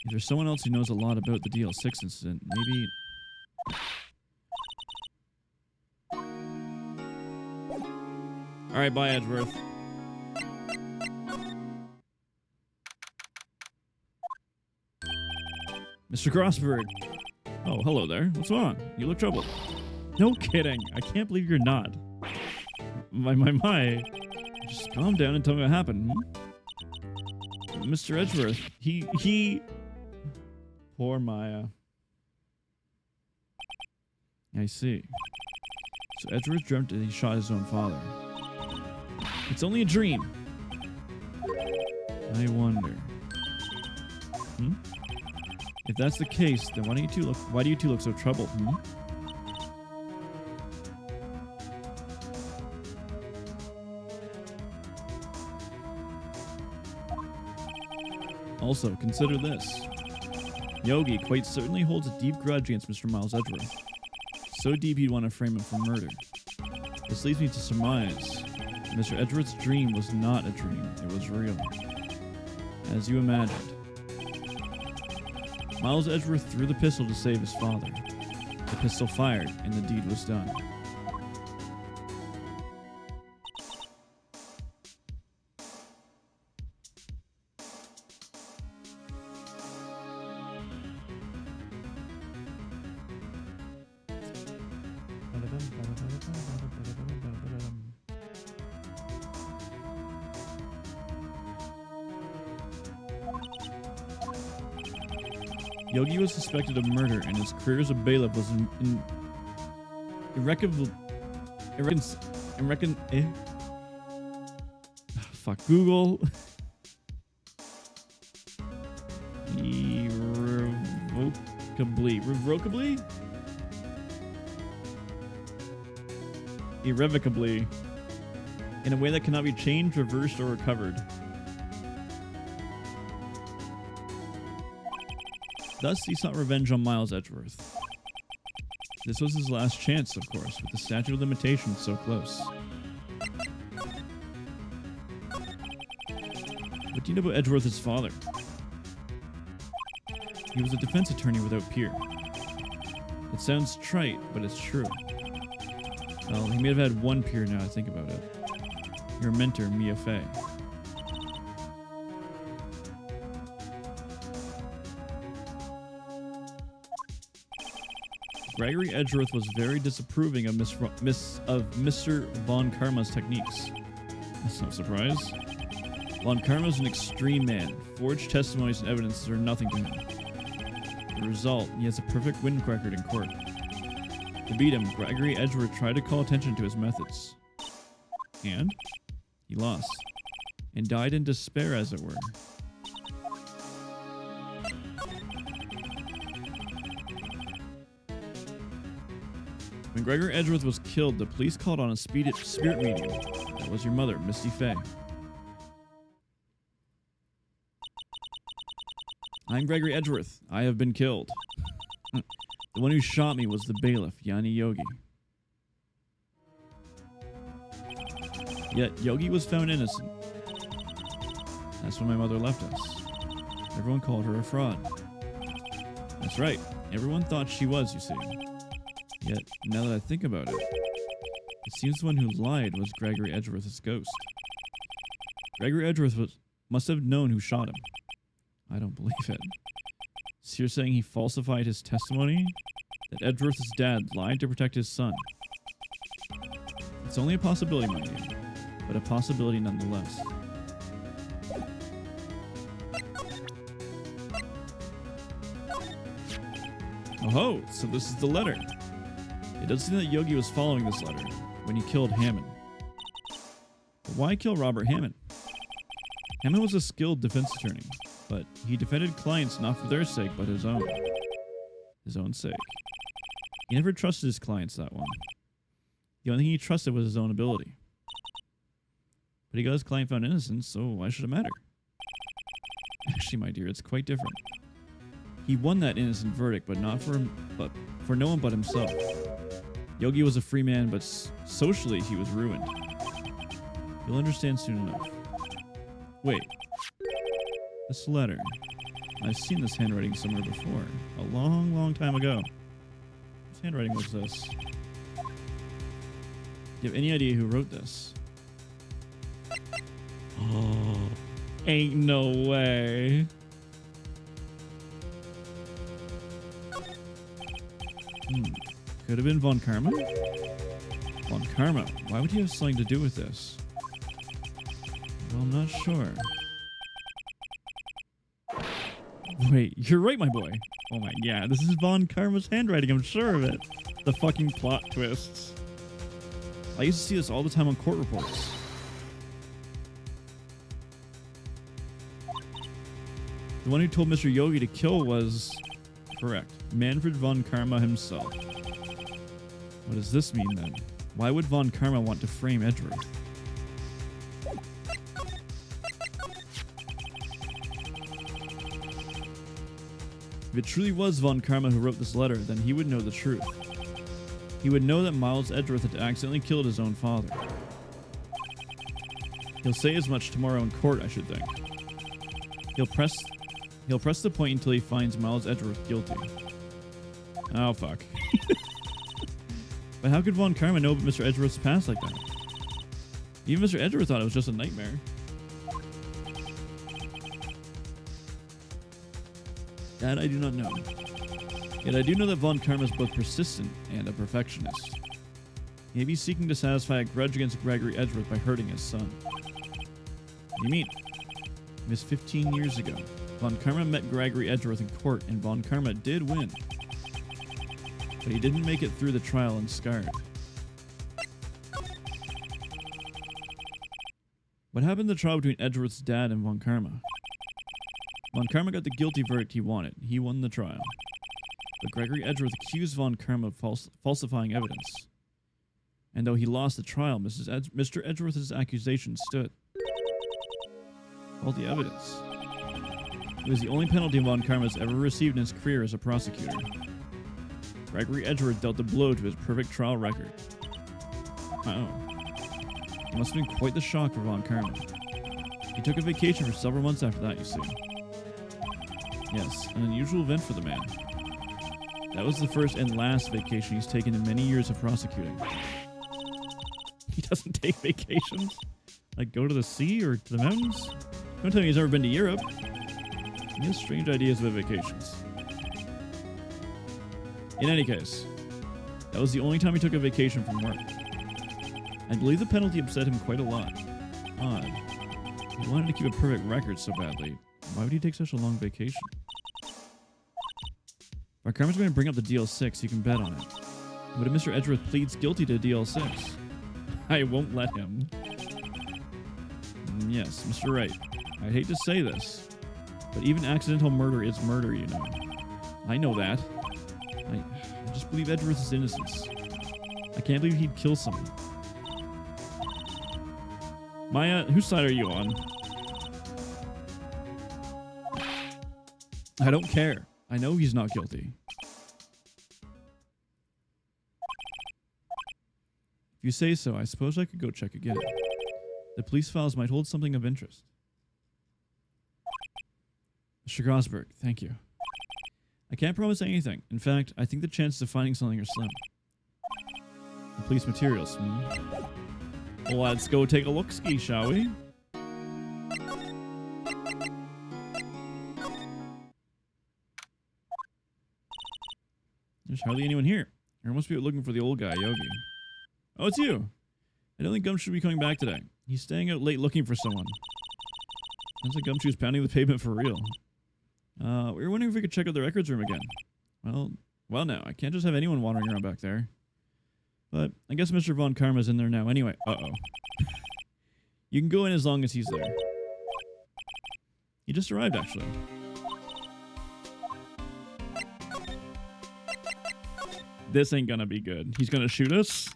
If there's someone else who knows a lot about the DL6 incident, maybe... Alright, bye, Edgeworth. Mr. Crossbird. Oh, hello there. What's wrong? You look troubled. No kidding. I can't believe you're not. My. Just calm down and tell me what happened. Mr. Edgeworth, he... Poor Maya. I see. So Edgeworth dreamt that he shot his own father. It's only a dream. I wonder. If that's the case, then why do you two look so troubled? Also, consider this. Yogi quite certainly holds a deep grudge against Mr. Miles Edgeworth. So deep he'd want to frame him for murder. This leads me to surmise Mr. Edgeworth's dream was not a dream, it was real. As you imagined. Miles Edgeworth threw the pistol to save his father. The pistol fired, and the deed was done. Yogi was suspected of murder, and his career as a bailiff was fuck Google. Irrevocably, in a way that cannot be changed, reversed, or recovered. Thus, he sought revenge on Miles Edgeworth. This was his last chance, of course, with the statute of limitations so close. What do you know about Edgeworth's father? He was a defense attorney without peer. It sounds trite, but it's true. Well, he may have had one peer now I think about it. Your mentor, Mia Fey. Gregory Edgeworth was very disapproving of Mr. Von Karma's techniques. That's no surprise. Von Karma's an extreme man. Forged testimonies and evidences are nothing to him. The result, he has a perfect win record in court. To beat him, Gregory Edgeworth tried to call attention to his methods. And he lost. And died in despair, as it were. When Gregory Edgeworth was killed, the police called on a spirit medium. That was your mother, Misty Fey. I'm Gregory Edgeworth. I have been killed. The one who shot me was the bailiff, Yanni Yogi. Yet, Yogi was found innocent. That's when my mother left us. Everyone called her a fraud. That's right. Everyone thought she was, you see. Yet, now that I think about it, it seems the one who lied was Gregory Edgeworth's ghost. Gregory Edgeworth must have known who shot him. I don't believe it. So you're saying he falsified his testimony? That Edgeworth's dad lied to protect his son? It's only a possibility, mind you, but a possibility nonetheless. Oh, so this is the letter. It does seem that Yogi was following this letter when he killed Hammond. But why kill Robert Hammond? Hammond was a skilled defense attorney, but he defended clients not for their sake, but his own. His own sake. He never trusted his clients that one. The only thing he trusted was his own ability. But he got his client found innocent, so why should it matter? Actually, my dear, it's quite different. He won that innocent verdict, but not for him, but for no one but himself. Yogi was a free man, but socially he was ruined. You'll understand soon enough. Wait. This letter. I've seen this handwriting somewhere before. A long, long time ago. Whose handwriting was this? Do you have any idea who wrote this? Oh, ain't no way. Could have been Von Karma? Von Karma? Why would he have something to do with this? Well, I'm not sure. Wait, you're right, my boy. Oh my, yeah, this is Von Karma's handwriting, I'm sure of it. The fucking plot twists. I used to see this all the time on court reports. The one who told Mr. Yogi to kill was... correct. Manfred Von Karma himself. What does this mean then? Why would Von Karma want to frame Edgeworth? If it truly was Von Karma who wrote this letter, then he would know the truth. He would know that Miles Edgeworth had accidentally killed his own father. He'll say as much tomorrow in court, I should think. He'll press the point until he finds Miles Edgeworth guilty. Oh, fuck. But how could Von Karma know about Mr. Edgeworth's past like that? Even Mr. Edgeworth thought it was just a nightmare. That I do not know. Yet I do know that Von Karma is both persistent and a perfectionist. He may be seeking to satisfy a grudge against Gregory Edgeworth by hurting his son. What do you mean? It was 15 years ago. Von Karma met Gregory Edgeworth in court, and Von Karma did win. But he didn't make it through the trial unscarred. What happened in the trial between Edgeworth's dad and Von Karma? Von Karma got the guilty verdict he wanted. He won the trial. But Gregory Edgeworth accused Von Karma of falsifying evidence. And though he lost the trial, Mr. Edgeworth's accusation stood. All the evidence. It was the only penalty Von Karma's ever received in his career as a prosecutor. Gregory Edgeworth dealt a blow to his perfect trial record. Oh. It must have been quite the shock for Von Karma. He took a vacation for several months after that, you see. Yes, an unusual event for the man. That was the first and last vacation he's taken in many years of prosecuting. He doesn't take vacations? Like go to the sea or to the mountains? Don't tell me he's never been to Europe. He has strange ideas about vacations. In any case, that was the only time he took a vacation from work. I believe the penalty upset him quite a lot. Odd. He wanted to keep a perfect record so badly. Why would he take such a long vacation? Von Karma's going to bring up the DL6, you can bet on it. What if Mr. Edgeworth pleads guilty to DL6? I won't let him. Yes, Mr. Wright. I'd hate to say this, but even accidental murder is murder, you know. I know that. I just believe Edgeworth's innocence. I can't believe he'd kill someone. Maya, whose side are you on? I don't care. I know he's not guilty. If you say so, I suppose I could go check again. The police files might hold something of interest. Mr. Grosberg, thank you. I can't promise anything. In fact, I think the chances of finding something are slim. The police materials, Well, let's go take a look-ski, shall we? There's hardly anyone here. Everyone must be looking for the old guy, Yogi. Oh, it's you. I don't think Gumshoe should be coming back today. He's staying out late looking for someone. Sounds like Gumshoe's pounding the pavement for real. We were wondering if we could check out the records room again. Well, Well, no, I can't just have anyone wandering around back there. But I guess Mr. Von Karma's in there now. Anyway, uh-oh. You can go in as long as he's there. He just arrived, actually. This ain't gonna be good. He's gonna shoot us?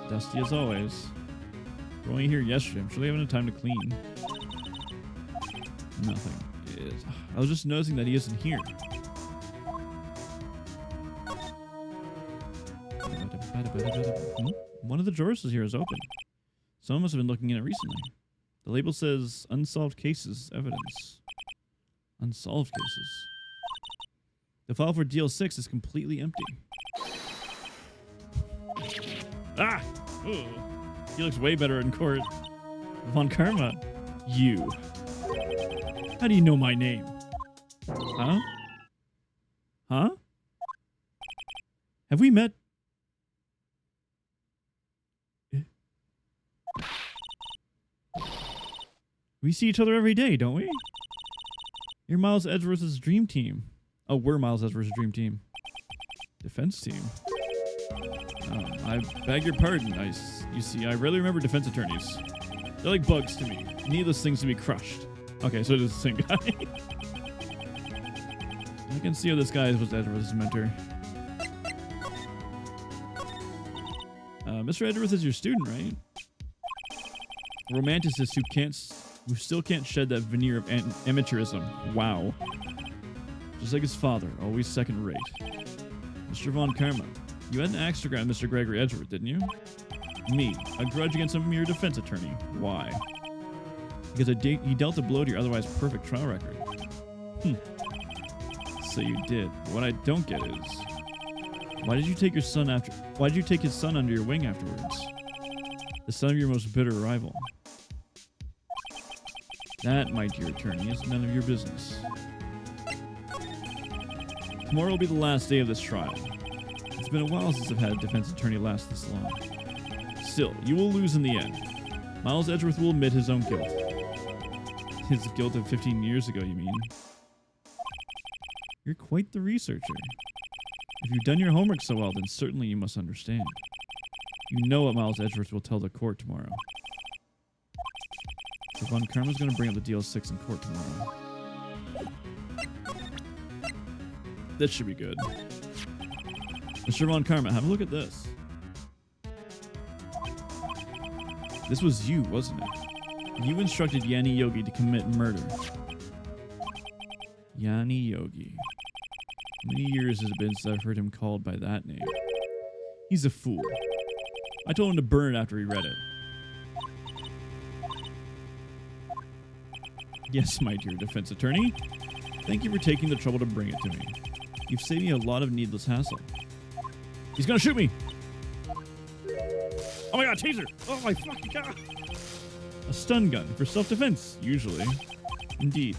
Dusty as always. We're only here yesterday. I'm sure they haven't had time to clean. Nothing. I was just noticing that he isn't here. One of the drawers here is open. Someone must have been looking in it recently. The label says unsolved cases evidence. Unsolved cases. The file for DL6 is completely empty. Ah! Ooh. He looks way better in court. Von Karma. You. How do you know my name? Huh? Huh? Have we met? We see each other every day, don't we? You're Miles Edgeworth's dream team. Oh, we're Miles Edgeworth's dream team. Defense team. I beg your pardon. You see, I rarely remember defense attorneys. They're like bugs to me. Needless things to be crushed. Okay, so it is the same guy. I can see how this guy was Edgeworth's mentor. Mr. Edgeworth is your student, right? A romanticist who still can't shed that veneer of amateurism. Wow. Just like his father, always second rate. Mr. Von Karma, you had an axe to grind Mr. Gregory Edgeworth, didn't you? Me, a grudge against a mere defense attorney. Why? Because he dealt a blow to your otherwise perfect trial record. So you did. What I don't get is, why did you take his son under your wing afterwards? The son of your most bitter rival. That, my dear attorney, is none of your business. Tomorrow will be the last day of this trial. It's been a while since I've had a defense attorney last this long. Still, you will lose in the end. Miles Edgeworth will admit his own guilt. His guilt of 15 years ago, you mean? You're quite the researcher. If you've done your homework so well, then certainly you must understand. You know what Miles Edgeworth will tell the court tomorrow. So Von Karma's going to bring up the DL6 in court tomorrow. This should be good. Mr. Von Karma, have a look at this. This was you, wasn't it? You instructed Yanni Yogi to commit murder. Yanni Yogi. How many years has it been since I've heard him called by that name? He's a fool. I told him to burn it after he read it. Yes, my dear defense attorney. Thank you for taking the trouble to bring it to me. You've saved me a lot of needless hassle. He's gonna shoot me! Oh my god, taser! Oh my fucking god! A stun gun for self-defense, usually. Indeed.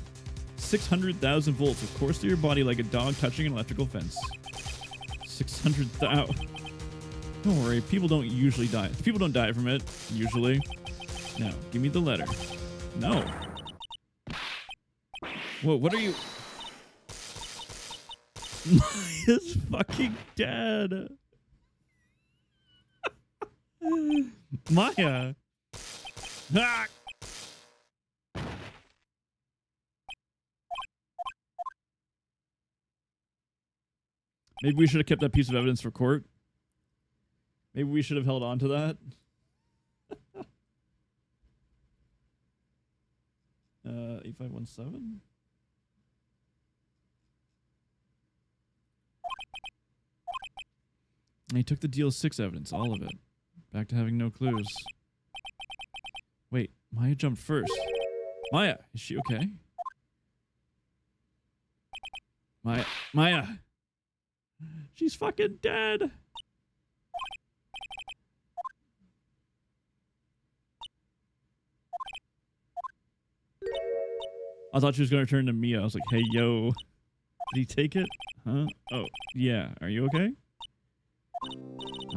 600,000 volts will course through your body like a dog touching an electrical fence. 600,000. Don't worry, people don't usually die. People don't die from it, usually. Now, give me the letter. No. Whoa, what are you? Maya's fucking dead. Maya. Ah! Maybe we should have kept that piece of evidence for court. Maybe we should have held on to that. 8517. And he took the DL6 evidence, all of it. Back to having no clues. Wait, Maya jumped first. Maya, is she okay? Maya. She's fucking dead. I thought she was going to turn to Mia. I was like, hey, yo. Did he take it? Huh? Oh, yeah. Are you okay?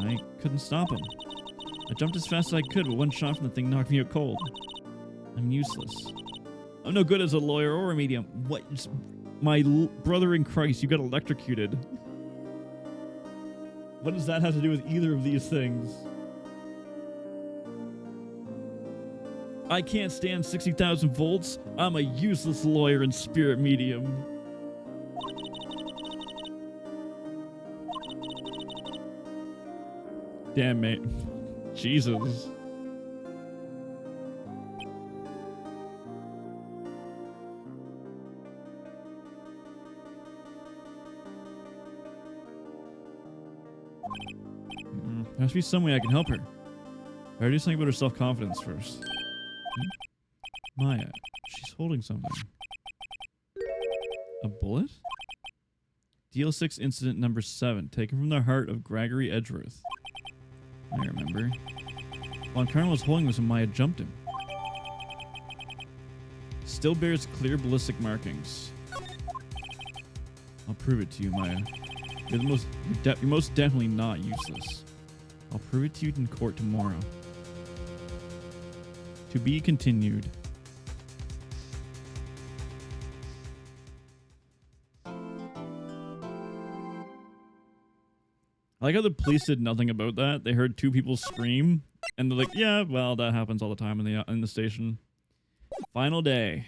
I couldn't stop him. I jumped as fast as I could, but one shot from the thing knocked me out cold. I'm useless. I'm no good as a lawyer or a medium. What? My brother in Christ, you got electrocuted. What does that have to do with either of these things? I can't stand 60,000 volts. I'm a useless lawyer and spirit medium. Damn, mate. Jesus. There must be some way I can help her. Better do something about her self-confidence first. Maya, she's holding something. A bullet? DL6 incident number 7, taken from the heart of Gregory Edgeworth. I remember. Von Karma was holding this when Maya jumped him. Still bears clear ballistic markings. I'll prove it to you, Maya. You're most definitely not useless. I'll prove it to you in court tomorrow. To be continued. I like how the police did nothing about that. They heard 2 people scream, and they're like, "Yeah, well, that happens all the time in the station." Final day.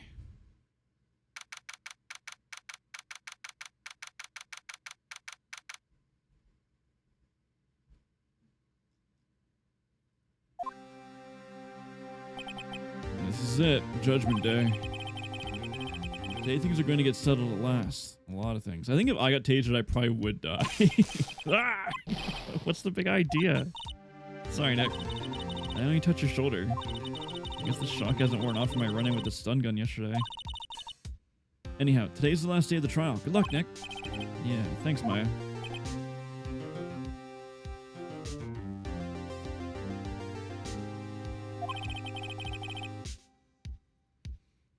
This is it. Judgment Day. Today things are going to get settled at last. A lot of things. I think if I got tasered, I probably would die. Ah! What's the big idea? Sorry, Nick. I only touched your shoulder. I guess the shock hasn't worn off from my run-in with the stun gun yesterday. Anyhow, today's the last day of the trial. Good luck, Nick. Yeah, thanks, Maya.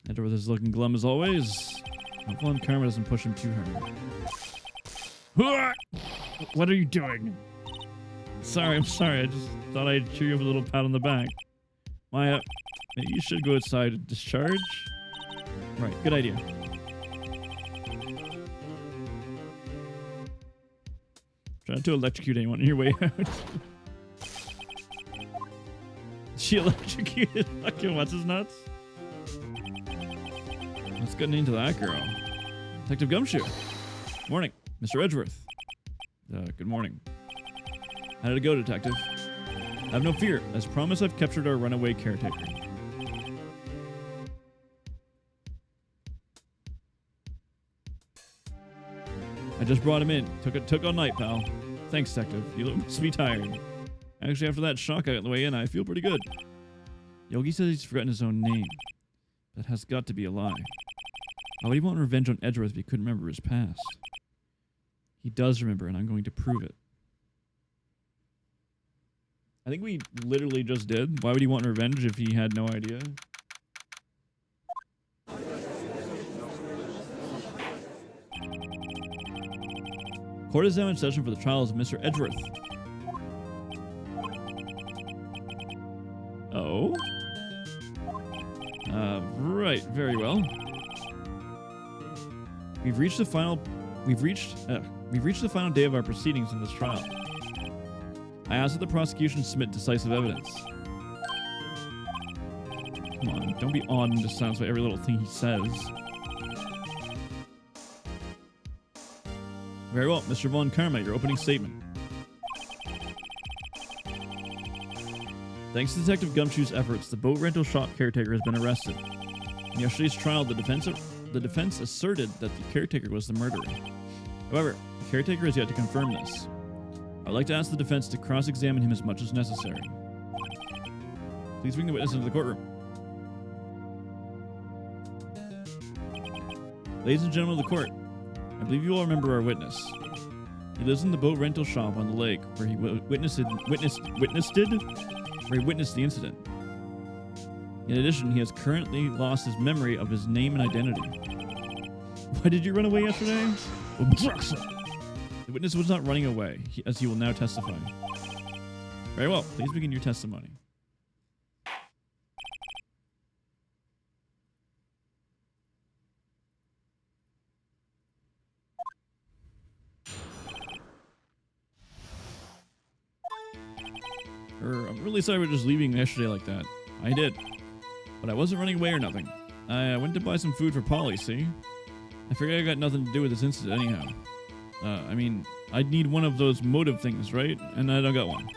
Edgeworth is looking glum as always. Hopefully Karma doesn't push him too hard. What are you doing? Sorry, I'm sorry. I just thought I'd cheer you with a little pat on the back. Maya, maybe you should go outside and discharge. Right, good idea. Try not to electrocute anyone on your way out. She electrocuted fucking what's his nuts? Let's get into that girl. Detective Gumshoe. Morning, Mr. Edgeworth. Good morning. How did it go, Detective? Have no fear. As promised, I've captured our runaway caretaker. I just brought him in. Took all night, pal. Thanks, Detective. You must be tired. Actually, after that shock I got on the way in, I feel pretty good. Yogi says he's forgotten his own name. That has got to be a lie. Why would he want revenge on Edgeworth if he couldn't remember his past? He does remember, and I'm going to prove it. I think we literally just did. Why would he want revenge if he had no idea? Court is now in session for the trial of Mr. Edgeworth. Oh? Right, very well. We've reached the final day of our proceedings in this trial. I ask that the prosecution submit decisive evidence. Come on, don't be awed and just silence by every little thing he says. Very well, Mr. Von Karma, your opening statement. Thanks to Detective Gumshoe's efforts, the boat rental shop caretaker has been arrested. In yesterday's trial, the defense asserted that the caretaker was the murderer. However, the caretaker has yet to confirm this. I'd like to ask the defense to cross-examine him as much as necessary. Please bring the witness into the courtroom. Ladies and gentlemen of the court, I believe you all remember our witness. He lives in the boat rental shop on the lake where he witnessed the incident. In addition, he has currently lost his memory of his name and identity. Why did you run away yesterday? The witness was not running away, as he will now testify. Very well, please begin your testimony. I'm really sorry for just leaving yesterday like that. I did. But I wasn't running away or nothing. I went to buy some food for Polly, see? I figured I got nothing to do with this incident anyhow. I mean, I'd need one of those motive things, right? And I don't got one.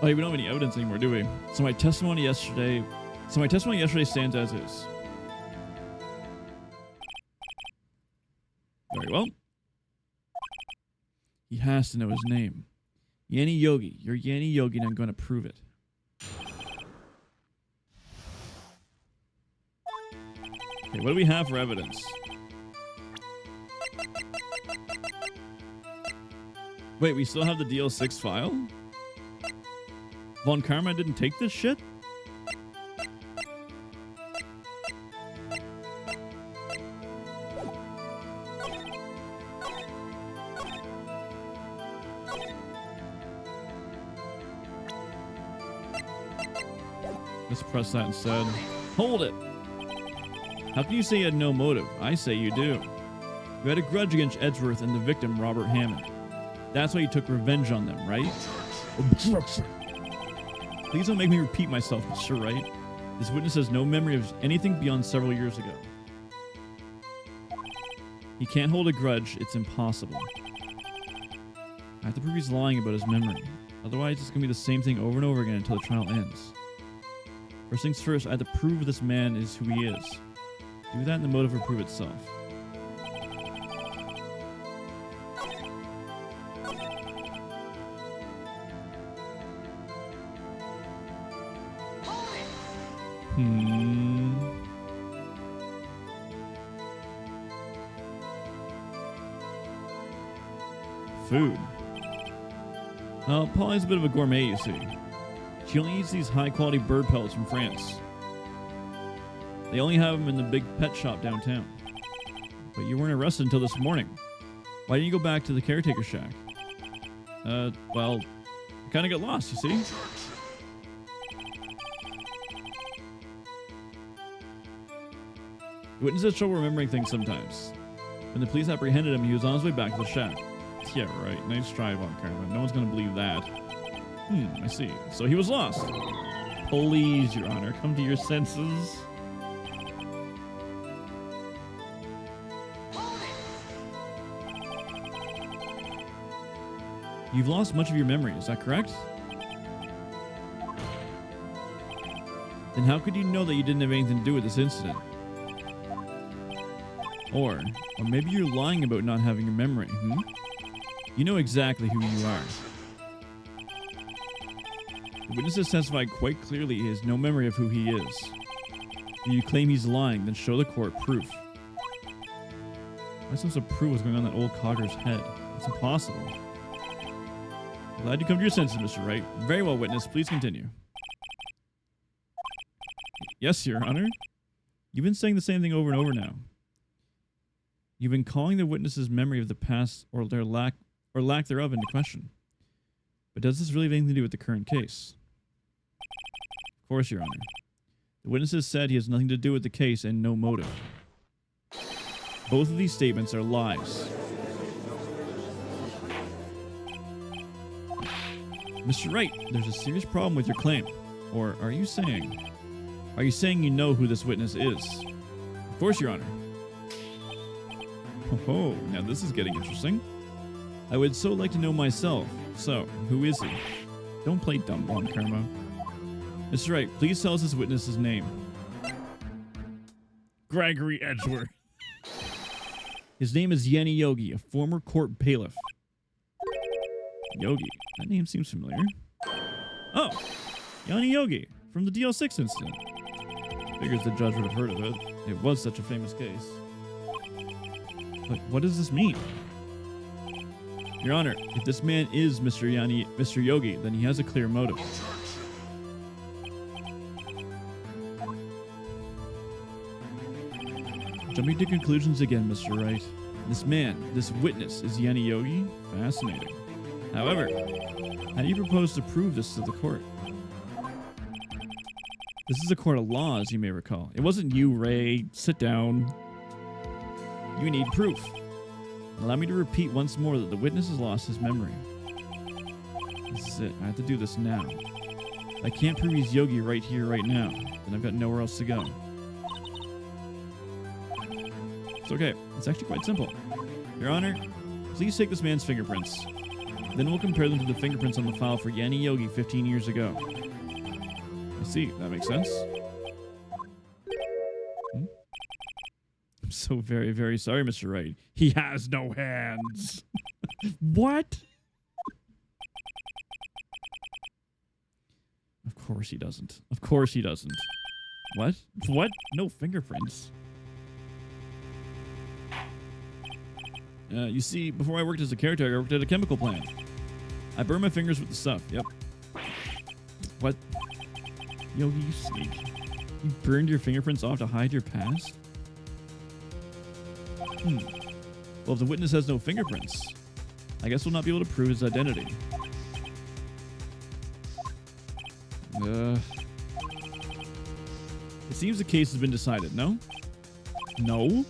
Oh, we don't have any evidence anymore, do we? So my testimony yesterday stands as is. Very well. He has to know his name. Yanni Yogi. You're Yanni Yogi, and I'm going to prove it. Okay, what do we have for evidence? Wait, we still have the DL6 file? Von Karma didn't take this shit? Let's press that instead. Hold it! How can you say you had no motive? I say you do. You had a grudge against Edgeworth and the victim, Robert Hammond. That's why you took revenge on them, right? Please don't make me repeat myself, Mr. Wright. This witness has no memory of anything beyond several years ago. He can't hold a grudge. It's impossible. I have to prove he's lying about his memory. Otherwise, it's going to be the same thing over and over again until the trial ends. First things first, I have to prove this man is who he is. Do that and the motive will prove itself. Food. Well, Polly's a bit of a gourmet, you see. She only eats these high-quality bird pellets from France. They only have them in the big pet shop downtown. But you weren't arrested until this morning. Why didn't you go back to the caretaker shack? Well, I kind of got lost, you see? Witnesses have trouble remembering things sometimes. When the police apprehended him, he was on his way back to the shack. Yeah, right. Nice try, Von Karma. No one's going to believe that. I see. So he was lost. Please, Your Honor, come to your senses. You've lost much of your memory, is that correct? Then how could you know that you didn't have anything to do with this incident? Or maybe you're lying about not having a memory, You know exactly who you are. The witnesses testified quite clearly he has no memory of who he is. If you claim he's lying, then show the court proof. Am I supposed to prove what's going on in that old cogger's head? It's impossible. Glad you come to your senses, Mr. Wright. Very well, witness. Please continue. Yes, Your Honor. You've been saying the same thing over and over now. You've been calling the witness's memory of the past or their lack thereof into question. But does this really have anything to do with the current case? Of course, Your Honor. The witnesses said he has nothing to do with the case and no motive. Both of these statements are lies. Mr. Wright, there's a serious problem with your claim. Or are you saying you know who this witness is? Of course, Your Honor. Oh, now this is getting interesting. I would so like to know myself. So, who is he? Don't play dumb, Von Karma. Mr. Wright, please tell us this witness's name. Gregory Edgeworth. His name is Yanni Yogi, a former court bailiff. Yogi. That name seems familiar. Oh, Yanni Yogi from the DL6 incident. Figures the judge would have heard of it. It was such a famous case. But what does this mean? Your Honor, if this man is Mr. Yogi, then he has a clear motive. Jumping to conclusions again, Mr. Wright. This witness is Yanni Yogi? Fascinating. However, how do you propose to prove this to the court? This is a court of law, as you may recall. It wasn't you, Ray. Sit down. You need proof. Allow me to repeat once more that the witness has lost his memory. This is it. I have to do this now. I can't prove he's Yogi right here, right now. Then I've got nowhere else to go. It's okay. It's actually quite simple. Your Honor, please take this man's fingerprints. Then we'll compare them to the fingerprints on the file for Yanni Yogi 15 years ago. I see. That makes sense. I'm so very, very sorry, Mr. Wright. He has no hands. What? Of course he doesn't. Of course he doesn't. What? What? No fingerprints. You see, before I worked as a caretaker, I worked at a chemical plant. I burned my fingers with the stuff. Yep. What? Yogi, you sneak. You burned your fingerprints off to hide your past? Well, if the witness has no fingerprints, I guess we'll not be able to prove his identity. It seems the case has been decided, no? No?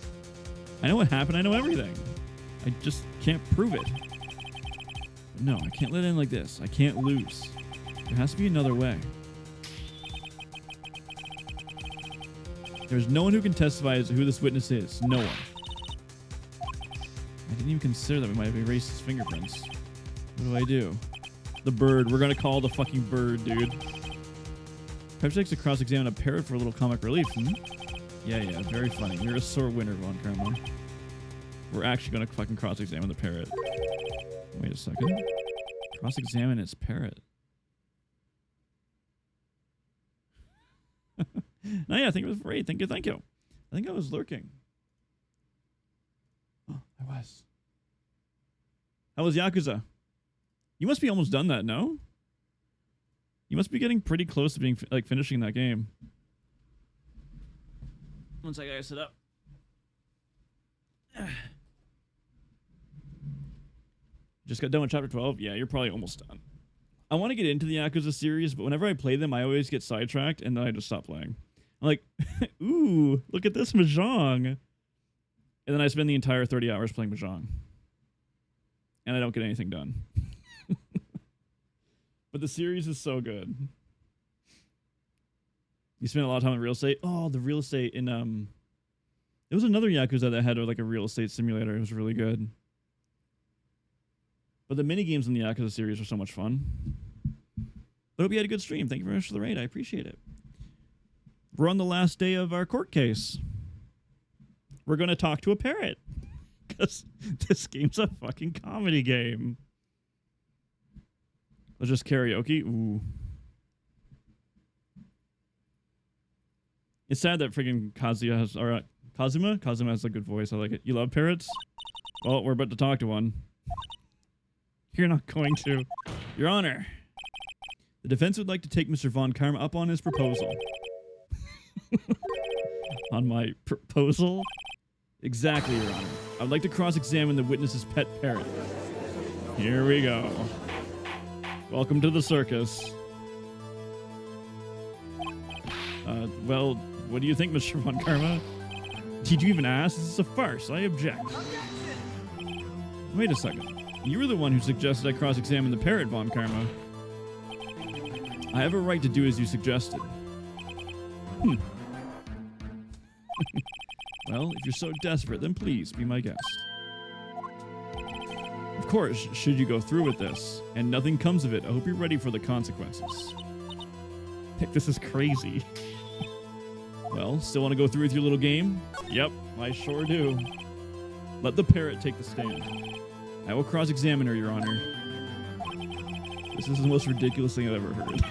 I know what happened. I know everything. I just can't prove it. No, I can't let it in like this. I can't lose. There has to be another way. There's no one who can testify as to who this witness is. No one. I didn't even consider that we might have erased his fingerprints. What do I do? The bird. We're going to call the fucking bird, dude. Perhaps likes to cross-examine a parrot for a little comic relief, Yeah, very funny. You're a sore winner, Von Karma. We're actually going to fucking cross-examine the parrot. Wait a second. Cross-examine its parrot. No, yeah, I think it was great. Thank you, thank you. I think I was lurking. Oh, I was. How was Yakuza? You must be almost done that, no? You must be getting pretty close to being like finishing that game. One second, I gotta sit up. Just got done with chapter 12. Yeah, you're probably almost done. I want to get into the Yakuza series, but whenever I play them, I always get sidetracked, and then I just stop playing. I'm like, ooh, look at this Mahjong. And then I spend the entire 30 hours playing Mahjong. And I don't get anything done. But the series is so good. You spend a lot of time in real estate. Oh, the real estate in there was another Yakuza that had like a real estate simulator. It was really good. But the mini games in the Yakuza series are so much fun. I hope you had a good stream. Thank you very much for the raid. I appreciate it. We're on the last day of our court case. We're going to talk to a parrot. Because this game's a fucking comedy game. Let's just karaoke. Ooh. It's sad that freaking Kazuya has... Or, Kazuma? Kazuma has a good voice. I like it. You love parrots? Well, we're about to talk to one. You're not going to. Your Honor. The defense would like to take Mr. Von Karma up on his proposal. On my proposal? Exactly, Your Honor. I would like to cross-examine the witness's pet parrot. Here we go. Welcome to the circus. Well, what do you think, Mr. Von Karma? Did you even ask? This is a farce. I object. Wait a second. You were the one who suggested I cross-examine the parrot, Von Karma. I have a right to do as you suggested. Well, if you're so desperate, then please be my guest. Of course, should you go through with this, and nothing comes of it, I hope you're ready for the consequences. Heck, this is crazy. Well, still want to go through with your little game? Yep, I sure do. Let the parrot take the stand. I will cross-examine her, Your Honor. This is the most ridiculous thing I've ever heard.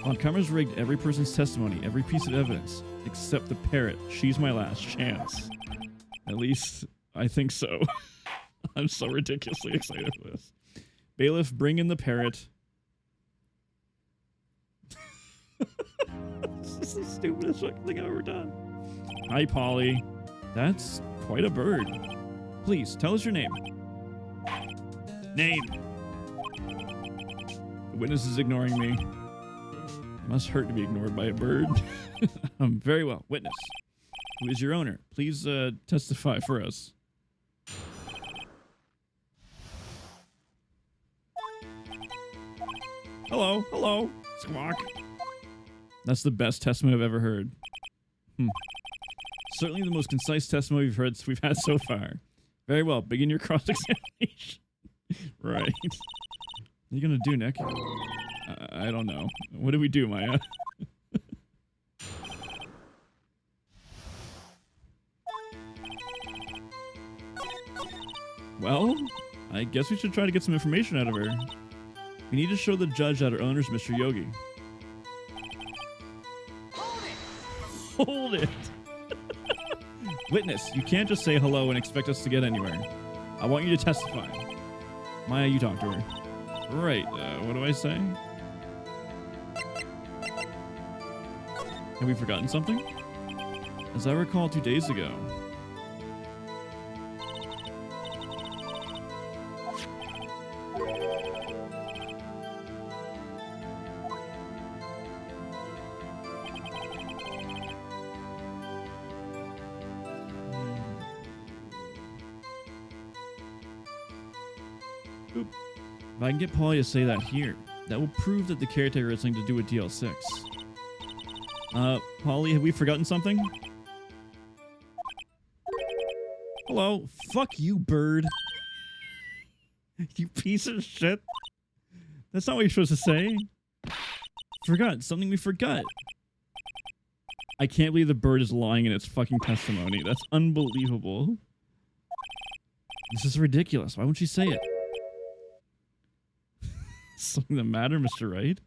Von Karma's rigged every person's testimony, every piece of evidence, except the parrot. She's my last chance. At least, I think so. I'm so ridiculously excited for this. Bailiff, bring in the parrot. This is the stupidest fucking thing I've ever done. Hi, Polly. That's quite a bird. Please, tell us your name. Name. The witness is ignoring me. It must hurt to be ignored by a bird. Very well. Witness. Who is your owner? Please testify for us. Hello, hello, squawk. That's the best testimony I've ever heard. Certainly the most concise testimony we've had so far. Very well. Begin your cross-examination. Right. What are you gonna do, Nick? I don't know. What do we do, Maya? Well, I guess we should try to get some information out of her. We need to show the judge that our owner's Mr. Yogi. Hold it! Witness, you can't just say hello and expect us to get anywhere. I want you to testify. Maya, you talk to her. Right, what do I say? Have we forgotten something? As I recall 2 days ago. Oop. If I can get Polly to say that here, that will prove that the caretaker has something to do with DL6. Polly, have we forgotten something? Hello? Fuck you, bird. You piece of shit. That's not what you're supposed to say. Forgot. Something we forgot. I can't believe the bird is lying in its fucking testimony. That's unbelievable. This is ridiculous. Why won't she say it? Something the matter, Mr. Wright?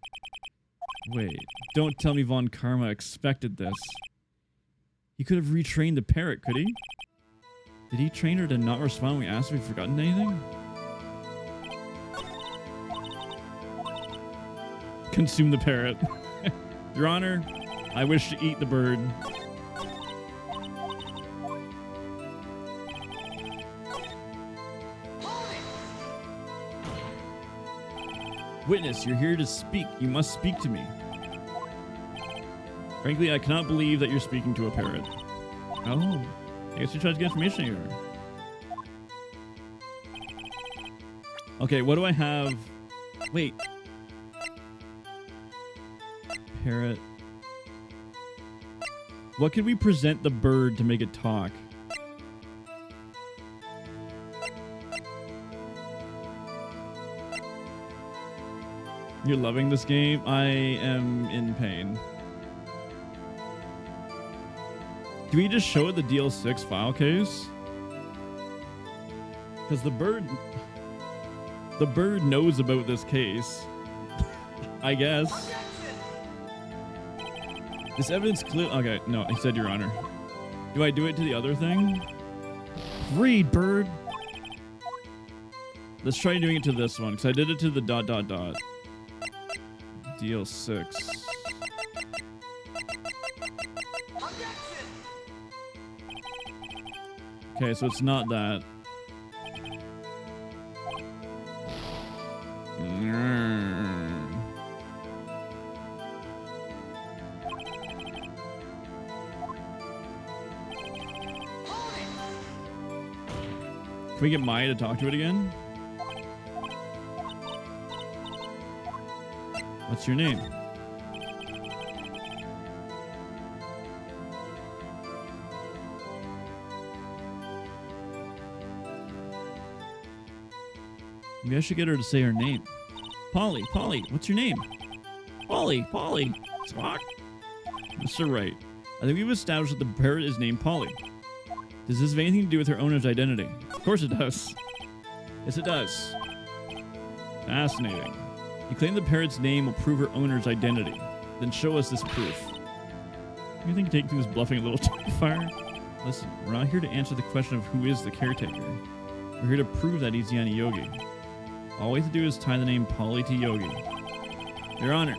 Wait, don't tell me Von Karma expected this. He could have retrained the parrot, could he? Did he train her to not respond when we asked if we'd forgotten anything? Consume the parrot. Your Honor, I wish to eat the bird. Witness, you're here to speak. You must speak to me. Frankly, I cannot believe that you're speaking to a parrot. Oh, I guess you tried to get information here. Okay, what do I have? Wait. Parrot. What could we present the bird to make it talk? You're loving this game? I am in pain. Do we just show it the DL6 file case? Because the bird knows about this case. I guess. This evidence clear. Okay, no, I said Your Honor. Do I do it to the other thing? Read, bird. Let's try doing it to this one, because I did it to the ... DL6. Okay, so it's not that. Can we get Maya to talk to it again? What's your name? Maybe I should get her to say her name. Polly, Polly, what's your name? Polly, Polly. Squawk. Mr. Wright, I think we've established that the parrot is named Polly. Does this have anything to do with her owner's identity? Of course it does. Yes, it does. Fascinating. You claim the parrot's name will prove her owner's identity. Then show us this proof. You think taking this bluffing a little too far? Listen, we're not here to answer the question of who is the caretaker. We're here to prove that he's Yanni Yogi. All we have to do is tie the name Polly to Yogi. Your Honor,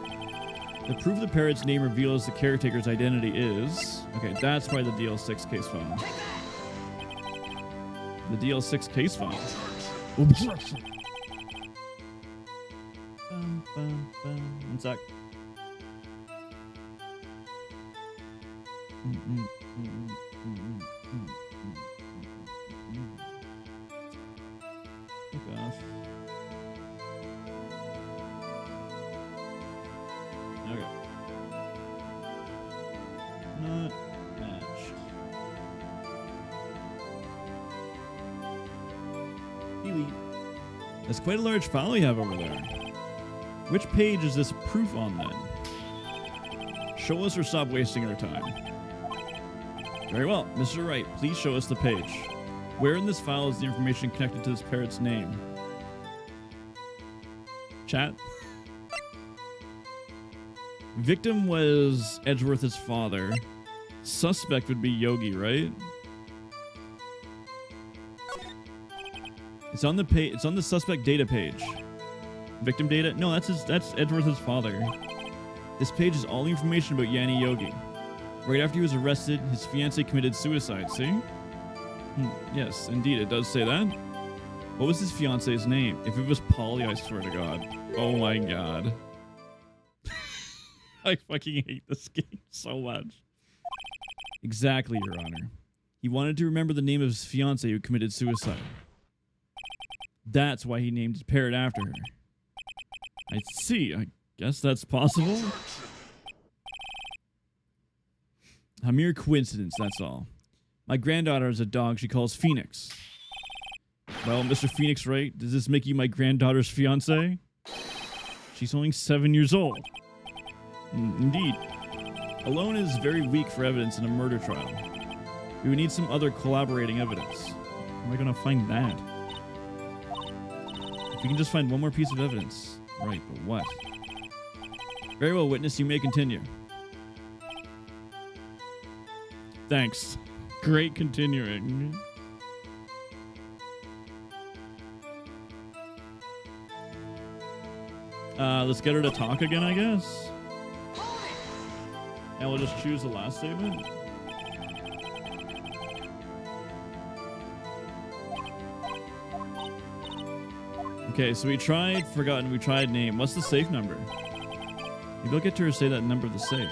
the proof the parrot's name reveals the caretaker's identity is... Okay, that's why the DL6 case file. The DL6 case file. Oops. One sec. Fuck off. Delete. That's quite a large file you have over there. Which page is this proof on then? Show us or stop wasting our time. Very well, Mr. Wright, please show us the page. Where in this file is the information connected to this parrot's name? Chat. Victim was Edgeworth's father. Suspect would be Yogi, right? It's on the page. It's on the suspect data page. Victim data? No, that's Edgeworth's father. This page is all the information about Yanni Yogi. Right after he was arrested, his fiancée committed suicide. See? Yes, indeed, it does say that. What was his fiancée's name? If it was Polly, I swear to God. Oh my God. I fucking hate this game so much. Exactly, Your Honor. He wanted to remember the name of his fiancée who committed suicide. That's why he named his parrot after her. I see. I guess that's possible. A mere coincidence, that's all. My granddaughter has a dog she calls Phoenix. Well, Mr. Phoenix Wright, does this make you my granddaughter's fiancé? She's only 7 years old. Indeed. Alone is very weak for evidence in a murder trial. We would need some other collaborating evidence. How am I going to find that? If we can just find one more piece of evidence. Right, but what? Very well, witness, you may continue. Thanks. Great continuing. Let's get her to talk again, I guess. And we'll just choose the last statement. Okay, so we tried forgotten, we tried name. What's the safe number? Maybe I'll get her to say that number of the safe.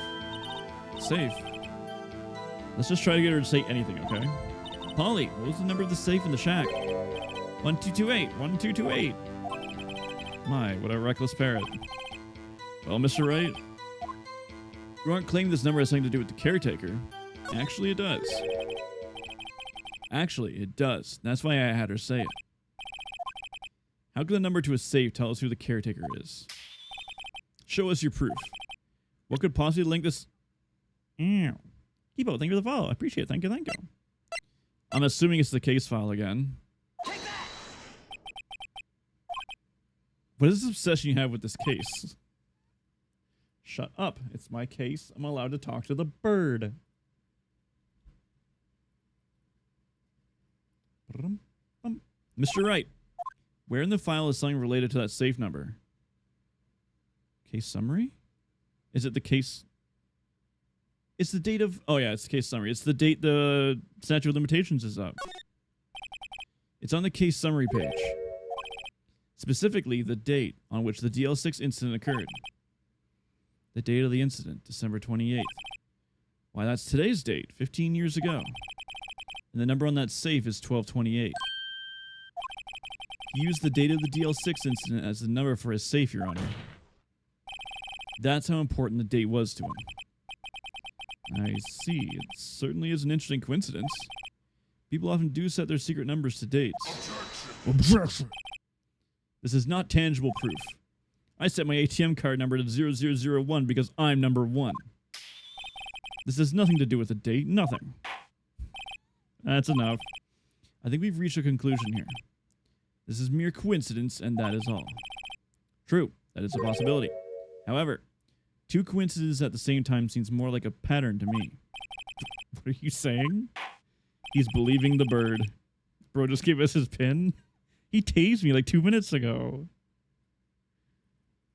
Safe. Let's just try to get her to say anything, okay? Polly, what was the number of the safe in the shack? 1228. 1228. My, what a reckless parrot. Well, Mr. Wright, you aren't claiming this number has something to do with the caretaker. Actually, it does. Actually, it does. That's why I had her say it. How can the number to a safe tell us who the caretaker is? Show us your proof. What could possibly link this? Keepo, thank you for the follow. I appreciate it. Thank you, thank you. I'm assuming it's the case file again. What is this obsession you have with this case? Shut up. It's my case. I'm allowed to talk to the bird. Mr. Wright, where in the file is something related to that safe number? Case summary? Is it the case? It's the date of... Oh, yeah, it's the case summary. It's the date the statute of limitations is up. It's on the case summary page. Specifically, the date on which the DL6 incident occurred. The date of the incident, December 28th. Why, that's today's date, 15 years ago. And the number on that safe is 1228. He used the date of the DL6 incident as the number for his safe, Your Honor. That's how important the date was to him. I see. It certainly is an interesting coincidence. People often do set their secret numbers to dates. Objection! This is not tangible proof. I set my ATM card number to 0001 because I'm number 1. This has nothing to do with the date. Nothing. That's enough. I think we've reached a conclusion here. This is mere coincidence, and that is all. True, that is a possibility. However, 2 coincidences at the same time seems more like a pattern to me. What are you saying? He's believing the bird. Bro just gave us his pin? He tased me like 2 minutes ago.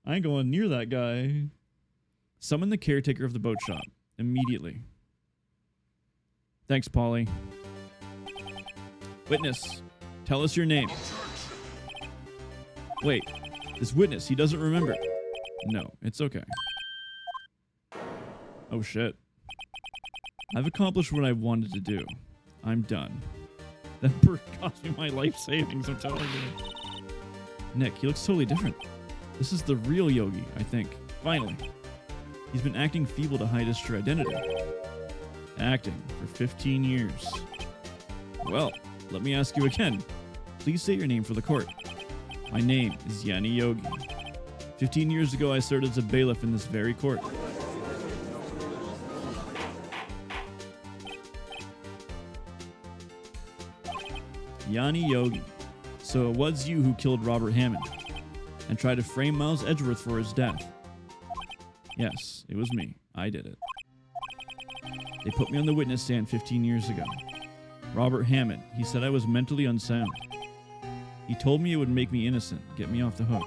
I ain't going near that guy. Summon the caretaker of the boat shop. Immediately. Thanks, Polly. Witness, tell us your name. Wait, this witness, he doesn't remember. No, it's okay. Oh shit. I've accomplished what I wanted to do. I'm done. That bird cost me my life savings, I'm telling you. Nick, he looks totally different. This is the real Yogi, I think. Finally. He's been acting feeble to hide his true identity. Acting for 15 years. Well, let me ask you again. Please state your name for the court. My name is Yanni Yogi. 15 years ago, I served as a bailiff in this very court. Yanni Yogi. So it was you who killed Robert Hammond and tried to frame Miles Edgeworth for his death. Yes, it was me. I did it. They put me on the witness stand 15 years ago. Robert Hammond, he said I was mentally unsound. He told me it would make me innocent, get me off the hook.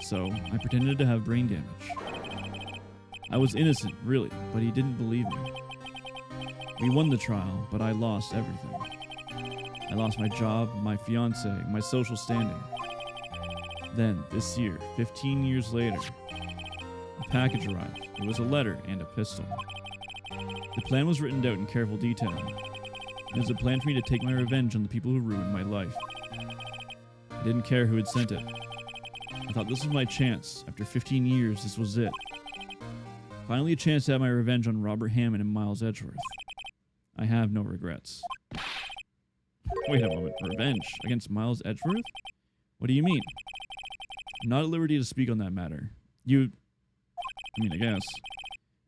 So I pretended to have brain damage. I was innocent, really, but he didn't believe me. We won the trial, but I lost everything. I lost my job, my fiance, my social standing. Then, this year, 15 years later, a package arrived. It was a letter and a pistol. The plan was written out in careful detail. It was a plan for me to take my revenge on the people who ruined my life. I didn't care who had sent it. I thought this was my chance. After 15 years, this was it. Finally a chance to have my revenge on Robert Hammond and Miles Edgeworth. I have no regrets. Wait a moment. Revenge against Miles Edgeworth? What do you mean? I'm not at liberty to speak on that matter. I guess.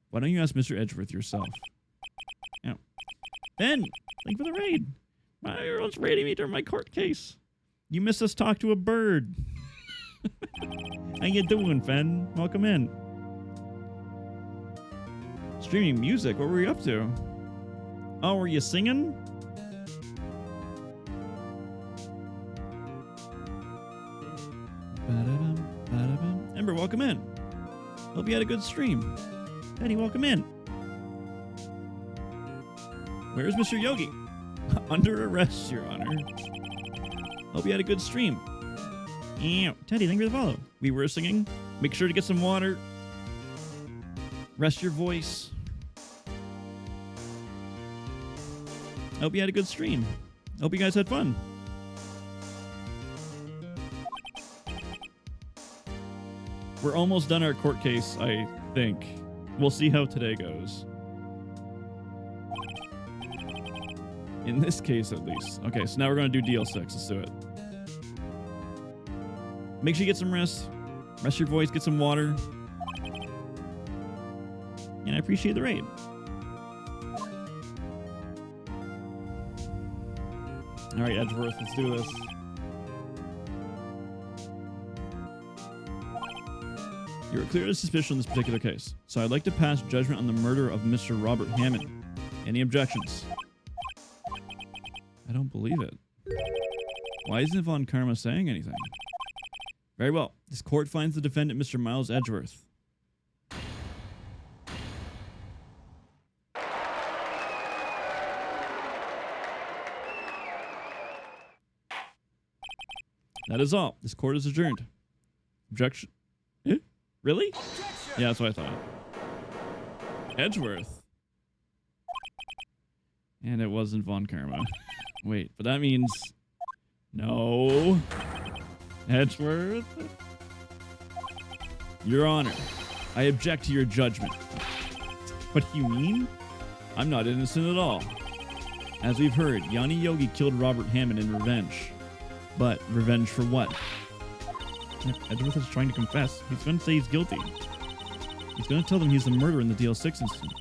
Why don't you ask Mr. Edgeworth yourself? Yeah. Ben! Thank you for the raid. Everyone's raiding me during my court case. You missed us talk to a bird. How you doing, Fen? Welcome in. Streaming music? What were you up to? Oh, were you singing? Ember, welcome in. Hope you had a good stream. Eddie, welcome in. Where's Mr. Yogi? Under arrest, Your Honor. Hope you had a good stream. Ew. Teddy, thank you for the follow. We were singing. Make sure to get some water. Rest your voice. Hope you had a good stream. Hope you guys had fun. We're almost done our court case, I think. We'll see how today goes. In this case, at least. Okay, so now we're going to do DL6. Let's do it. Make sure you get some rest. Rest your voice, get some water. And I appreciate the raid. All right, Edgeworth, let's do this. You are clear of suspicion in this particular case, so I'd like to pass judgment on the murder of Mr. Robert Hammond. Any objections? I don't believe it. Why isn't Von Karma saying anything? Very well. This court finds the defendant, Mr. Miles Edgeworth. That is all. This court is adjourned. Objection? Eh? Really? Yeah, that's what I thought. Edgeworth. And it wasn't Von Karma. Wait, but that means... No. Edgeworth? Your Honor, I object to your judgment. What do you mean? I'm not innocent at all. As we've heard, Yanni Yogi killed Robert Hammond in revenge. But revenge for what? Edgeworth is trying to confess. He's going to say he's guilty. He's going to tell them he's the murderer in the DL6 incident.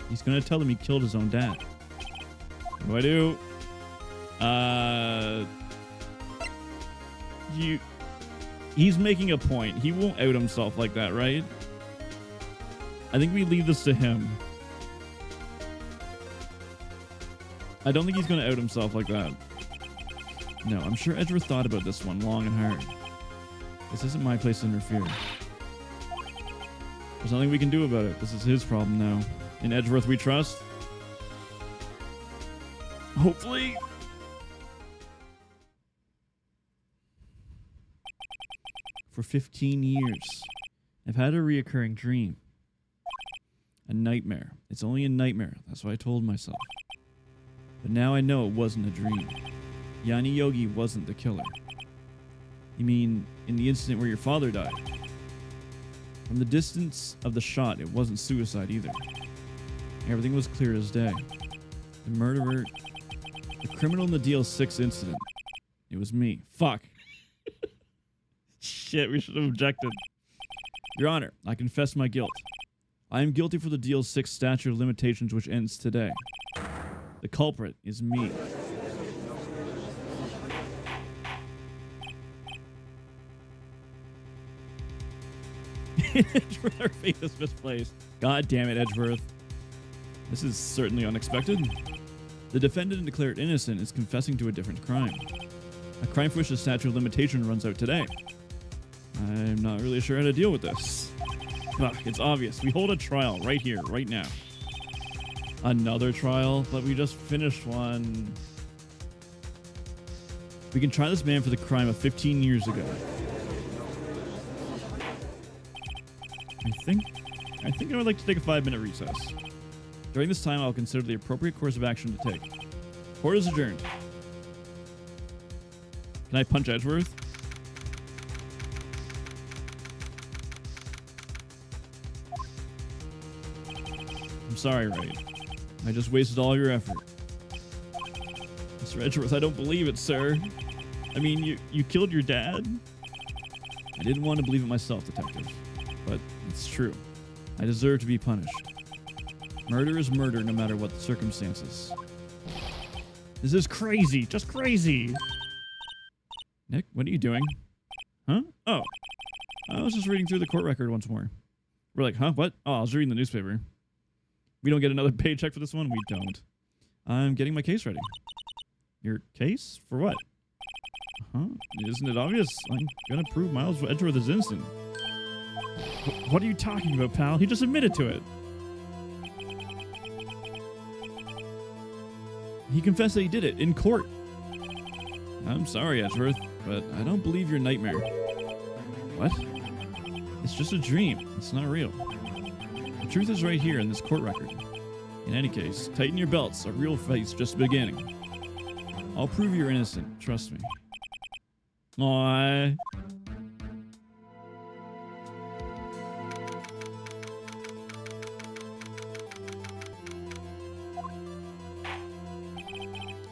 He's going to tell them he killed his own dad. What do I do? He's making a point. He won't out himself like that, right? I think we leave this to him. I don't think he's going to out himself like that. No, I'm sure Edgeworth thought about this one long and hard. This isn't my place to interfere. There's nothing we can do about it. This is his problem now. In Edgeworth we trust. Hopefully. For 15 years, I've had a reoccurring dream. A nightmare. It's only a nightmare. That's what I told myself. But now I know it wasn't a dream. Yanni Yogi wasn't the killer. You mean in the incident where your father died? From the distance of the shot, it wasn't suicide either. Everything was clear as day. The murderer, the criminal in the DL6 incident, It was me. Fuck. Shit, we should have objected. Your Honor, I confess my guilt. I am guilty for the DL6 statute of limitations which ends today. The culprit is me. Edgeworth, our faith is misplaced. God damn it, Edgeworth. This is certainly unexpected. The defendant declared innocent is confessing to a different crime. A crime for which the statute of limitation runs out today. I'm not really sure how to deal with this. Ugh, it's obvious. We hold a trial right here, right now. Another trial, but we just finished one. We can try this man for the crime of 15 years ago. I think I would like to take a 5-minute recess. During this time, I'll consider the appropriate course of action to take. Court is adjourned. Can I punch Edgeworth? I'm sorry, Wright. I just wasted all your effort. Mr. Edgeworth, I don't believe it, sir. I mean, you killed your dad? I didn't want to believe it myself, detective. But it's true. I deserve to be punished. Murder is murder no matter what the circumstances. This is crazy. Just crazy. Nick, what are you doing? Huh? Oh. I was just reading through the court record once more. We're like, huh? What? Oh, I was reading the newspaper. We don't get another paycheck for this one? We don't. I'm getting my case ready. Your case? For what? Huh? Isn't it obvious? I'm gonna prove Miles Edgeworth is innocent. What are you talking about, pal? He just admitted to it. He confessed that he did it in court. I'm sorry, Edgeworth, but I don't believe your nightmare. What? It's just a dream. It's not real. The truth is right here in this court record. In any case, tighten your belts. A real fight's just beginning. I'll prove you're innocent. Trust me. Aww.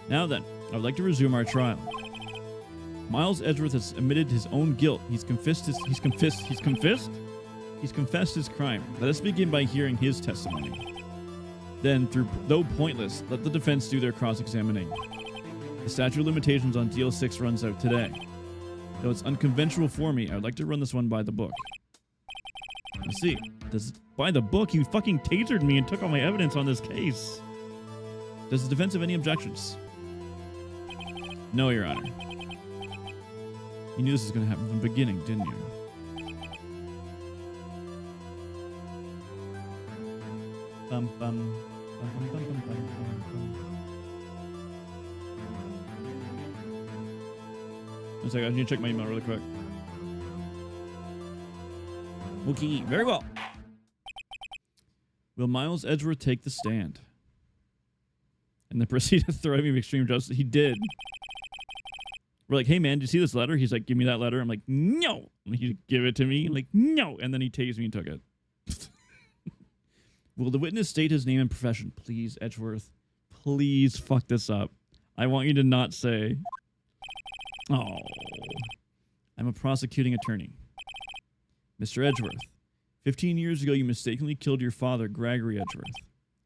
Now then, I would like to resume our trial. Miles Edgeworth has admitted his own guilt. He's confessed his crime. Let us begin by hearing his testimony. Then, though pointless, let the defense do their cross-examining. The statute of limitations on DL6 runs out today. Though it's unconventional for me, I would like to run this one by the book. Let's see. By the book? You fucking tasered me and took all my evidence on this case. Does the defense have any objections? No, Your Honor. You knew this was going to happen from the beginning, didn't you? Bum, bum, bum, bum, bum, bum, bum, bum. One second, I need to check my email really quick. Okay, very well. Will Miles Edgeworth take the stand? And then proceed to threaten me with extreme justice. He did. We're like, hey man, did you see this letter? He's like, give me that letter. I'm like, no. And he give it to me. I'm like, no. And then he tased me and took it. Will the witness state his name and profession? Please, Edgeworth. Please fuck this up. I want you to not say, oh, I'm a prosecuting attorney. Mr. Edgeworth, 15 years ago you mistakenly killed your father, Gregory Edgeworth.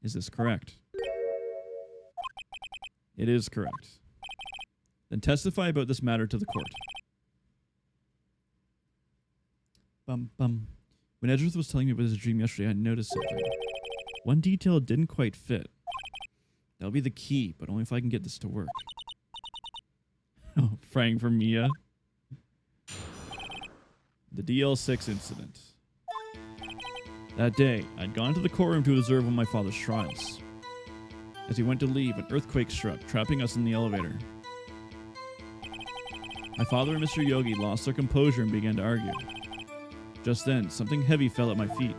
Is this correct? It is correct. Then testify about this matter to the court. Bum, bum. When Edgeworth was telling me about his dream yesterday, I noticed something. One detail didn't quite fit. That'll be the key, but only if I can get this to work. Oh, praying for Mia. The DL6 incident. That day, I'd gone to the courtroom to observe one of my father's trials. As he went to leave, an earthquake struck, trapping us in the elevator. My father and Mr. Yogi lost their composure and began to argue. Just then, something heavy fell at my feet.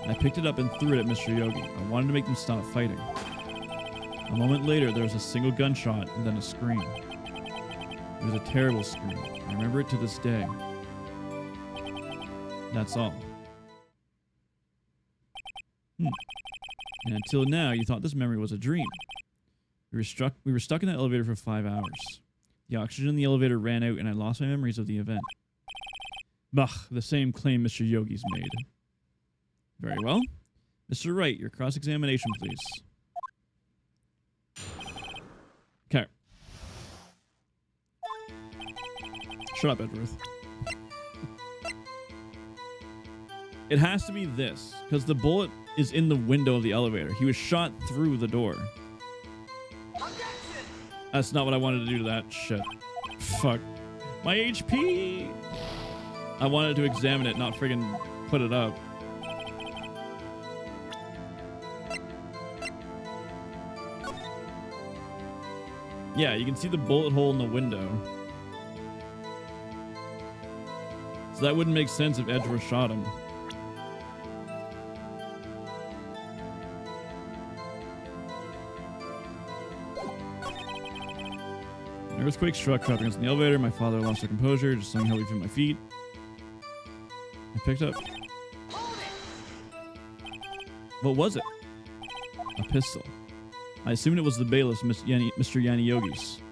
I picked it up and threw it at Mr. Yogi. I wanted to make them stop fighting. A moment later, there was a single gunshot and then a scream. It was a terrible scream. I remember it to this day. That's all. And until now, you thought this memory was a dream. We were stuck in that elevator for 5 hours. The oxygen in the elevator ran out and I lost my memories of the event. Bah, the same claim Mr. Yogi's made. Very well. Mr. Wright, your cross-examination, please. Okay. Shut up, Edgeworth. It has to be this, because the bullet is in the window of the elevator. He was shot through the door. That's not what I wanted to do to that shit. Fuck. My HP! I wanted to examine it, not friggin' put it up. Yeah, you can see the bullet hole in the window. So that wouldn't make sense if Edgeworth shot him. An earthquake struck, trapping us in the elevator. My father lost their composure, just saying how we fit my feet. I picked up. What was it? A pistol. I assumed it was the bailiff's, Mr. Yanni-Yogi's.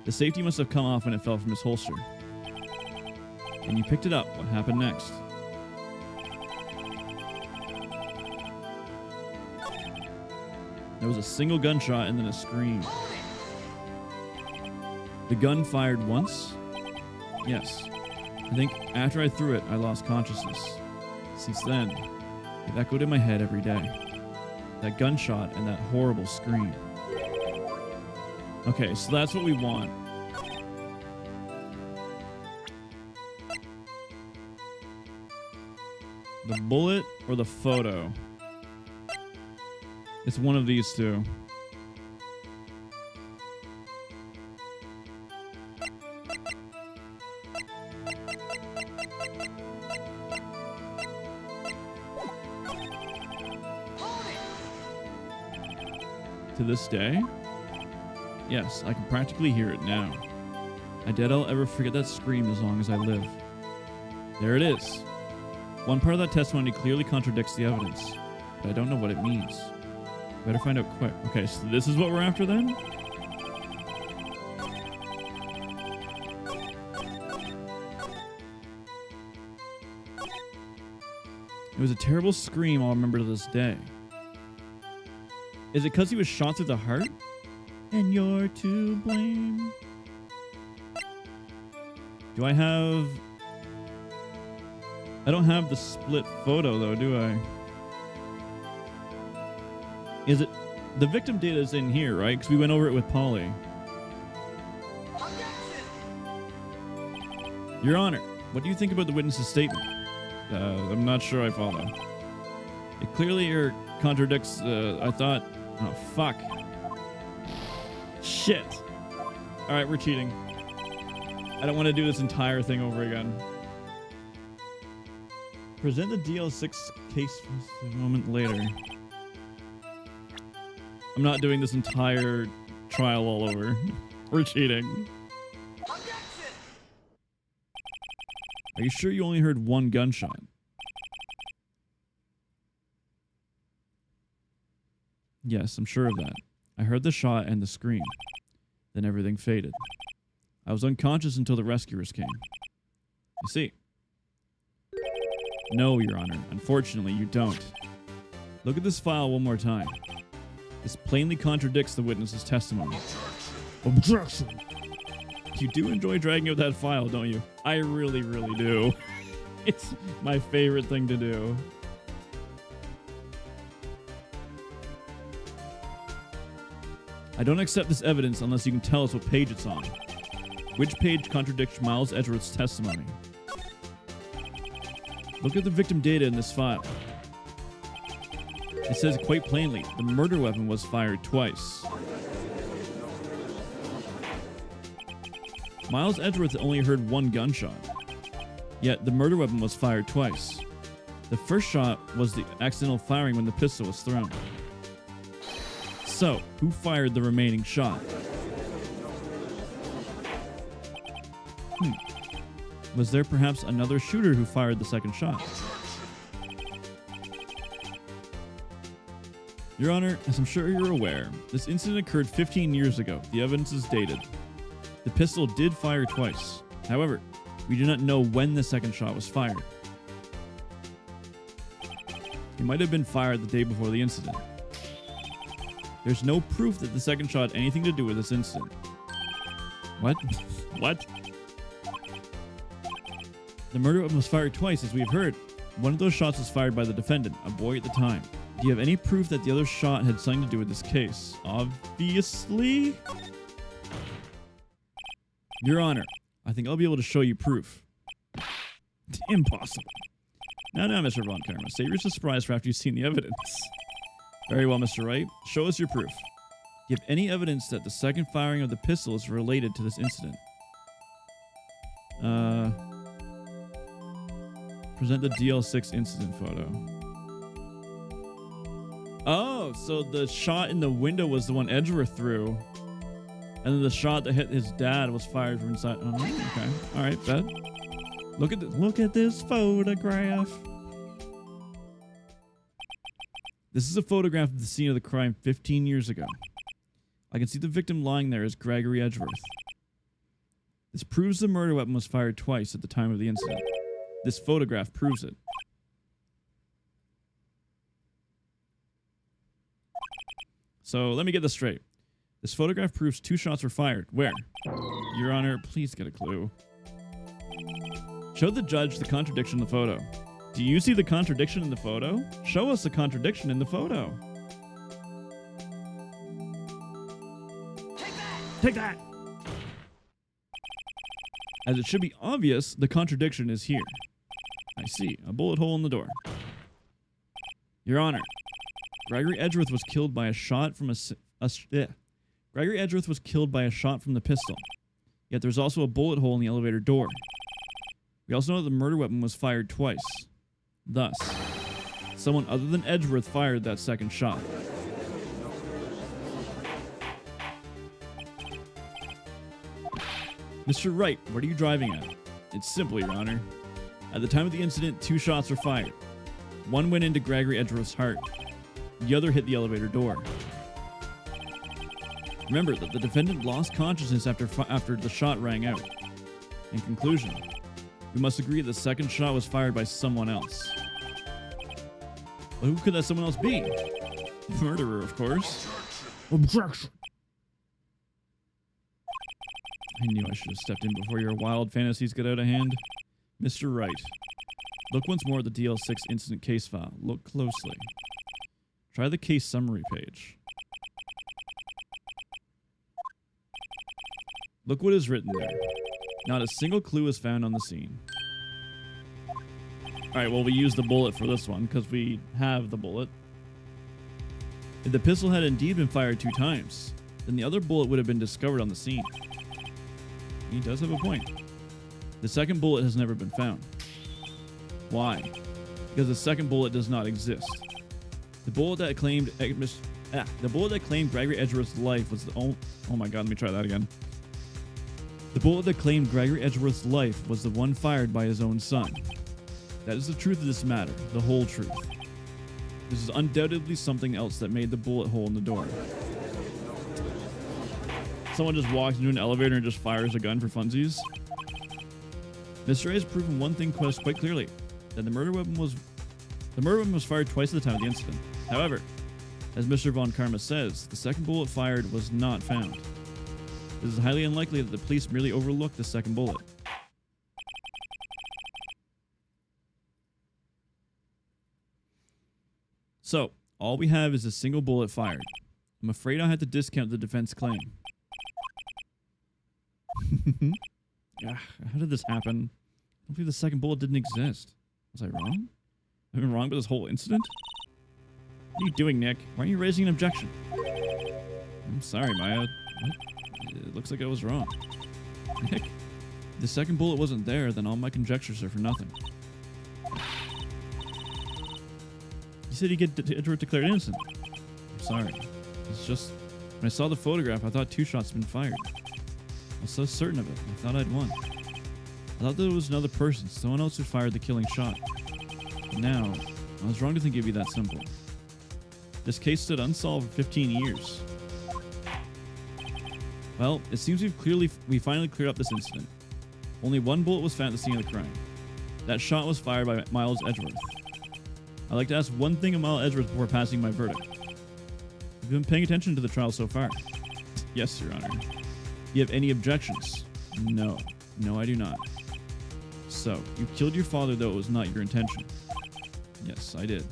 The safety must have come off when it fell from his holster. And you picked it up. What happened next? There was a single gunshot and then a scream. The gun fired once? Yes. I think after I threw it, I lost consciousness. Since then, it echoed in my head every day. That gunshot and that horrible scream. Okay, so that's what we want. The bullet or the photo? It's one of these two. To this day? Yes, I can practically hear it now. I doubt I'll ever forget that scream as long as I live. There it is. One part of that testimony clearly contradicts the evidence, but I don't know what it means. Better find out quick. Okay, so this is what we're after then? It was a terrible scream I'll remember to this day. Is it because he was shot through the heart? And you're to blame. Do I have... I don't have the split photo though, do I? Is it... The victim data is in here, right? Because we went over it with Polly. Your Honor, what do you think about the witness's statement? I'm not sure I follow. It clearly contradicts, I thought... Oh, fuck. Shit. Alright, we're cheating. I don't want to do this entire thing over again. Present the DL6 case a moment later. I'm not doing this entire trial all over. We're cheating. Are you sure you only heard one gunshot? Yes, I'm sure of that. I heard the shot and the scream. Then everything faded. I was unconscious until the rescuers came. I see. No, Your Honor. Unfortunately, you don't. Look at this file one more time. This plainly contradicts the witness's testimony. Objection! You do enjoy dragging out that file, don't you? I really, really do. It's my favorite thing to do. I don't accept this evidence unless you can tell us what page it's on. Which page contradicts Miles Edgeworth's testimony? Look at the victim data in this file. It says quite plainly, the murder weapon was fired twice. Miles Edgeworth only heard one gunshot. Yet the murder weapon was fired twice. The first shot was the accidental firing when the pistol was thrown. So, who fired the remaining shot? Was there perhaps another shooter who fired the second shot? Your Honor, as I'm sure you're aware, this incident occurred 15 years ago. The evidence is dated. The pistol did fire twice. However, we do not know when the second shot was fired. It might have been fired the day before the incident. There's no proof that the second shot had anything to do with this incident. What? What? The murder weapon was fired twice, as we've heard. One of those shots was fired by the defendant, a boy at the time. Do you have any proof that the other shot had something to do with this case? Obviously. Your Honor, I think I'll be able to show you proof. Impossible. Now, Mr. Von Karma, save your surprise for after you've seen the evidence. Very well, Mr. Wright. Show us your proof. Do you have any evidence that the second firing of the pistol is related to this incident? Present the DL6 incident photo. Oh, so the shot in the window was the one Edgeworth threw. And then the shot that hit his dad was fired from inside. Oh, okay. All right, bet. Look at this photograph. This is a photograph of the scene of the crime 15 years ago. I can see the victim lying there as Gregory Edgeworth. This proves the murder weapon was fired twice at the time of the incident. This photograph proves it. So let me get this straight. This photograph proves 2 shots were fired. Where? Your Honor, please get a clue. Show the judge the contradiction in the photo. Do you see the contradiction in the photo? Show us the contradiction in the photo. Take that! As it should be obvious, the contradiction is here. I see. A bullet hole in the door. Your Honor, Gregory Edgeworth was killed by a shot from Gregory Edgeworth was killed by a shot from the pistol. Yet there's also a bullet hole in the elevator door. We also know that the murder weapon was fired twice. Thus, someone other than Edgeworth fired that second shot. Mr. Wright, what are you driving at? It's simple, Your Honor. At the time of the incident, 2 shots were fired. One went into Gregory Edgeworth's heart. The other hit the elevator door. Remember that the defendant lost consciousness after the shot rang out. In conclusion, we must agree the second shot was fired by someone else. But who could that someone else be? The murderer, of course. Objection! I knew I should have stepped in before your wild fantasies got out of hand. Mr. Wright, look once more at the DL6 incident case file. Look closely. Try the case summary page. Look what is written there. Not a single clue is found on the scene. Alright, well, we use the bullet for this one because we have the bullet. If the pistol had indeed been fired 2 times, then the other bullet would have been discovered on the scene. He does have a point. The second bullet has never been found. Why? Because the second bullet does not exist. The bullet that claimed Gregory Edgeworth's life was the only... Oh my god, let me try that again. The bullet that claimed Gregory Edgeworth's life was the one fired by his own son. That is the truth of this matter, the whole truth. This is undoubtedly something else that made the bullet hole in the door. Someone just walks into an elevator and just fires a gun for funsies. Mr. A has proven one thing quite clearly, that the murder weapon was fired twice at the time of the incident. However, as Mr. Von Karma says, the second bullet fired was not found. It is highly unlikely that the police merely overlooked the second bullet. So, all we have is a single bullet fired. I'm afraid I had to discount the defense claim. How did this happen? I believe the second bullet didn't exist. Was I wrong? Have I been wrong about this whole incident? What are you doing, Nick? Why aren't you raising an objection? I'm sorry, Maya. What? It looks like I was wrong. Nick, if the second bullet wasn't there, then all my conjectures are for nothing. You said you get Edgeworth declared innocent. I'm sorry. It's just, when I saw the photograph, I thought 2 shots had been fired. I was so certain of it. I thought I'd won. I thought that it was another person, someone else who fired the killing shot. But now, I was wrong to think it'd be that simple. This case stood unsolved for 15 years. Well, it seems we finally cleared up this incident. Only one bullet was found at the scene of the crime. That shot was fired by Miles Edgeworth. I'd like to ask one thing of Miles Edgeworth before passing my verdict. Have you been paying attention to the trial so far? Yes, Your Honor. Do you have any objections? No. No, I do not. So, you killed your father, though it was not your intention. Yes, I did.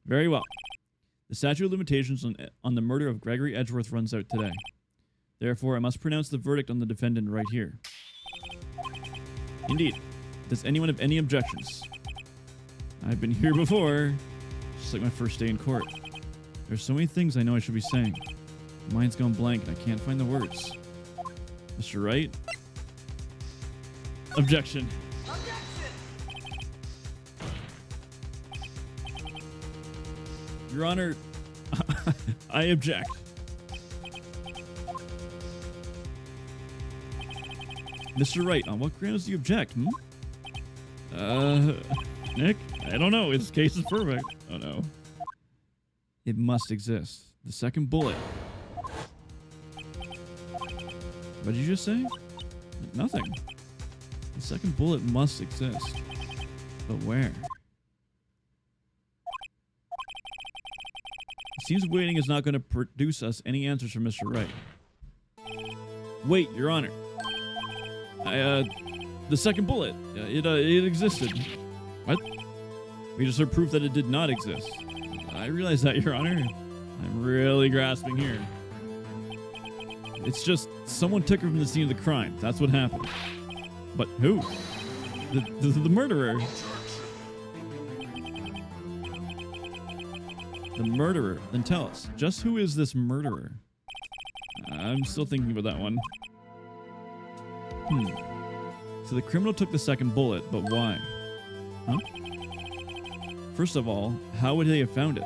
Very well. The statute of limitations on the murder of Gregory Edgeworth runs out today. Therefore, I must pronounce the verdict on the defendant right here. Indeed. Does anyone have any objections? I've been here before. Just like my first day in court. There's so many things I know I should be saying. My mind's gone blank and I can't find the words. Mr. Wright? Objection. Your Honor, I object. Mr. Wright, on what grounds do you object, Nick? I don't know. His case is perfect. Oh, no. It must exist. The second bullet. What did you just say? Nothing. The second bullet must exist. But where? It seems waiting is not going to produce us any answers from Mr. Wright. Wait, Your Honor. The second bullet. It existed. What? We just heard proof that it did not exist. I realize that, Your Honor. I'm really grasping here. It's just someone took her from the scene of the crime. That's what happened. But who? The murderer. The murderer. Then tell us, just who is this murderer? I'm still thinking about that one. So the criminal took the second bullet, but why? Huh? First of all, how would they have found it?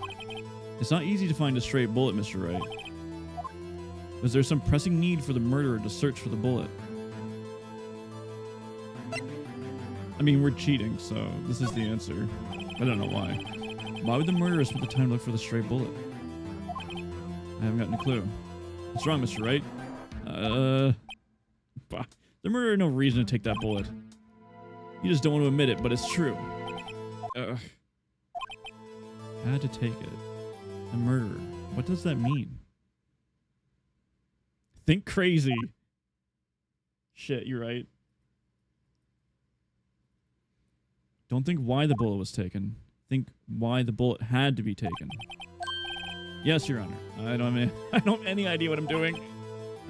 It's not easy to find a straight bullet, Mr. Wright. Was there some pressing need for the murderer to search for the bullet? I mean, we're cheating, so this is the answer. I don't know why. Why would the murderer spend the time to look for the stray bullet? I haven't gotten a clue. What's wrong, Mr. Wright? The murderer had no reason to take that bullet. You just don't want to admit it, but it's true. Had to take it. The murderer. What does that mean? Think crazy. Shit, you're right. Don't think why the bullet was taken. Think why the bullet had to be taken. Yes, Your Honor. I don't have any idea what I'm doing.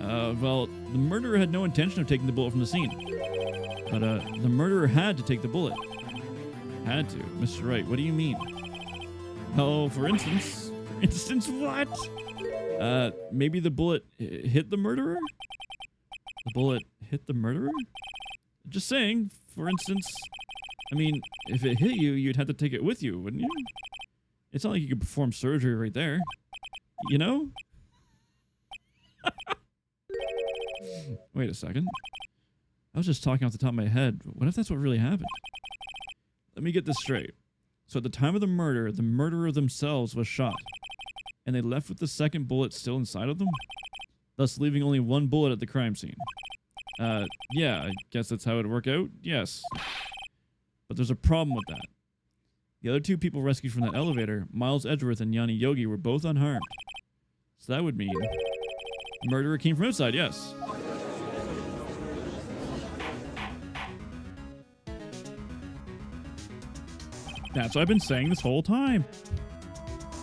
Well, the murderer had no intention of taking the bullet from the scene. But, the murderer had to take the bullet. Had to. Mr. Wright, what do you mean? Oh, for instance... For instance, what? Maybe the bullet hit the murderer? The bullet hit the murderer? Just saying, for instance... I mean, if it hit you, you'd have to take it with you, wouldn't you? It's not like you could perform surgery right there. You know? Wait a second. I was just talking off the top of my head. What if that's what really happened? Let me get this straight. So at the time of the murder, the murderer themselves was shot. And they left with the second bullet still inside of them? Thus leaving only one bullet at the crime scene. Yeah, I guess that's how it would work out? Yes. But there's a problem with that. The other two people rescued from that elevator, Miles Edgeworth and Yanni Yogi, were both unharmed. So that would mean... the murderer came from outside, yes. That's what I've been saying this whole time.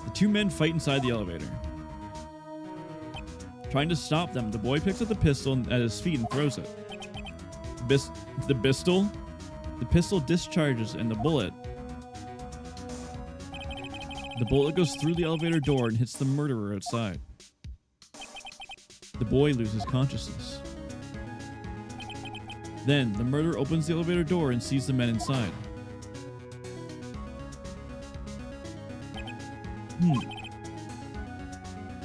The two men fight inside the elevator. Trying to stop them, the boy picks up the pistol at his feet and throws it. The pistol? The pistol discharges and the bullet goes through the elevator door and hits the murderer outside. The boy loses consciousness. Then, the murderer opens the elevator door and sees the men inside.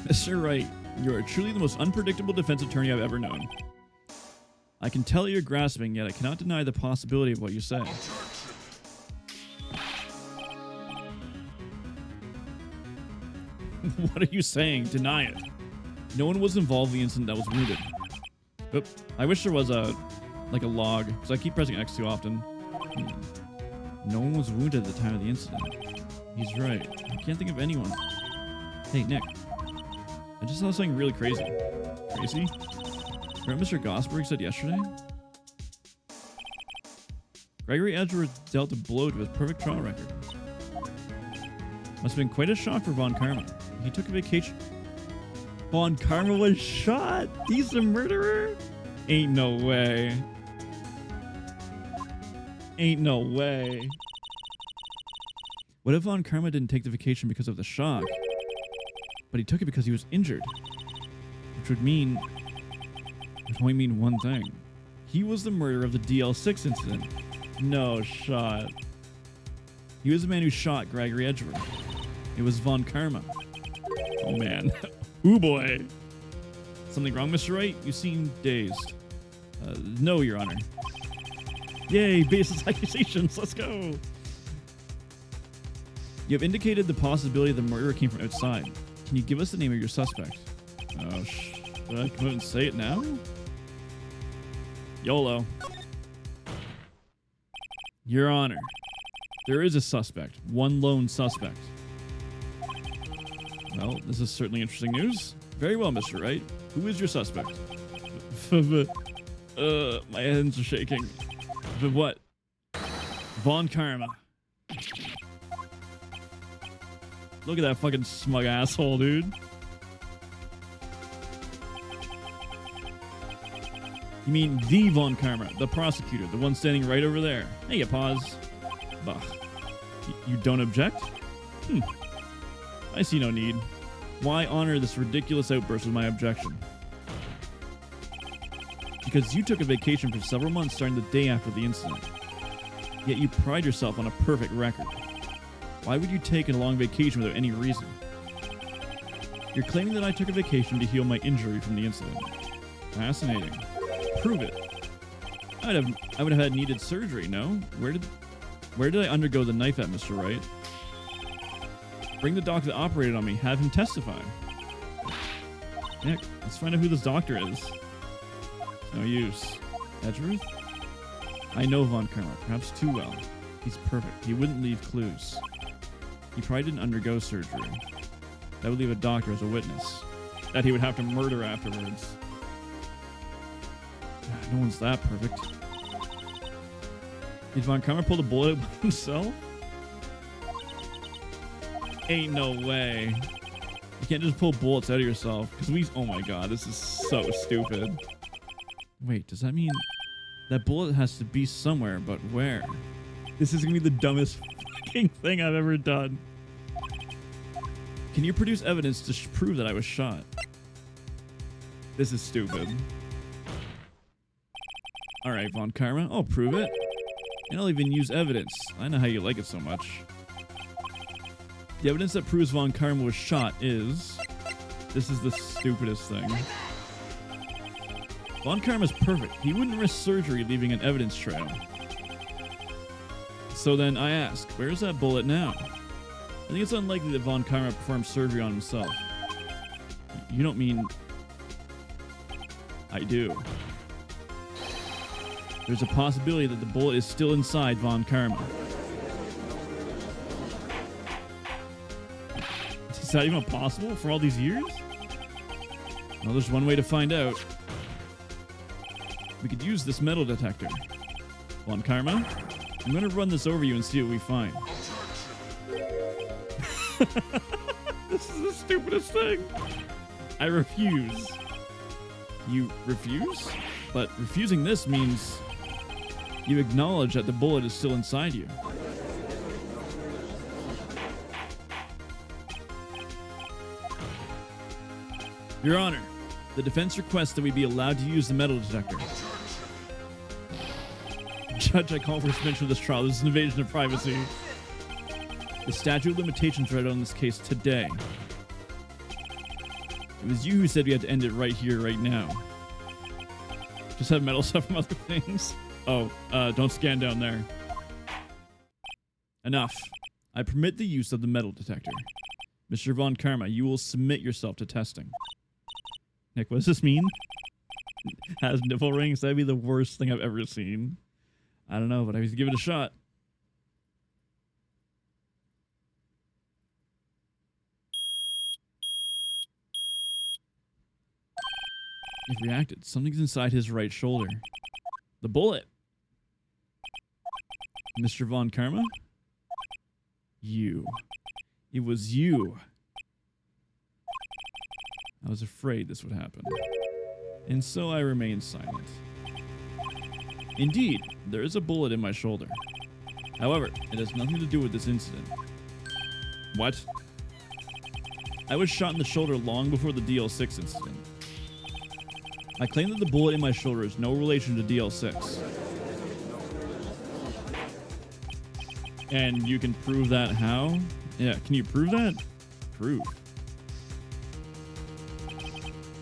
Mr. Wright, you are truly the most unpredictable defense attorney I've ever known. I can tell you're grasping, yet I cannot deny the possibility of what you say. What are you saying? Deny it. No one was involved in the incident that was wounded. Oop. I wish there was a log, because I keep pressing X too often. No one was wounded at the time of the incident. He's right. I can't think of anyone. Hey, Nick. I just saw something really crazy. Crazy? Remember Mr. Gosberg said yesterday? Gregory Edgeworth dealt a blow to his perfect trial record. Must have been quite a shock for Von Karma. He took a vacation. Von Karma was shot? He's the murderer? Ain't no way. Ain't no way. What if Von Karma didn't take the vacation because of the shock, but he took it because he was injured? Which would only mean one thing. He was the murderer of the DL6 incident. No shot. He was the man who shot Gregory Edgeworth. It was Von Karma. Oh man. Ooh boy. Something wrong, Mr. Wright? You seem dazed. No, Your Honor. Yay, baseless accusations. Let's go. You have indicated the possibility the murderer came from outside. Can you give us the name of your suspect? Oh, should I come out and say it now? YOLO. Your Honor, there is a suspect. One lone suspect. Well, this is certainly interesting news. Very well, Mr. Wright. Who is your suspect? My hands are shaking. What? Von Karma. Look at that fucking smug asshole, dude. You mean the Von Karma, the prosecutor, the one standing right over there. Hey, you pause. Bah. You don't object? I see no need. Why honor this ridiculous outburst with my objection? Because you took a vacation for several months starting the day after the incident. Yet you pride yourself on a perfect record. Why would you take a long vacation without any reason? You're claiming that I took a vacation to heal my injury from the incident. Fascinating. Prove it. I would have had needed surgery, no? Where did I undergo the knife at, Mr. Wright? Bring the doctor that operated on me. Have him testify. Nick, let's find out who this doctor is. No use. Edgeworth? I know Von Karma, perhaps too well. He's perfect. He wouldn't leave clues. He probably didn't undergo surgery. That would leave a doctor as a witness. That he would have to murder afterwards. No one's that perfect. Did Von Karma pull the bullet by himself? Ain't no way. You can't just pull bullets out of yourself. Because oh my god, this is so stupid. Wait, does that mean that bullet has to be somewhere, but where? This is going to be the dumbest fucking thing I've ever done. Can you produce evidence to prove that I was shot? This is stupid. Alright, Von Karma, I'll prove it. And I'll even use evidence. I know how you like it so much. The evidence that proves Von Karma was shot is... This is the stupidest thing. Von Karma's perfect. He wouldn't risk surgery leaving an evidence trail. So then I ask, where's that bullet now? I think it's unlikely that Von Karma performed surgery on himself. You don't mean... I do. There's a possibility that the bullet is still inside Von Karma. Is that even possible for all these years? Well, there's one way to find out. We could use this metal detector. Von Karma, I'm going to run this over you and see what we find. This is the stupidest thing. I refuse. You refuse? But refusing this means you acknowledge that the bullet is still inside you. Your Honor, the defense requests that we be allowed to use the metal detector. Judge, I call for suspension of this trial. This is an invasion of privacy. The statute of limitations right on this case today. It was you who said we had to end it right here, right now. Just have metal stuff from other things. Oh, don't scan down there. Enough. I permit the use of the metal detector. Mr. Von Karma, you will submit yourself to testing. Nick, what does this mean? Has nipple rings? That'd be the worst thing I've ever seen. I don't know, but I have to give it a shot. It reacted. Something's inside his right shoulder. The bullet. Mr. Von Karma? You. It was you. I was afraid this would happen. And so I remained silent. Indeed, there is a bullet in my shoulder. However, it has nothing to do with this incident. What? I was shot in the shoulder long before the DL6 incident. I claim that the bullet in my shoulder is no relation to DL6. And you can prove that how? Yeah, can you prove that? Prove.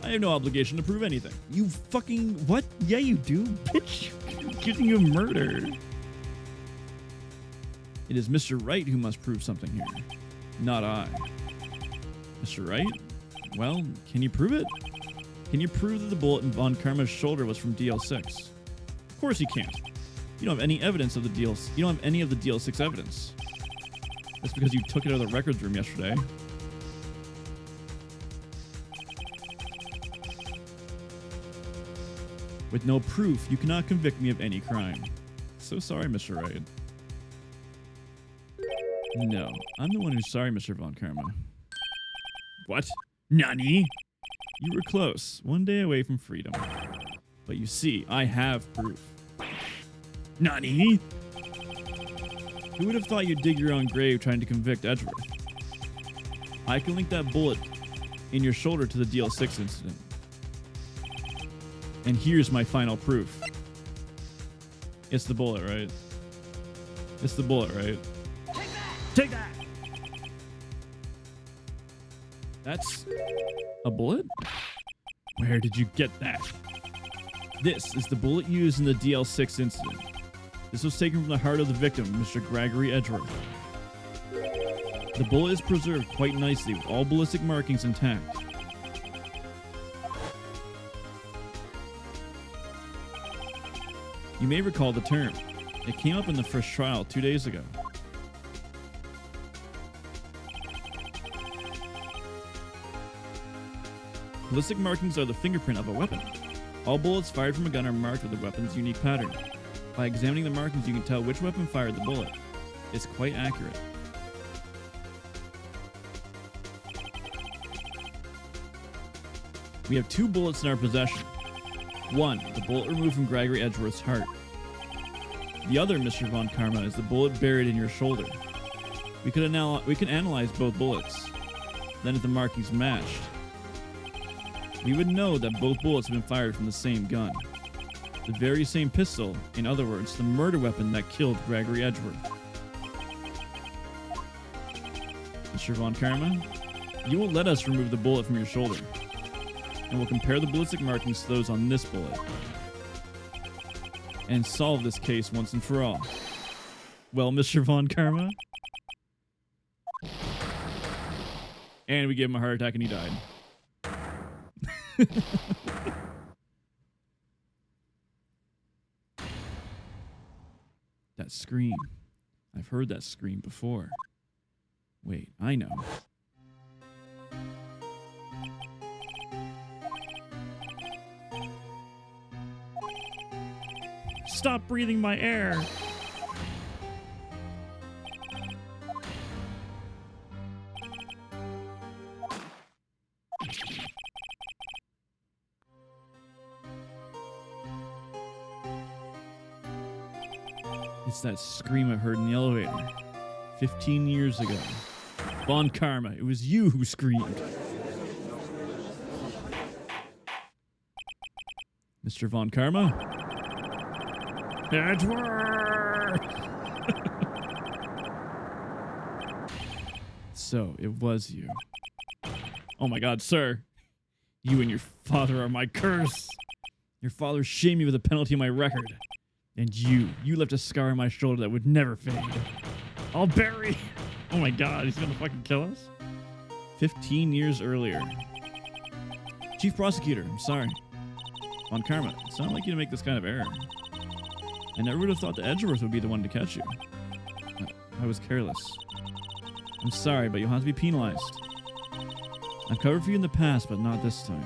I have no obligation to prove anything. You fucking... What? Yeah, you do, bitch. I'm accusing you of murder. It is Mr. Wright who must prove something here. Not I. Mr. Wright? Well, can you prove it? Can you prove that the bullet in Von Karma's shoulder was from DL6? Of course you can't. You don't have any evidence of the DL6. You don't have any of the DL6 evidence. That's because you took it out of the records room yesterday. With no proof, you cannot convict me of any crime. So sorry, Mr. Wright. No, I'm the one who's sorry, Mr. Von Karma. What? Nani? You were close, one day away from freedom. But you see, I have proof. Nani? Who would have thought you'd dig your own grave trying to convict Edgeworth? I can link that bullet in your shoulder to the DL6 incident. And here's my final proof. It's the bullet, right? It's the bullet, right? Take that! That's a bullet? Where did you get that? This is the bullet used in the DL6 incident. This was taken from the heart of the victim, Mr. Gregory Edgeworth. The bullet is preserved quite nicely with all ballistic markings intact. You may recall the term. It came up in the first trial 2 days ago. Ballistic markings are the fingerprint of a weapon. All bullets fired from a gun are marked with the weapon's unique pattern. By examining the markings, you can tell which weapon fired the bullet. It's quite accurate. We have 2 bullets in our possession. One, the bullet removed from Gregory Edgeworth's heart. The other, Mr. Von Karma, is the bullet buried in your shoulder. We can analyze both bullets. Then if the markings matched, we would know that both bullets have been fired from the same gun. The very same pistol, in other words, the murder weapon that killed Gregory Edgeworth. Mr. Von Karma, you will let us remove the bullet from your shoulder, and we'll compare the ballistic markings to those on this bullet, and solve this case once and for all. Well, Mr. Von Karma? And we gave him a heart attack and he died. That scream. I've heard that scream before. Wait, I know. Stop breathing my air. It's that scream I heard in the elevator 15 years ago. Von Karma, it was you who screamed. Mr. Von Karma? Edgeworth! So, it was you. Oh my god, sir. You and your father are my curse. Your father shamed me with a penalty on my record. And you left a scar on my shoulder that would never fade. I'll bury. Oh my god, he's gonna fucking kill us? 15 years earlier. Chief Prosecutor, I'm sorry. On Karma, it's not like you to make this kind of error. I never would have thought the Edgeworth would be the one to catch you. I was careless. I'm sorry, but you'll have to be penalized. I've covered for you in the past, but not this time.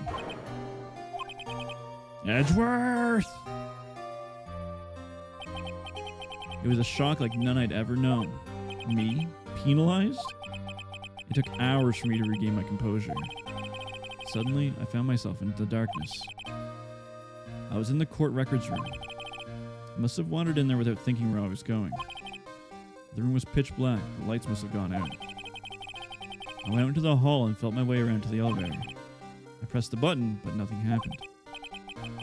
Edgeworth! It was a shock like none I'd ever known. Me? Penalized? It took hours for me to regain my composure. Suddenly, I found myself in the darkness. I was in the court records room. I must have wandered in there without thinking where I was going. The room was pitch black. The lights must have gone out. I went into the hall and felt my way around to the elevator. I pressed the button, but nothing happened.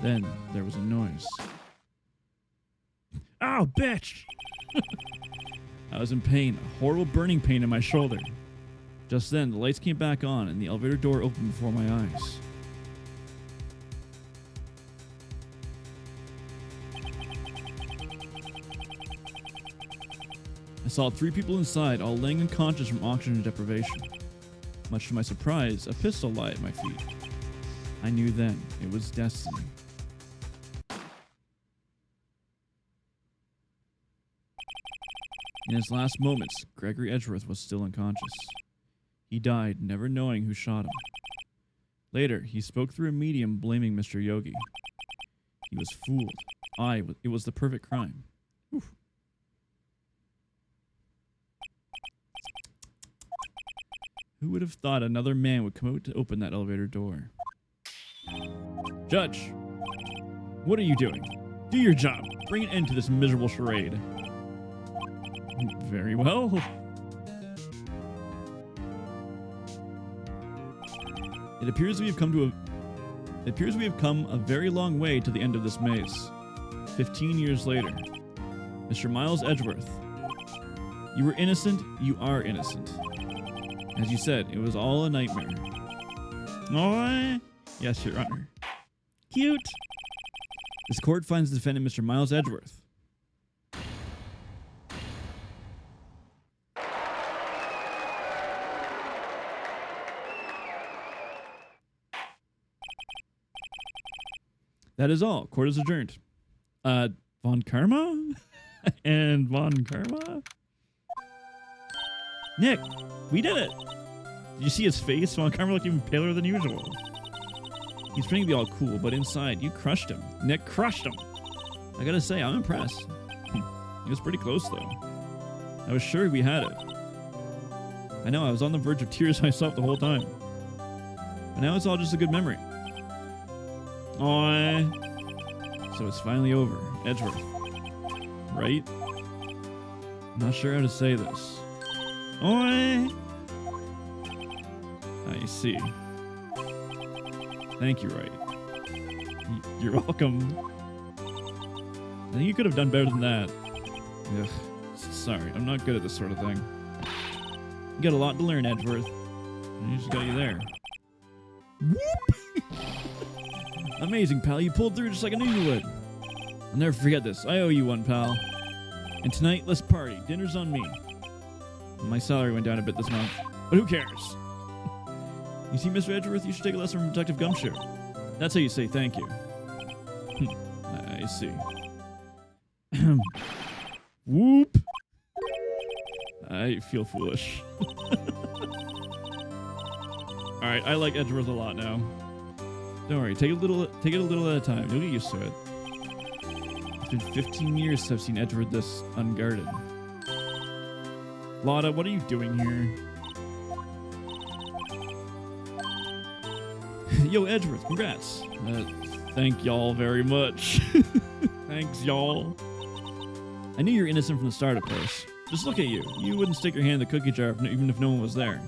Then, there was a noise. Ow, bitch! I was in pain, a horrible burning pain in my shoulder. Just then, the lights came back on and the elevator door opened before my eyes. I saw 3 people inside, all laying unconscious from oxygen deprivation. Much to my surprise, a pistol lay at my feet. I knew then it was destiny. In his last moments, Gregory Edgeworth was still unconscious. He died, never knowing who shot him. Later, he spoke through a medium blaming Mr. Yogi. He was fooled. It was the perfect crime. Oof. Who would have thought another man would come out to open that elevator door? Judge, what are you doing? Do your job. Bring an end to this miserable charade. Very well. It appears we have come a very long way to the end of this maze. 15 years later. Mr. Miles Edgeworth. You were innocent, you are innocent. As you said, it was all a nightmare. Oh, yes, Your Honor. Cute. This court finds the defendant, Mr. Miles Edgeworth. That is all. Court is adjourned. Von Karma? And Von Karma? Nick, we did it! Did you see his face? Von Karma looked even paler than usual. He's trying to be all cool, but inside, you crushed him. Nick crushed him! I gotta say, I'm impressed. He was pretty close, though. I was sure we had it. I know, I was on the verge of tears myself the whole time. But now it's all just a good memory. Aww. So it's finally over. Edgeworth. Right? I'm not sure how to say this. Aww. I see. Thank you, Wright. You're welcome. I think you could have done better than that. Ugh. Sorry, I'm not good at this sort of thing. You got a lot to learn, Edgeworth. I just got you there. Whoop! Amazing, pal. You pulled through just like I knew you would. I'll never forget this. I owe you one, pal. And tonight, let's party. Dinner's on me. My salary went down a bit this month, but who cares? You see, Mr. Edgeworth, you should take a lesson from Detective Gumshoe. That's how you say thank you. I see. Whoop. I feel foolish. Alright, I like Edgeworth a lot now. Don't worry, take it a little at a time. You'll get used to it. It's been 15 years since I've seen Edgeworth this unguarded. Lotta, what are you doing here? Yo, Edgeworth, congrats. Thank y'all very much. Thanks, y'all. I knew you were innocent from the start, of course. Just look at you. You wouldn't stick your hand in the cookie jar even if no one was there.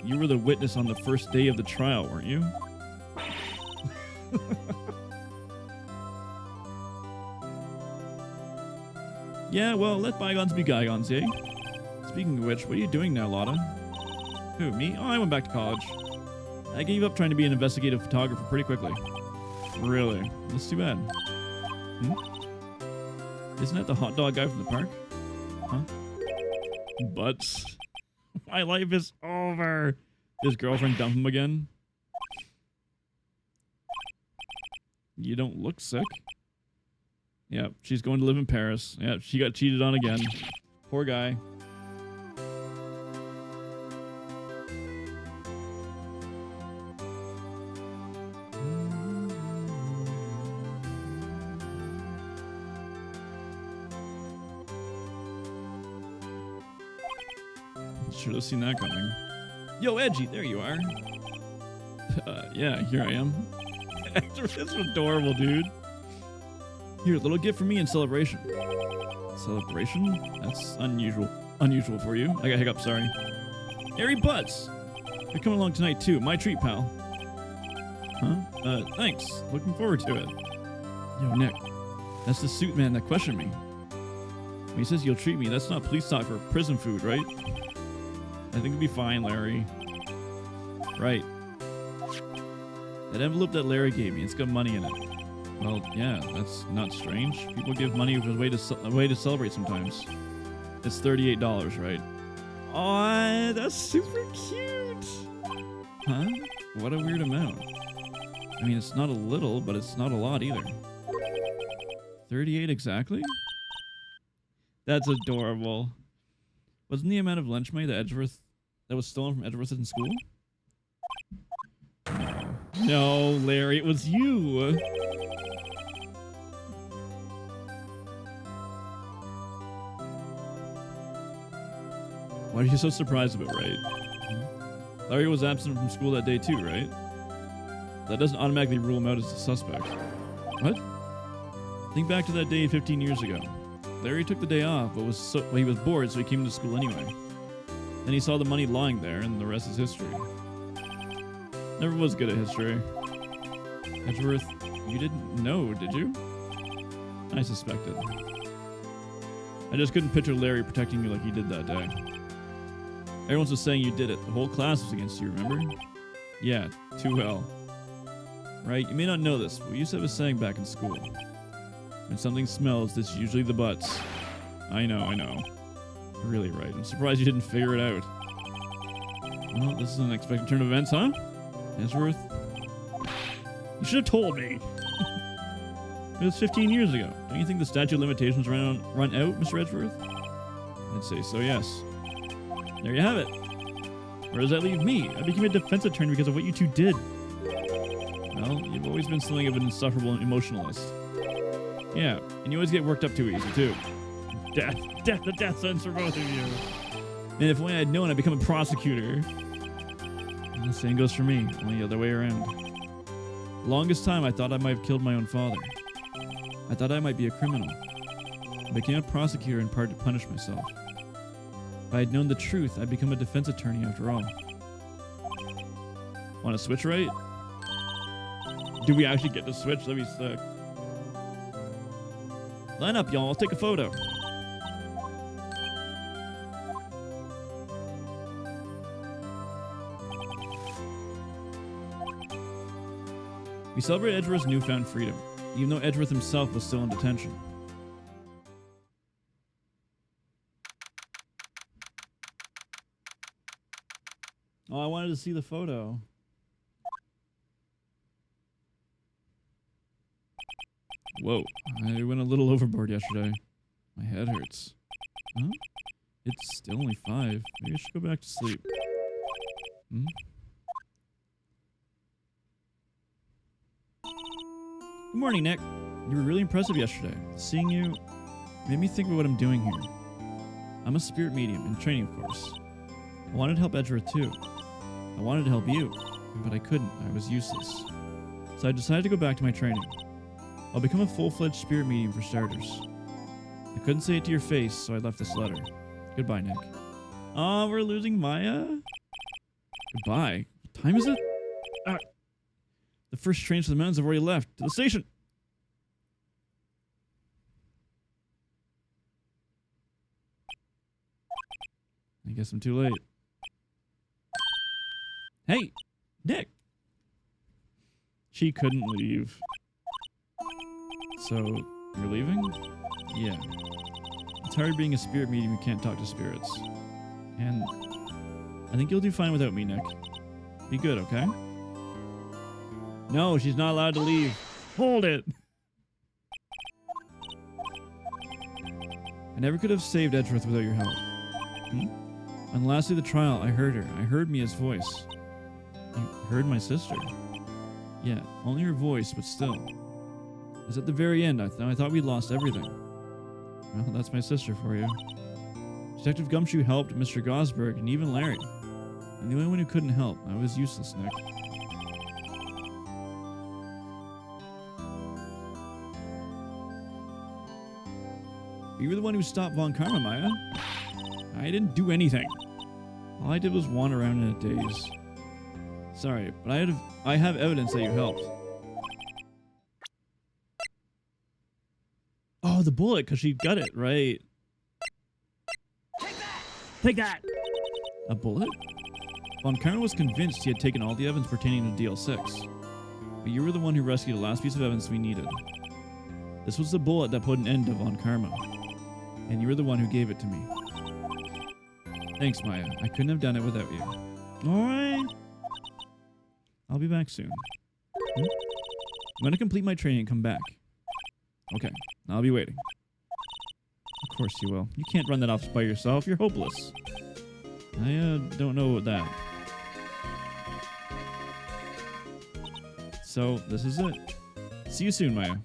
You were the witness on the first day of the trial, weren't you? Yeah, well, let bygones be bygones, eh? Speaking of which, what are you doing now, Lotta? Who, me? Oh, I went back to college. I gave up trying to be an investigative photographer pretty quickly. Really? That's too bad. Isn't that the hot dog guy from the park? Huh? Butts. My life is over. His girlfriend dumped him again. You don't look sick. Yeah, she's going to live in Paris. Yeah, she got cheated on again. Poor guy. Should have seen that coming. Yo, Edgy, there you are. Yeah, here I am. That's adorable, dude. Here, a little gift for me in celebration. Celebration? That's unusual. Unusual for you. I got hiccups, sorry. Harry Butts! You're coming along tonight, too. My treat, pal. Huh? Thanks. Looking forward to it. Yo, Nick. That's the suit man that questioned me. When he says you'll treat me, that's not police talk for prison food, right? I think it'll be fine, Larry. Right. That envelope that Larry gave me, it's got money in it. Well, yeah, that's not strange. People give money as a way to celebrate sometimes. It's $38, right? Aw, that's super cute. Huh? What a weird amount. I mean, it's not a little, but it's not a lot either. 38 exactly? That's adorable. Wasn't the amount of lunch money that was stolen from Edgeworth in school? No, Larry, it was you. Why are you so surprised about Wright? Larry was absent from school that day too, right? That doesn't automatically rule him out as a suspect. What? Think back to that day 15 years ago. Larry took the day off, but he was bored, so he came to school anyway. Then he saw the money lying there, and the rest is history. Never was good at history. Edgeworth, you didn't know, did you? I suspected. I just couldn't picture Larry protecting you like he did that day. Everyone was saying you did it. The whole class was against you, remember? Yeah, too well. Right, you may not know this, but we used to have a saying back in school. When something smells, it's usually the butts. I know. Really right. I'm surprised you didn't figure it out. Well, this is an unexpected turn of events, huh? Edgeworth? You should have told me. It was 15 years ago. Don't you think the statute of limitations run out, Mr. Edgeworth? I'd say so, yes. There you have it. Where does that leave me? I became a defense attorney because of what you two did. Well, you've always been something of an insufferable emotionalist. Yeah, and you always get worked up too easy, too. The death sentence for both of you. And if only I'd known I'd become a prosecutor. And the same goes for me, only the other way around. The longest time I thought I might have killed my own father. I thought I might be a criminal. I became a prosecutor in part to punish myself. If I had known the truth, I'd become a defense attorney after all. Want to switch, right? Do we actually get to switch? That'd be sick. Line up, y'all. I'll take a photo. We celebrate Edgeworth's newfound freedom, even though Edgeworth himself was still in detention. Oh, I wanted to see the photo. Whoa, I went a little overboard yesterday. My head hurts. Huh? It's still only 5. Maybe I should go back to sleep. Hmm? Good morning, Nick. You were really impressive yesterday. Seeing you made me think about what I'm doing here. I'm a spirit medium, in training, of course. I wanted to help Edgeworth, too. I wanted to help you, but I couldn't. I was useless. So I decided to go back to my training. I'll become a full-fledged spirit medium for starters. I couldn't say it to your face, so I left this letter. Goodbye, Nick. Aw, we're losing Maya? Goodbye. What time is it? Ah. The first trains to the mountains have already left. To the station! I guess I'm too late. Hey! Nick! She couldn't leave. So, you're leaving? Yeah. It's hard being a spirit medium who can't talk to spirits. And I think you'll do fine without me, Nick. Be good, okay? No, she's not allowed to leave. Hold it! I never could have saved Edgeworth without your help. And lastly, the trial, I heard her. I heard Mia's voice. You heard my sister? Yeah, only her voice, but still. It was at the very end. I thought we'd lost everything. Well, that's my sister for you. Detective Gumshoe helped Mr. Gosberg and even Larry. I'm the only one who couldn't help. I was useless, Nick. You were the one who stopped Von Karma, Maya. I didn't do anything. All I did was wander around in a daze. Sorry, but I have evidence that you helped. Oh, the bullet, because she got it, right. Take that! Take that! A bullet? Von Karma was convinced he had taken all the evidence pertaining to DL6. But you were the one who rescued the last piece of evidence we needed. This was the bullet that put an end to Von Karma. And you were the one who gave it to me. Thanks, Maya. I couldn't have done it without you. Alright. I'll be back soon. I'm going to complete my training and come back. Okay. I'll be waiting. Of course you will. You can't run that off by yourself. You're hopeless. I don't know about that. So, this is it. See you soon, Maya.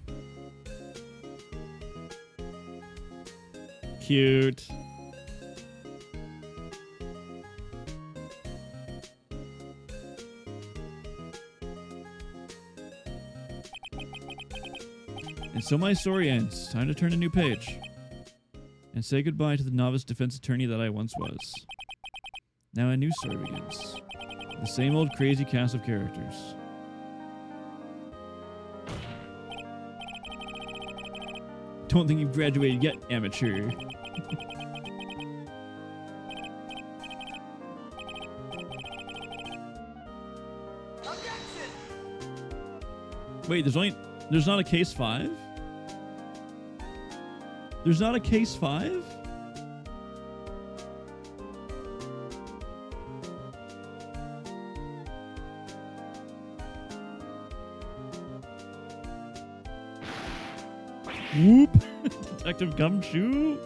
Cute. And so my story ends. Time to turn a new page. And say goodbye to the novice defense attorney that I once was. Now a new story begins. The same old crazy cast of characters. Don't think you've graduated yet, amateur. Wait, there's not a case 5? There's not a case 5? Whoop! Detective Gumshoe?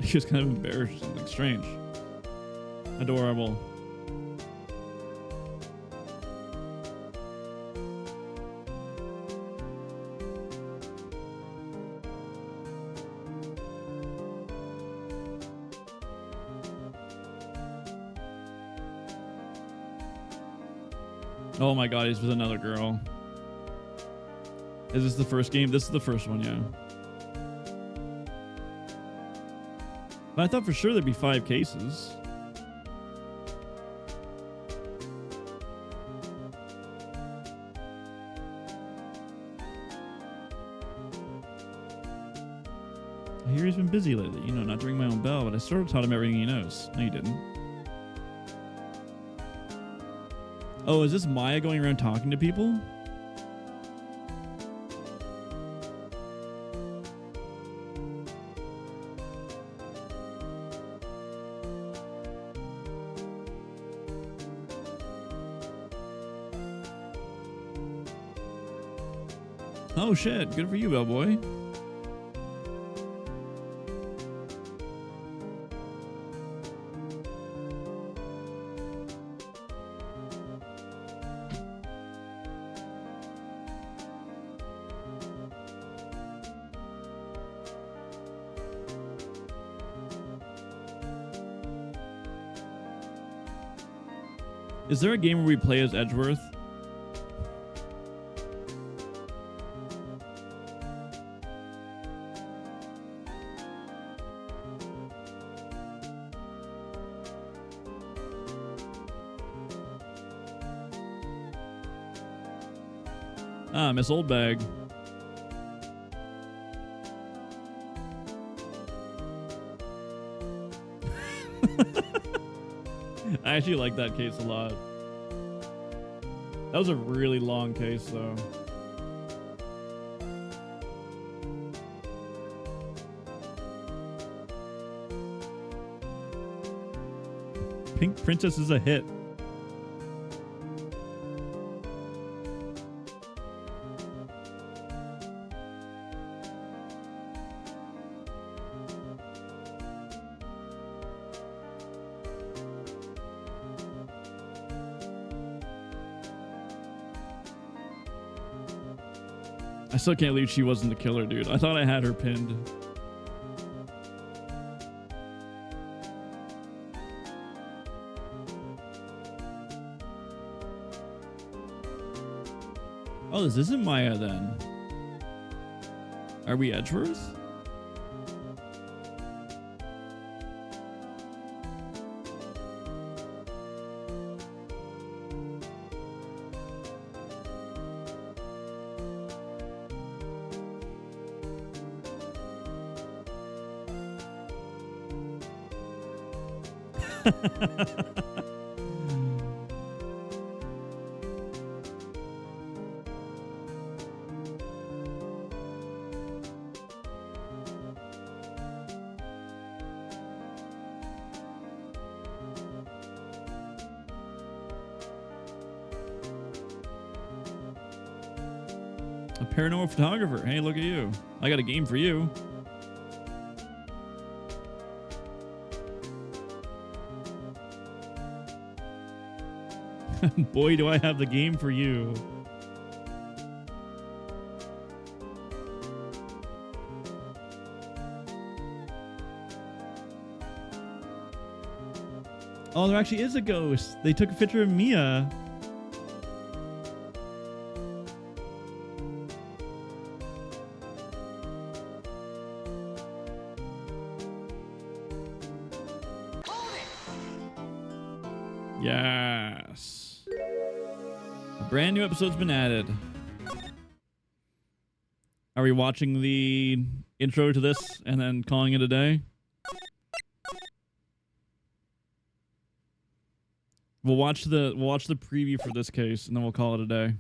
She was kind of embarrassed, something strange. Adorable. Oh my god, he's with another girl. Is this the first game? This is the first one, yeah. But I thought for sure there'd be 5 cases. I hear he's been busy lately. You know, not to ring my own bell, but I sort of taught him everything he knows. No, you didn't. Oh, is this Maya going around talking to people? Oh shit, good for you, bellboy. Is there a game where we play as Edgeworth? Ah, Miss Oldbag. I actually like that case a lot. That was a really long case, though. Pink Princess is a hit. I still can't believe she wasn't the killer, dude. I thought I had her pinned. Oh, this isn't Maya then. Are we Edgeworth? A paranormal photographer. Hey, look at you. I got a game for you. Boy, do I have the game for you. Oh, there actually is a ghost. They took a picture of Mia. Yes. A brand new episode's been added. Are we watching the intro to this and then calling it a day? We'll watch the preview for this case and then we'll call it a day.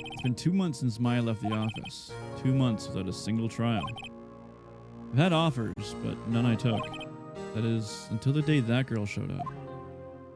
It's been 2 months since Maya left the office. 2 months without a single trial. I've had offers, but none I took. That is, until the day that girl showed up.